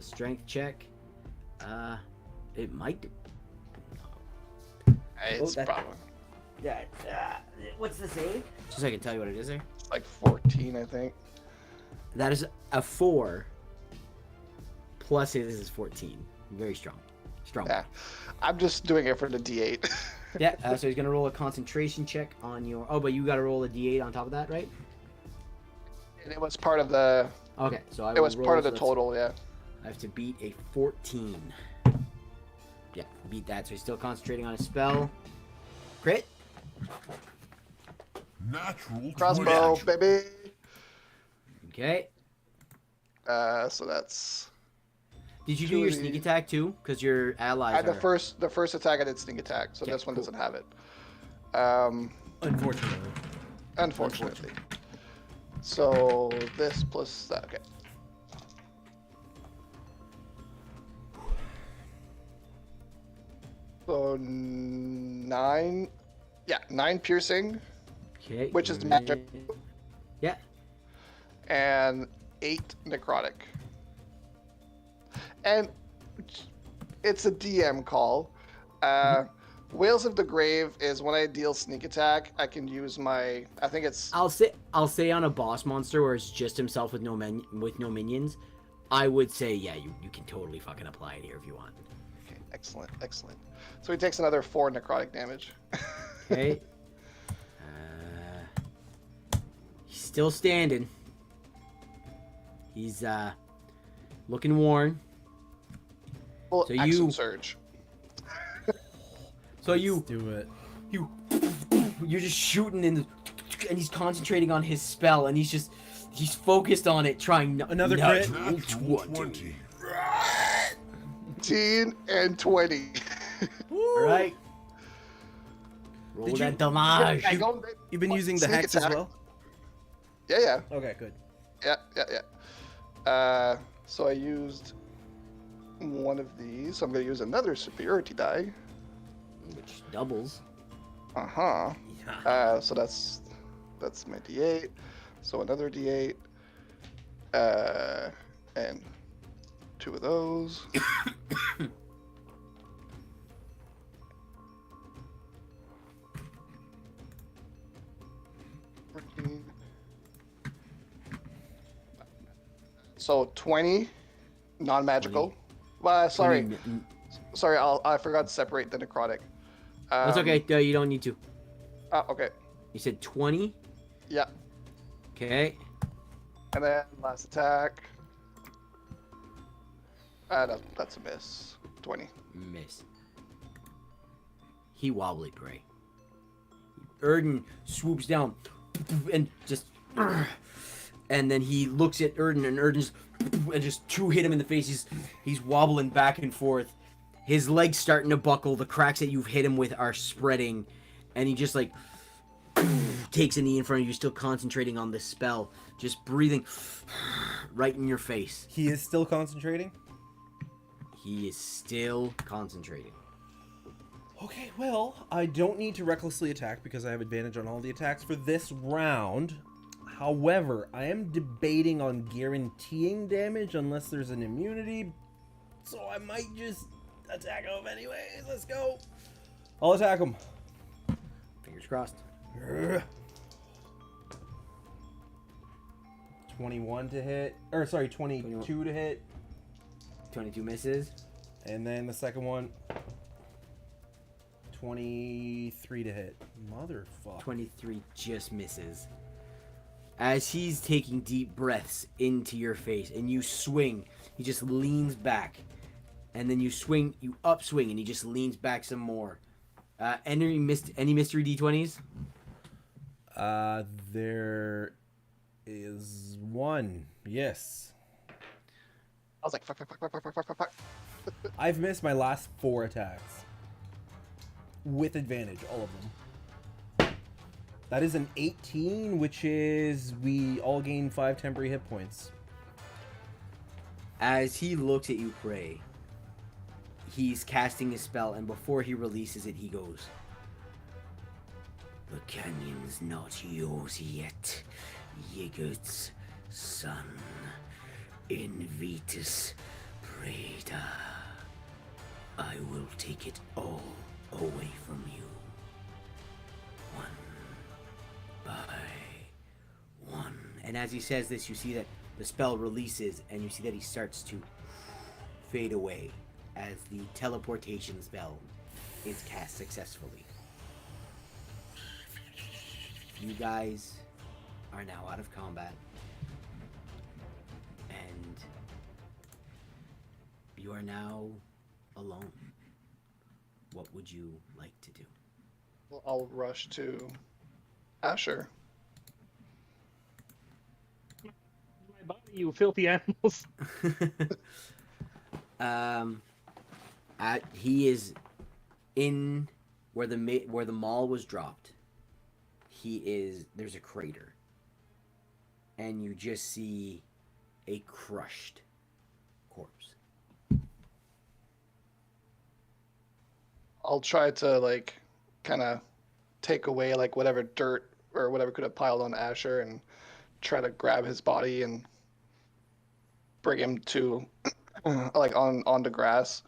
strength check. It might do. It's that- probably Yeah. What's the save? Just so I can tell you what it is there. like 14, I think. That is a 4. Plus this is 14. Very strong. Strong. Yeah, I'm just doing it for the D8. Yeah. So he's gonna roll a concentration check on your. Oh, but you got to roll a D8 on top of that, right? And it was part of the. Okay. So I It was will part of roll, the so that's- total, yeah. I have to beat a 14. Yeah, beat that. So he's still concentrating on his spell. Crit. Natural Crossbow, 20. baby. Okay. So that's Did you do Two your of sneak these. attack too? Because your allies The are... first attack I did sneak attack, so Okay, this one cool. doesn't have it. Unfortunately. Unfortunately. So this plus that. Okay. So 9. Yeah, 9 piercing, Okay. which is magic, Yeah. and 8 necrotic. And it's a DM call. Whales of the Grave is when I deal sneak attack, I can use my. I think it's. I'll say on a boss monster where it's just himself with no minions, I would say yeah, you can totally fucking apply it here if you want. Okay, excellent. So he takes another 4 necrotic damage. Okay. He's still standing. He's looking worn. Well, So action you- surge. So Let's do it. you're just shooting and he's concentrating on his spell and he's focused on it, trying Another not crit. to roll 20. 18 and 20. All right. Roll Did that you- damage. I go- You've been using the Sneak hex as attack. well? Yeah. Okay, good. Yeah. So I used one of these. So I'm going to use another superiority die. Which doubles. Uh-huh. Yeah. So that's my D8. So another D8. And 2 of those. So 20 non-magical. 20. Sorry. 20 Sorry, I forgot to separate the necrotic. That's okay. You don't need to. Okay. You said 20. Yeah. Okay. And then last attack. That's a miss. 20. Miss. He wobbly prey. Erden swoops down and just, and then he looks at Erden and Erden's and just 2 hit him in the face. He's wobbling back and forth. His legs starting to buckle. The cracks that you've hit him with are spreading, and he just like takes a knee in front of you, still concentrating on this spell, just breathing right in your face. He is still concentrating? He is still concentrating. Okay, well, I don't need to recklessly attack because I have advantage on all the attacks for this round. However, I am debating on guaranteeing damage unless there's an immunity, so I might just attack him anyways. Let's go. I'll attack him. Fingers crossed. 21 to hit, or sorry, 22 to hit, 22 misses. and then the second one, 23 to hit. Motherfucker. 23 just misses. As he's taking deep breaths into your face and you swing, he just leans back. And then you swing, you upswing, and he just leans back some more. Any mystery D20s? There is one. Yes. I was like, fuck. I've missed my last 4 attacks. With advantage, all of them. That is an 18, which is we all gain 5 temporary hit points. As he looks at you, Prey, he's casting his spell, and before he releases it, he goes, "The canyon's not yours yet, Yigurt's son. Invitus Preda. I will take it all away from you. One by one." And as he says this, you see that the spell releases, and you see that he starts to fade away as the teleportation spell is cast successfully. You guys are now out of combat, and you are now alone. What would you like to do? Well, I'll rush to Asher. My body, you filthy animals. He is in where the mall was dropped. There's a crater, and you just see a crushed corpse. I'll try to like kind of take away like whatever dirt or whatever could have piled on Asher and try to grab his body and bring him to like on the grass.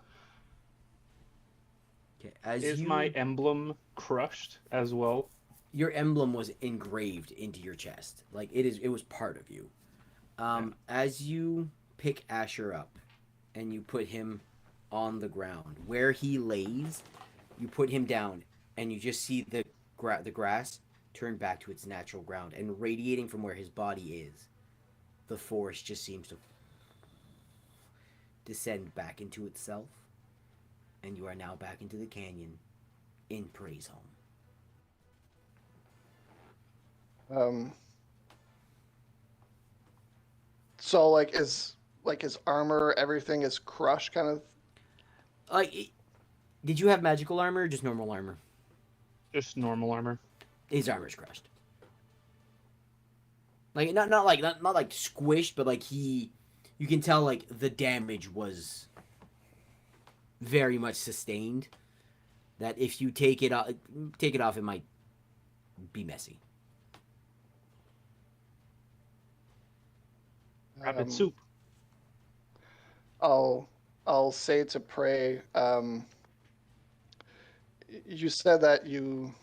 Okay, Is my emblem crushed as well? your emblem was engraved into your chest, like it was part of you. As you pick Asher up and you put him on the ground where he lays, you put him down, and you just see the grass turn back to its natural ground, and radiating from where his body is, the forest just seems to descend back into itself, and you are now back into the canyon in Prey's home. So like his armor, everything is crushed, kind of. Like, did you have magical armor or just normal armor? Just normal armor. His armor's crushed. Like not like squished, but like you can tell like the damage was very much sustained. That if you take it off, it might be messy. Rabbit soup. I'll say to Prey. You said that you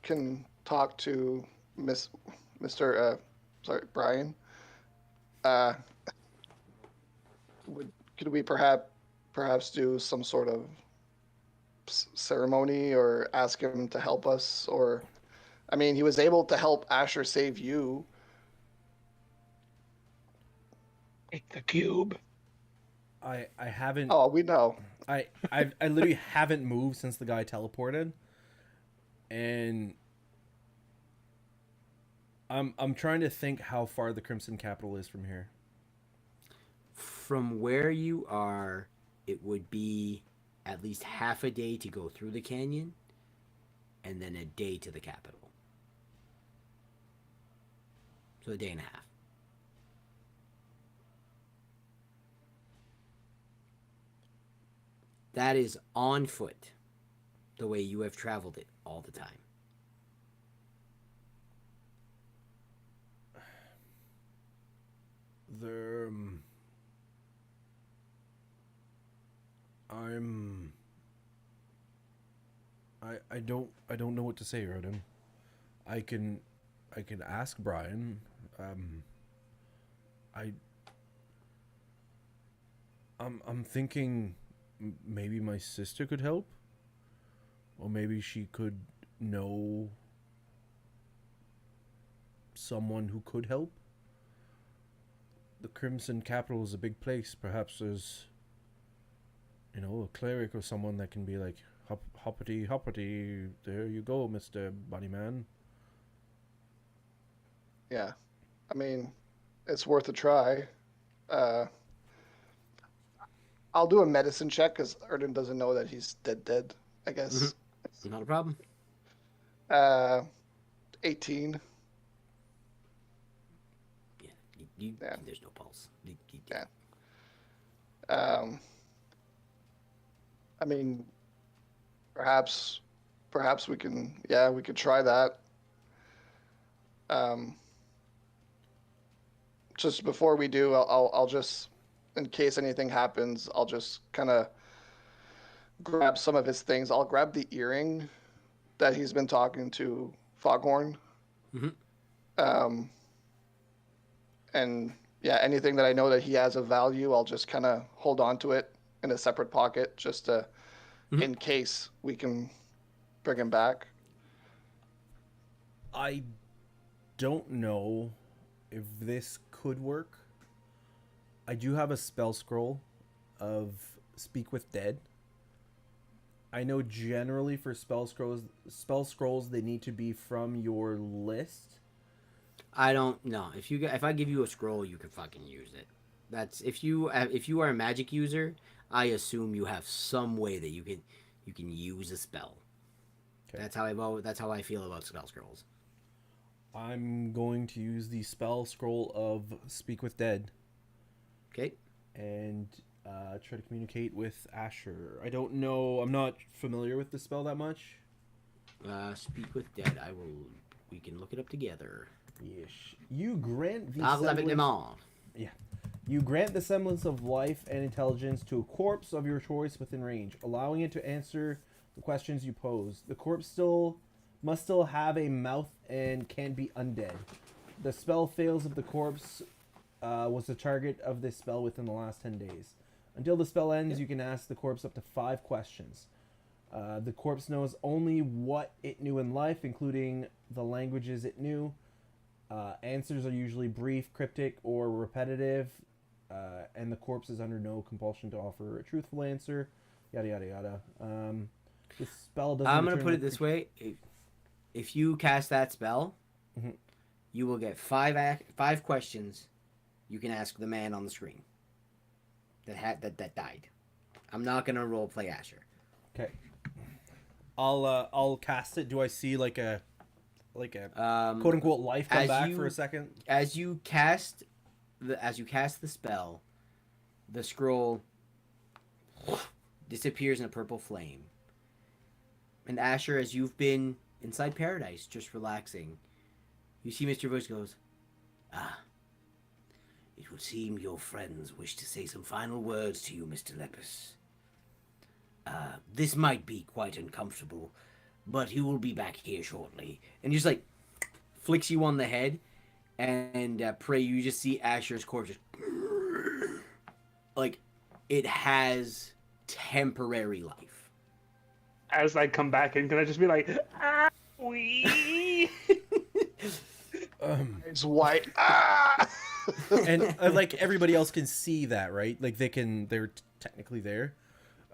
can talk to Mr. Brian. Uh, could we perhaps do some sort of ceremony or ask him to help us? Or, I mean, he was able to help Asher save you. Take the cube. I haven't. Oh, we know. I literally haven't moved since the guy teleported, and I'm trying to think how far the Crimson Capital is from here. From where you are, it would be at least half a day to go through the canyon, and then a day to the capital. So a day and a half. That is on foot, the way you have traveled it all the time. There, I don't know what to say, Rodin. I can ask Brian. I'm thinking maybe my sister could help, or maybe she could know someone who could help. The Crimson Capital is a big place. Perhaps there's, a cleric or someone that can be like, hoppity, hoppity, there you go, Mr. Bunnyman. Yeah, I mean, it's worth a try. I'll do a medicine check because Erden doesn't know that he's dead, I guess. Mm-hmm. Not a problem. 18. Yeah, there's no pulse. Yeah. I mean, perhaps we can, we could try that. Just before we do, I'll just, in case anything happens, I'll just kind of grab some of his things. I'll grab the earring that he's been talking to Foghorn. Mm-hmm. And yeah, anything that I know that he has of value, I'll just kind of hold on to it in a separate pocket, just to, in case we can bring him back. I don't know if this could work. I do have a spell scroll of Speak with Dead. I know generally for spell scrolls they need to be from your list. I don't know. If I give you a scroll, you can fucking use it. That's if you are a magic user, I assume you have some way that you can use a spell. Okay. That's how I feel about spell scrolls. I'm going to use the spell scroll of Speak with Dead Okay. and try to communicate with Asher. I don't know. I'm not familiar with the spell that much. Speak with dead. We can look it up together. Yes. You grant the Parle avec les morts. Yeah. You grant the semblance of life and intelligence to a corpse of your choice within range, allowing it to answer the questions you pose. The corpse must still have a mouth and can be undead. The spell fails if the corpse was the target of this spell within the last 10 days. Until the spell ends, you can ask the corpse up to 5 questions. The corpse knows only what it knew in life, including the languages it knew. Answers are usually brief, cryptic, or repetitive, and the corpse is under no compulsion to offer a truthful answer. Yada yada yada. This spell doesn't. I'm gonna put it this way: if you cast that spell, Mhm. you will get five questions. You can ask the man on the screen that died. I'm not gonna role play Asher. Okay. I'll cast it. Do I see like a quote unquote life come back for a second? As you cast the spell, the scroll disappears in a purple flame. And Asher, as you've been inside paradise, just relaxing, you see Mr. Voice goes, it would seem your friends wish to say some final words to you, Mr. Lepus. This might be quite uncomfortable, but he will be back here shortly. And just like flicks you on the head, and pray you just see Asher's corpse just, like it has temporary life. As I come back in, can I just be like, we? It's white. And like everybody else can see that, right? Like they're technically there.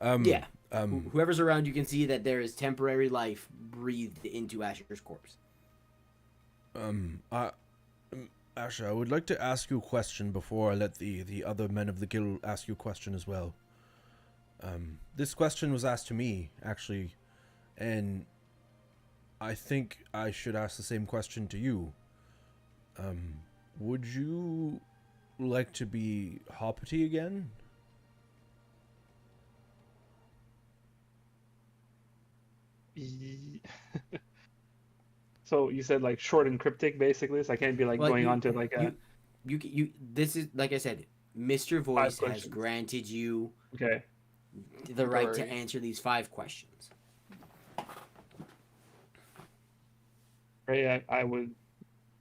Yeah. Whoever's around, you can see that there is temporary life breathed into Asher's corpse. Asher, I would like to ask you a question before I let the other men of the guild ask you a question as well. This question was asked to me, actually, and I think I should ask the same question to you. Would you like to be Hoppity again? So you said like short and cryptic, basically. So I can't be like Well, going on to like a. You. This is like I said. Mr. Voice has granted you Okay. the right to Temporary. answer these 5 questions. Right. I would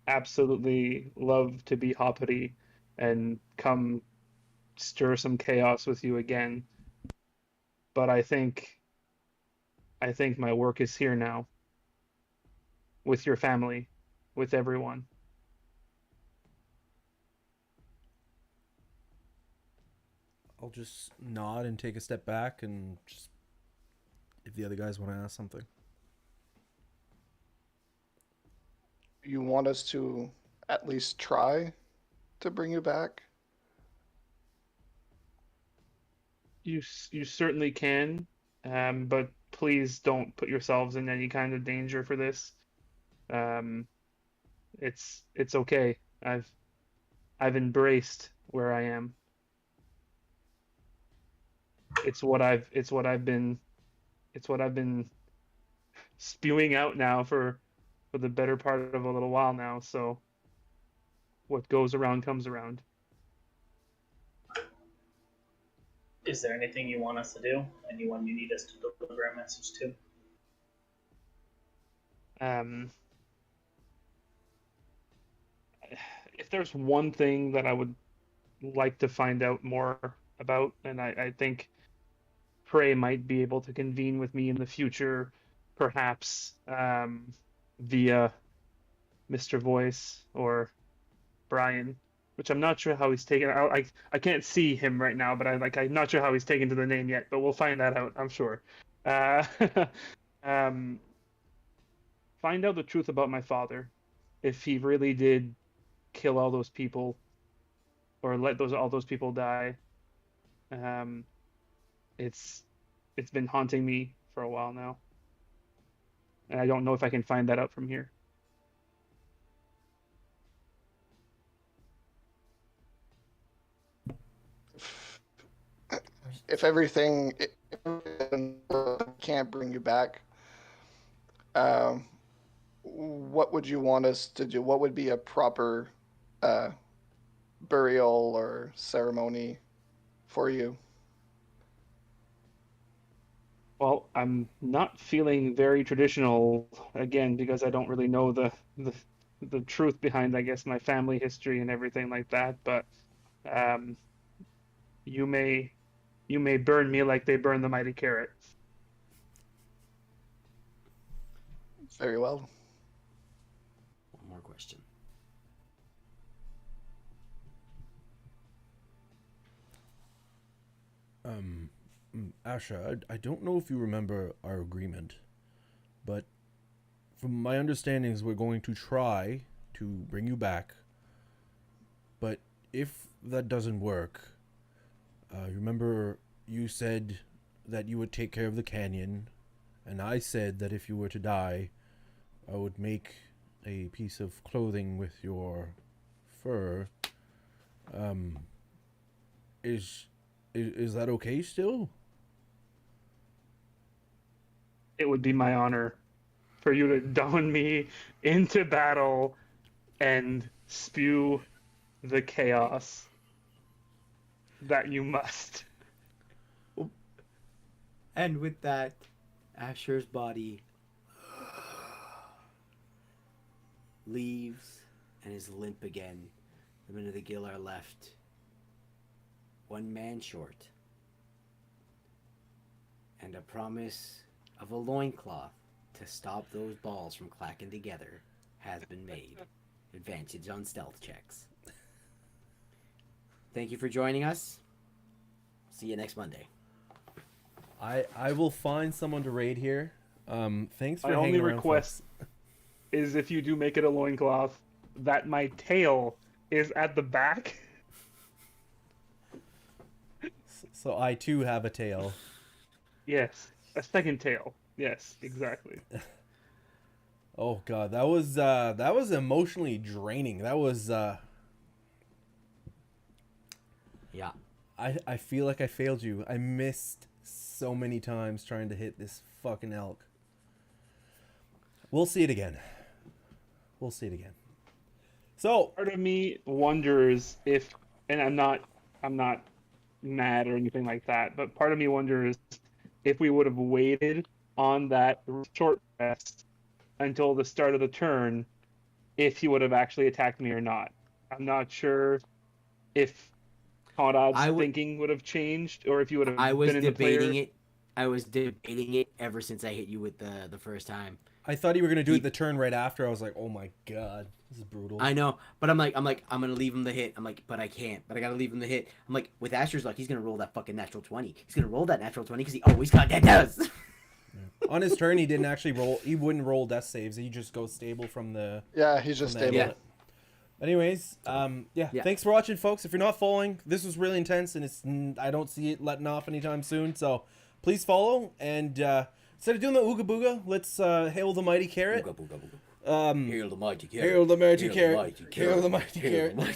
absolutely love to be Hoppity and come stir some chaos with you again. But I think my work is here now. With your family, with everyone. I'll just nod and take a step back and just if the other guys want to ask something. You want us to at least try to bring you back? You certainly can, but please don't put yourselves in any kind of danger for this. It's okay. I've embraced where I am. It's what I've been spewing out now for the better part of a little while now. So what goes around comes around. Is there anything you want us to do? Anyone you need us to deliver a message to? If there's one thing that I would like to find out more about, and I think Prey might be able to convene with me in the future, perhaps via Mr. Voice or Brian, which I'm not sure how he's taken. I can't see him right now, but I'm not sure how he's taken to the name yet. But we'll find that out, I'm sure. Find out the truth about my father, if he really did kill all those people, or let all those people die. It's been haunting me for a while now, and I don't know if I can find that out from here. If everything can't bring you back, um, what would you want us to do? What would be a proper burial or ceremony for you? Well, I'm not feeling very traditional again because I don't really know the truth behind, I guess, my family history and everything like that. But um, you may burn me like they burn the mighty carrot. Very well. One more question. Asha, I don't know if you remember our agreement, but from my understandings, we're going to try to bring you back. But if that doesn't work, remember you said that you would take care of the canyon, and I said that if you were to die, I would make a piece of clothing with your fur. Is that okay still? It would be my honor for you to don me into battle and spew the chaos that you must. And with that, Asher's body leaves and is limp again. The men of the Gill are left one man short, and a promise of a loincloth to stop those balls from clacking together has been made. Advantage on stealth checks. Thank you for joining us. See you next Monday. I will find someone to raid here. Thanks for My hanging only around, request folks. is if you do make it a loincloth, that my tail is at the back. So I too have a tail. Yes, a second tail. Yes, exactly. Oh god, that was emotionally draining. That was Yeah. I feel like I failed you. I missed so many times trying to hit this fucking elk. We'll see it again. We'll see it again. So, Part of me wonders if, and I'm not mad or anything like that, but part of me wonders if we would have waited on that short rest until the start of the turn, if he would have actually attacked me or not. I'm not sure if Conrad's thinking would have changed, or if you would have I was been in the debating player. it. I was debating it ever since I hit you with the first time. I thought you were gonna do it the turn right after. I was like, oh my god, this is brutal. I know, but I'm gonna leave him the hit. I'm like, but I can't. But I gotta leave him the hit. I'm like, with Asher's luck, he's gonna roll that fucking natural 20. He's gonna roll that natural 20 because he always goddamn does. On his turn, he didn't actually roll. He wouldn't roll death saves. He just goes stable from the. Yeah, he's just from the stable. amulet. Anyways, yeah. Thanks for watching, folks. If you're not following, this was really intense, and I don't see it letting off anytime soon. So please follow, and instead of doing the ooga booga, let's hail the mighty carrot. Ooga booga booga. Hail the mighty carrot. Hail the mighty Hail the carrot. mighty Hail the mighty Hail carrot. the mighty